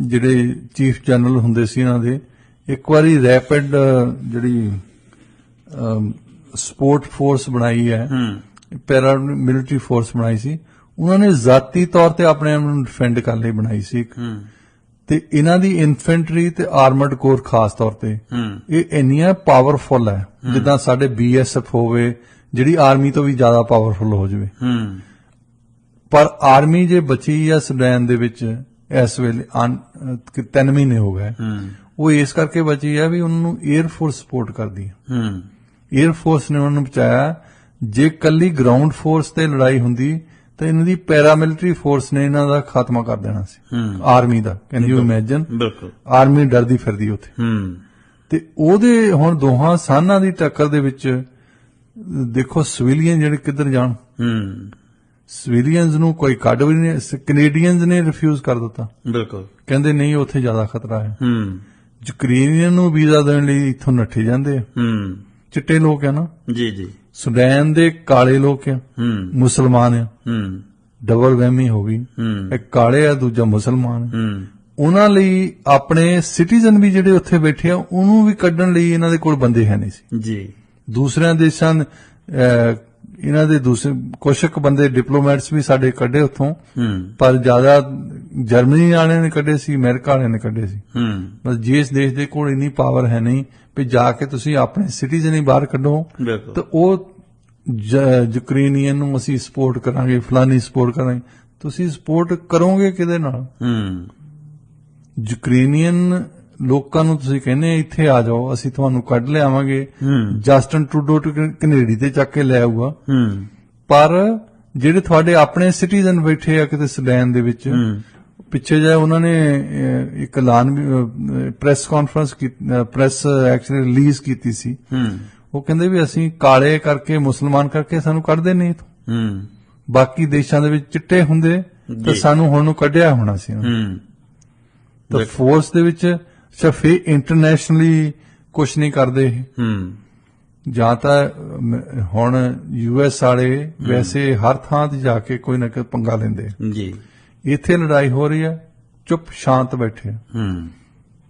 ਜਿਹੜੇ ਚੀਫ ਜਨਰਲ ਹੁੰਦੇ ਸੀ ਇਹਨਾਂ ਦੇ, ਇੱਕ ਵਾਰੀ ਰੈਪਿਡ ਜਿਹੜੀ ਸਪੋਰਟ ਫੋਰਸ ਬਣਾਈ ਹੈ, ਪੈਰਾਮਿਲਟਰੀ ਫੋਰਸ ਬਣਾਈ ਸੀ। ਉਹਨਾਂ ਨੇ ਜ਼ਾਤੀ ਤੌਰ ਤੇ ਆਪਣੇ ਆਪ ਨੂੰ ਡਿਫੈਂਡ ਕਰਨ ਲਈ ਬਣਾਈ ਸੀ। ਤੇ ਇਹਨਾਂ ਦੀ ਇਨਫੈਂਟਰੀ ਤੇ ਆਰਮਰਡ ਕੋਰ ਖਾਸ ਤੌਰ ਤੇ ਇਹ ਇੰਨੀਆਂ ਪਾਵਰਫੁਲ ਹੈ, ਜਿੱਦਾਂ ਸਾਡੇ BSF ਹੋਵੇ, ਜਿਹੜੀ ਆਰਮੀ ਤੋਂ ਵੀ ਜ਼ਿਆਦਾ ਪਾਵਰਫੁਲ ਹੋ ਜਾਵੇ। ਪਰ ਆਰਮੀ ਜੇ ਬਚੀ ਆ ਸੁਡਾਨ ਦੇ ਵਿੱਚ ਇਸ ਵੇਲੇ 3 ਮਹੀਨੇ ਹੋ ਗਏ, ਉਹ ਇਸ ਕਰਕੇ ਬਚੀ ਆ ਵੀ ਉਹਨਾਂ ਨੂੰ 에ਅਰ ਫੋਰਸ ਸਪੋਰਟ ਕਰਦੀ ਹੈ। 에ਅਰ ਫੋਰਸ ਨੇ ਉਹਨਾਂ ਨੂੰ ਬਚਾਇਆ। ਜੇ ਕੱਲੀ ਗਰਾਊਂਡ ਫੋਰਸ ਤੇ ਲੜਾਈ ਹੁੰਦੀ ਤਾਂ ਇਹਨਾਂ ਦੀ ਪੈਰਾਮਿਲਟਰੀ ਫੋਰਸ ਨੇ ਇਹਨਾਂ ਦਾ ਖਾਤਮਾ ਕਰ ਦੇਣਾ ਸੀ, ਆਰਮੀ ਦਾ। Can you imagine? ਬਿਲਕੁਲ। ਆਰਮੀ ਡਰਦੀ ਫਿਰਦੀ ਉੱਥੇ। ਤੇ ਉਹਦੇ ਹੁਣ ਦੋਹਾਂ ਸਾਨਾਂ ਦੀ ਟੱਕਰ ਦੇ ਵਿੱਚ ਦੇਖੋ ਸਿਵਿਲੀਅਨ ਜਿਹੜੇ ਕਿੱਧਰ ਜਾਣ। ਸਿਵਿਲੀਅਨਸ ਨੂੰ ਕੋਈ ਕੱਢ ਵੀ ਨਹੀਂ, ਕੈਨੇਡੀਅਨਸ ਨੇ ਰਿਫਿਊਜ਼ ਕਰ ਦਿੱਤਾ। ਬਿਲਕੁਲ, ਕਹਿੰਦੇ ਨਹੀਂ ਉੱਥੇ ਜ਼ਿਆਦਾ ਖਤਰਾ ਹੈ। ਯੂਕਰੇਨੀਅਨ ਨੂੰ ਵੀਜ਼ਾ ਦੇਣ ਲਈ ਇੱਥੋਂ ਨੱਠੇ ਜਾਂਦੇ ਆ। ਚਿੱਟੇ ਲੋਕ ਆ ਨਾ ਜੀ ਜੀ, ਸੁਡਾਨ ਦੇ ਕਾਲੇ ਲੋਕ ਆ, ਮੁਸਲਮਾਨ ਆ, ਡਬਲ ਵਹਿਮੀ ਹੋ ਗਈ। ਇੱਕ ਕਾਲੇ ਆ, ਦੂਜਾ ਮੁਸਲਮਾਨ। ਉਹਨਾਂ ਲਈ ਆਪਣੇ ਸਿਟੀਜ਼ਨ ਵੀ ਜਿਹੜੇ ਉੱਥੇ ਬੈਠੇ ਆ ਉਹਨੂੰ ਵੀ ਕੱਢਣ ਲਈ ਇਹਨਾਂ ਦੇ ਕੋਲ ਬੰਦੇ ਹੈ ਨਹੀਂ ਸੀ ਜੀ। ਦੂਸਰਿਆਂ ਦੇਸ਼ਾਂ ਇਹਨਾਂ ਦੇ ਦੂਸਰੇ ਕੁਝ ਕੁ ਬੰਦੇ ਡਿਪਲੋਮੈਟਸ ਵੀ ਸਾਡੇ ਕੱਢੇ ਉੱਥੋਂ, ਪਰ ਜ਼ਿਆਦਾ ਜਰਮਨੀ ਵਾਲਿਆਂ ਨੇ ਕੱਢੇ ਸੀ, ਅਮਰੀਕਾ ਵਾਲਿਆਂ ਨੇ ਕੱਢੇ ਸੀ। ਬਸ ਜਿਸ ਦੇਸ਼ ਦੇ ਕੋਲ ਇੰਨੀ ਪਾਵਰ ਹੈ ਨਹੀਂ ਵੀ ਜਾ ਕੇ ਤੁਸੀਂ ਆਪਣੇ ਸਿਟੀਜ਼ਨ ਹੀ ਬਾਹਰ ਕੱਢੋ ਤਾਂ ਉਹ ਯੂਕਰੇਨੀਅਨ ਨੂੰ ਅਸੀਂ ਸਪੋਰਟ ਕਰਾਂਗੇ, ਫਲਾਨੀ ਸਪੋਰਟ ਕਰਾਂਗੇ। ਤੁਸੀਂ ਸਪੋਰਟ ਕਰੋਗੇ ਕਿਹਦੇ ਨਾਲ? ਯੂਕਰੇਨੀਅਨ ਲੋਕਾਂ ਨੂੰ ਤੁਸੀਂ ਕਹਿੰਦੇ ਇੱਥੇ ਆ ਜਾਓ, ਅਸੀਂ ਤੁਹਾਨੂੰ ਕੱਢ ਲਿਆਵਾਂਗੇ। ਜਸਟਨ ਟਰੂਡੋ ਕੈਨੇਡੀ ਤੇ ਚੱਕ ਕੇ ਲੈ ਆਊਗਾ। ਪਰ ਜਿਹੜੇ ਤੁਹਾਡੇ ਆਪਣੇ ਸਿਟੀਜ਼ਨ ਬੈਠੇ ਆ ਕਿਤੇ ਸੁਡਾਨ ਦੇ ਵਿੱਚ, ਪਿੱਛੇ ਜਾਏ ਉਹਨਾਂ ਨੇ ਇੱਕ ਐਲਾਨ press conference press actually release ਕੀਤੀ ਸੀ। ਉਹ ਕਹਿੰਦੇ ਵੀ ਅਸੀਂ ਕਾਲੇ ਕਰਕੇ, ਮੁਸਲਮਾਨ ਕਰਕੇ ਸਾਨੂੰ ਕੱਢਦੇ ਨਹੀਂ ਇਥੋਂ। ਬਾਕੀ ਦੇਸ਼ਾਂ ਦੇ ਵਿੱਚ ਚਿੱਟੇ ਹੁੰਦੇ ਤਾਂ ਸਾਨੂੰ ਹੁਣ ਨੂੰ ਕੱਢਿਆ ਹੋਣਾ ਸੀ। ਤਾਂ ਫੋਰਸ ਦੇ ਵਿੱਚ ਫੇ ਇੰਟਰਨੈਸ਼ਨਲੀ ਕੁਛ ਨਹੀਂ ਕਰਦੇ। ਜਾਂ ਤਾਂ ਹੁਣ US ਵਾਲੇ ਵੈਸੇ ਹਰ ਥਾਂ ਤੇ ਜਾ ਕੇ ਕੋਈ ਨਾ ਕੋਈ ਪੰਗਾ ਲੈਂਦੇ ਜੀ। ਇੱਥੇ ਲੜਾਈ ਹੋ ਰਹੀ ਹੈ, ਚੁੱਪ ਸ਼ਾਂਤ ਬੈਠੇ।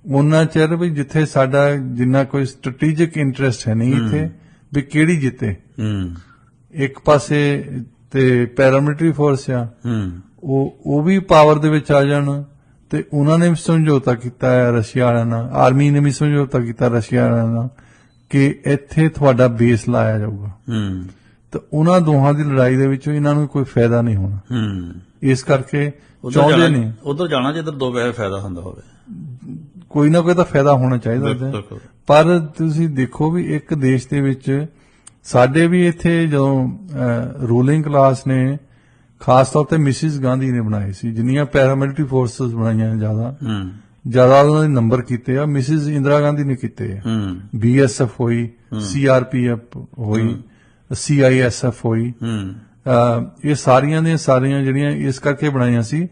ਉਹਨਾਂ ਚਿਰ ਵੀ ਜਿੱਥੇ ਸਾਡਾ ਜਿੰਨਾ ਕੋਈ ਸਟ੍ਰੈਟੇਜਿਕ ਇੰਟਰਸਟ ਹੈ ਨਹੀਂ ਇੱਥੇ ਵੀ ਕਿਹੜੀ ਜਿੱਤੇ। ਇੱਕ ਪਾਸੇ ਤੇ ਪੈਰਾਮਿਲਟਰੀ ਫੋਰਸ ਆ, ਉਹ ਵੀ ਪਾਵਰ ਦੇ ਵਿੱਚ ਆ ਜਾਣ, ਤੇ ਉਹਨਾਂ ਨੇ ਵੀ ਸਮਝੌਤਾ ਕੀਤਾ ਹੈ ਰਸ਼ੀਆ ਵਾਲਿਆਂ ਨਾਲ, ਆਰਮੀ ਨੇ ਵੀ ਸਮਝੌਤਾ ਕੀਤਾ ਰਸ਼ੀਆ ਵਾਲਿਆਂ ਨਾਲ ਕਿ ਇੱਥੇ ਤੁਹਾਡਾ ਬੇਸ ਲਾਇਆ ਜਾਊਗਾ। ਤਾਂ ਉਹਨਾਂ ਦੋਹਾਂ ਦੀ ਲੜਾਈ ਦੇ ਵਿੱਚ ਇਹਨਾਂ ਨੂੰ ਕੋਈ ਫਾਇਦਾ ਨਹੀਂ ਹੋਣਾ। ਇਸ ਕਰਕੇ ਚਾਹੁੰਦੇ ਨੇ ਉਧਰ ਜਾਣਾ ਜਿੱਧਰ ਦੋ ਪੈਸੇ ਫਾਇਦਾ ਹੁੰਦਾ ਹੋਵੇ, ਕੋਈ ਨਾ ਕੋਈ ਤਾਂ ਫਾਇਦਾ ਹੋਣਾ ਚਾਹੀਦਾ। ਪਰ ਤੁਸੀਂ ਦੇਖੋ ਵੀ ਇੱਕ ਦੇਸ਼ ਦੇ ਵਿੱਚ ਸਾਡੇ ਵੀ ਇੱਥੇ ਜਦੋਂ ਰੂਲਿੰਗ ਕਲਾਸ ਨੇ ਖਾਸ ਤੌਰ ਤੇ ਮਿਸਿਸ ਗਾਂਧੀ ਨੇ ਬਣਾਏ ਸੀ, ਜਿੰਨੀਆਂ ਪੈਰਾਮਿਲਟਰੀ ਫੋਰਸਸ ਬਣਾਈਆਂ ਜ਼ਿਆਦਾ ਉਹਨਾਂ ਦੇ ਨੰਬਰ ਕੀਤੇ ਆ ਮਿਸਿਸ ਇੰਦਰਾ ਗਾਂਧੀ ਨੇ ਕੀਤੇ ਆ। BSF ਹੋਈ, CRPF ਹੋਈ, CISF ਹੋਈ, ਇਹ ਸਾਰੀਆਂ ਦੀਆਂ ਸਾਰੀਆਂ ਜਿਹੜੀਆਂ ਇਸ ਕਰਕੇ ਬਣਾਈਆਂ ਸੀ।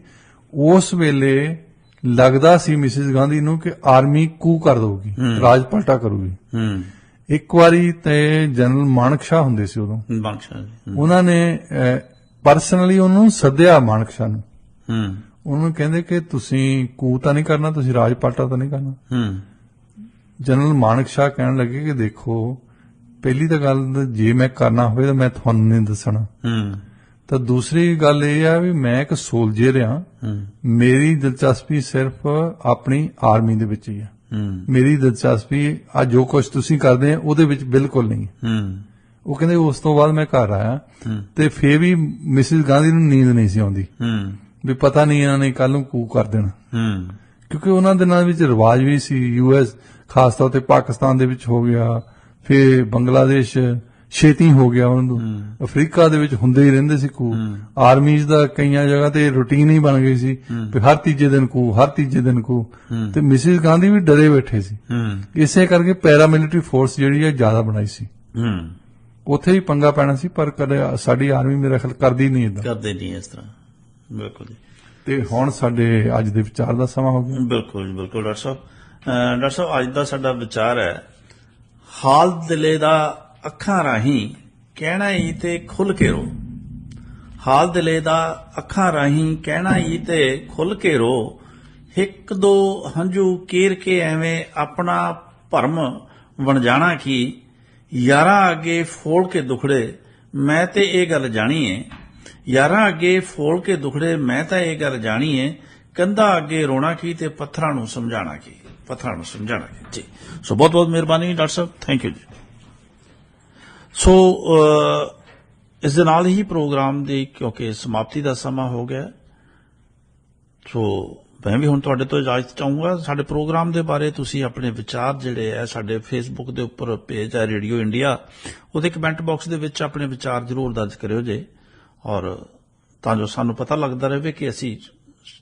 ਉਸ ਵੇਲੇ ਲੱਗਦਾ ਸੀ ਮਿਸਿਸ ਗਾਂਧੀ ਨੂੰ ਕਿ ਆਰਮੀ ਕੂ ਕਰ ਦਊਗੀ, ਰਾਜ ਪਲਟਾ ਕਰੂਗੀ। ਇੱਕ ਵਾਰੀ ਤੇ ਜਨਰਲ ਮਾਨਕ ਸ਼ਾਹ ਹੁੰਦੇ ਸੀ ਉਦੋਂ, ਉਹਨਾਂ ਨੇ ਪਰਸਨਲੀ ਉਹਨੂੰ ਸੱਦਿਆ ਮਾਨਕ ਸ਼ਾਹ ਨੂੰ, ਉਹਨੂੰ ਕਹਿੰਦੇ ਕਿ ਤੁਸੀਂ ਕੂ ਤਾਂ ਨਹੀਂ ਕਰਨਾ, ਤੁਸੀਂ ਰਾਜ ਪਲਟਾ ਤਾਂ ਨਹੀਂ ਕਰਨਾ। ਜਨਰਲ ਮਾਨਕ ਸ਼ਾਹ ਕਹਿਣ ਲੱਗੇ ਕਿ ਦੇਖੋ ਪਹਿਲੀ ਤਾਂ ਗੱਲ ਜੇ ਮੈਂ ਕਰਨਾ ਹੋਵੇ ਤਾਂ ਮੈਂ ਤੁਹਾਨੂੰ ਨਹੀਂ ਦੱਸਣਾ, ਤਾਂ ਦੂਸਰੀ ਗੱਲ ਇਹ ਆ ਵੀ ਮੈਂ ਇੱਕ ਸੋਲਜਰ ਆ, ਮੇਰੀ ਦਿਲਚਸਪੀ ਸਿਰਫ ਆਪਣੀ ਆਰਮੀ ਦੇ ਵਿੱਚ ਹੀ ਆ, ਮੇਰੀ ਦਿਲਚਸਪੀ ਆ ਜੋ ਕੁਝ ਤੁਸੀਂ ਕਰਦੇ ਆ ਉਹਦੇ ਵਿੱਚ ਬਿਲਕੁਲ ਨਹੀਂ। ਉਹ ਕਹਿੰਦੇ ਉਸ ਤੋਂ ਬਾਅਦ ਮੈਂ ਘਰ ਆਇਆ ਤੇ ਫੇਰ ਵੀ ਮਿਸਿਸ ਗਾਂਧੀ ਨੂੰ ਨੀਂਦ ਨਹੀਂ ਸੀ ਆਉਂਦੀ ਵੀ ਪਤਾ ਨਹੀਂ ਇਹਨਾਂ ਨੇ ਕੱਲ ਨੂੰ ਕੂ ਕਰ ਦੇਣਾ, ਕਿਉਂਕਿ ਉਹਨਾਂ ਦਿਨਾਂ ਵਿੱਚ ਰਿਵਾਜ ਵੀ ਸੀ। US ਖਾਸ ਤੌਰ ਤੇ ਪਾਕਿਸਤਾਨ ਦੇ ਵਿੱਚ ਹੋ ਗਿਆ, ਫਿਰ ਬੰਗਲਾਦੇਸ਼ ਛੇਤੀ ਹੋ ਗਿਆ, ਉਹਨੂੰ ਅਫਰੀਕਾ ਦੇ ਵਿੱਚ ਹੁੰਦੇ ਹੀ ਰਹਿੰਦੇ ਸੀ ਕੂ। ਆਰਮੀਜ਼ ਦਾ ਕਈਆਂ ਜਗ੍ਹਾ ਤੇ ਰੂਟੀਨ ਹੀ ਬਣ ਗਈ ਸੀ ਵੀ ਹਰ ਤੀਜੇ ਦਿਨ ਕੂ, ਹਰ ਤੀਜੇ ਦਿਨ ਕੂ, ਤੇ ਮਿਸਿਸ ਗਾਂਧੀ ਵੀ ਡਰੇ ਬੈਠੇ ਸੀ। ਇਸੇ ਕਰਕੇ ਪੈਰਾਮਿਲਟਰੀ ਫੋਰਸ ਜਿਹੜੀ ਹੈ ਜ਼ਿਆਦਾ ਬਣਾਈ ਸੀ, ਉੱਥੇ ਹੀ ਪੰਗਾ ਪੈਣਾ ਸੀ। ਪਰ ਕਦੇ ਸਾਡੀ ਆਰਮੀ ਮੇਰਾ ਖਿਆਲ ਕਰਦੀ ਨਹੀਂ ਏਦਾਂ, ਕਰਦੇ ਨਹੀਂ ਇਸ ਤਰ੍ਹਾਂ। ਬਿਲਕੁਲ ਜੀ। ਤੇ ਹੁਣ ਸਾਡੇ ਅੱਜ ਦੇ ਵਿਚਾਰ ਦਾ ਸਮਾਂ ਹੋ ਗਿਆ। ਬਿਲਕੁਲ ਬਿਲਕੁਲ ਡਾਕਟਰ ਸਾਹਿਬ ਅੱਜ ਦਾ ਸਾਡਾ ਵਿਚਾਰ ਹੈ, ਹਾਲ ਦਿਲੇ ਦਾ ਅੱਖਾਂ ਰਾਹੀਂ ਕਹਿਣਾ ਹੀ ਤੇ ਖੁੱਲ ਕੇ ਰੋ। ਹਾਲ ਦਿਲੇ ਦਾ ਅੱਖਾਂ ਰਾਹੀਂ ਕਹਿਣਾ ਹੀ ਤੇ ਖੁੱਲ ਕੇ ਰੋ, ਇੱਕ ਦੋ ਹੰਝੂ ਕੀਰ ਕੇ ਐਵੇਂ ਆਪਣਾ ਭਰਮ ਬਣ ਜਾਣਾ ਕੀ, ਯਾਰਾਂ ਅੱਗੇ ਫੋਲ ਕੇ ਦੁਖੜੇ ਮੈਂ ਤੇ ਇਹ ਗੱਲ ਜਾਣੀ ਏ, ਯਾਰਾਂ ਅੱਗੇ ਫੋਲ ਕੇ ਦੁਖੜੇ ਮੈਂ ਤਾਂ ਇਹ ਗੱਲ ਜਾਣੀ ਏ, ਕੰਧਾਂ ਅੱਗੇ ਰੋਣਾ ਕੀ ਤੇ ਪੱਥਰਾਂ ਨੂੰ ਸਮਝਾਣਾ ਕੀ, ਪੱਥਰਾਂ ਨੂੰ ਸਮਝਾਣਾ ਕੀ। ਜੀ ਸੋ ਬਹੁਤ ਬਹੁਤ ਮਿਹਰਬਾਨੀ ਡਾਕਟਰ ਸਾਹਿਬ, ਥੈਂਕ ਯੂ ਜੀ। ਸੋ ਇਸ ਦੇ ਨਾਲ ਹੀ ਪ੍ਰੋਗਰਾਮ ਦੀ ਕਿਉਂਕਿ ਸਮਾਪਤੀ ਦਾ ਸਮਾਂ ਹੋ ਗਿਆ, ਸੋ ਮੈਂ ਵੀ ਹੁਣ ਤੁਹਾਡੇ ਤੋਂ ਇਜਾਜ਼ਤ ਚਾਹੂੰਗਾ। ਸਾਡੇ ਪ੍ਰੋਗਰਾਮ ਦੇ ਬਾਰੇ ਤੁਸੀਂ ਆਪਣੇ ਵਿਚਾਰ ਜਿਹੜੇ ਹੈ ਸਾਡੇ ਫੇਸਬੁੱਕ ਦੇ ਉੱਪਰ ਪੇਜ ਹੈ ਰੇਡੀਓ ਇੰਡੀਆ, ਉਹਦੇ ਕਮੈਂਟ ਬਾਕਸ ਦੇ ਵਿੱਚ ਆਪਣੇ ਵਿਚਾਰ ਜ਼ਰੂਰ ਦਰਜ ਕਰਿਓ ਜੇ, ਔਰ ਤਾਂ ਜੋ ਸਾਨੂੰ ਪਤਾ ਲੱਗਦਾ ਰਹੇ ਕਿ ਅਸੀਂ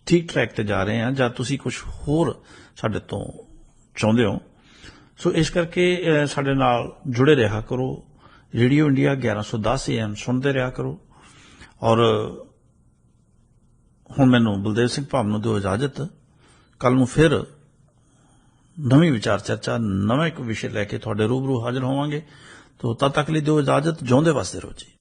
ਠੀਕ ਟਰੈਕ ਤੇ ਜਾ ਰਹੇ ਹਾਂ ਜਾਂ ਤੁਸੀਂ ਕੁਝ ਹੋਰ ਸਾਡੇ ਤੋਂ ਚਾਹੁੰਦੇ ਹੋ। ਸੋ ਇਸ ਕਰਕੇ ਸਾਡੇ ਨਾਲ ਜੁੜੇ ਰਿਹਾ ਕਰੋ, ਰੇਡੀਓ ਇੰਡੀਆ 1110 AM ਸੁਣਦੇ ਰਿਹਾ ਕਰੋ। ਔਰ ਹੁਣ ਮੈਨੂੰ ਬਲਦੇਵ ਸਿੰਘ ਭਾਮ ਨੂੰ ਦਿਓ ਇਜਾਜ਼ਤ, ਕੱਲ ਨੂੰ ਫਿਰ ਨਵੀਂ ਵਿਚਾਰ ਚਰਚਾ ਨਵੇਂ ਇੱਕ ਵਿਸ਼ੇ ਲੈ ਕੇ ਤੁਹਾਡੇ ਰੂਬਰੂ ਹਾਜ਼ਰ ਹੋਵਾਂਗੇ। ਤੋ ਤਦ ਤੱਕ ਲਈ ਦਿਓ ਇਜਾਜ਼ਤ, ਜਿਉਂਦੇ ਵਸਦੇ ਰਹੋ ਜੀ।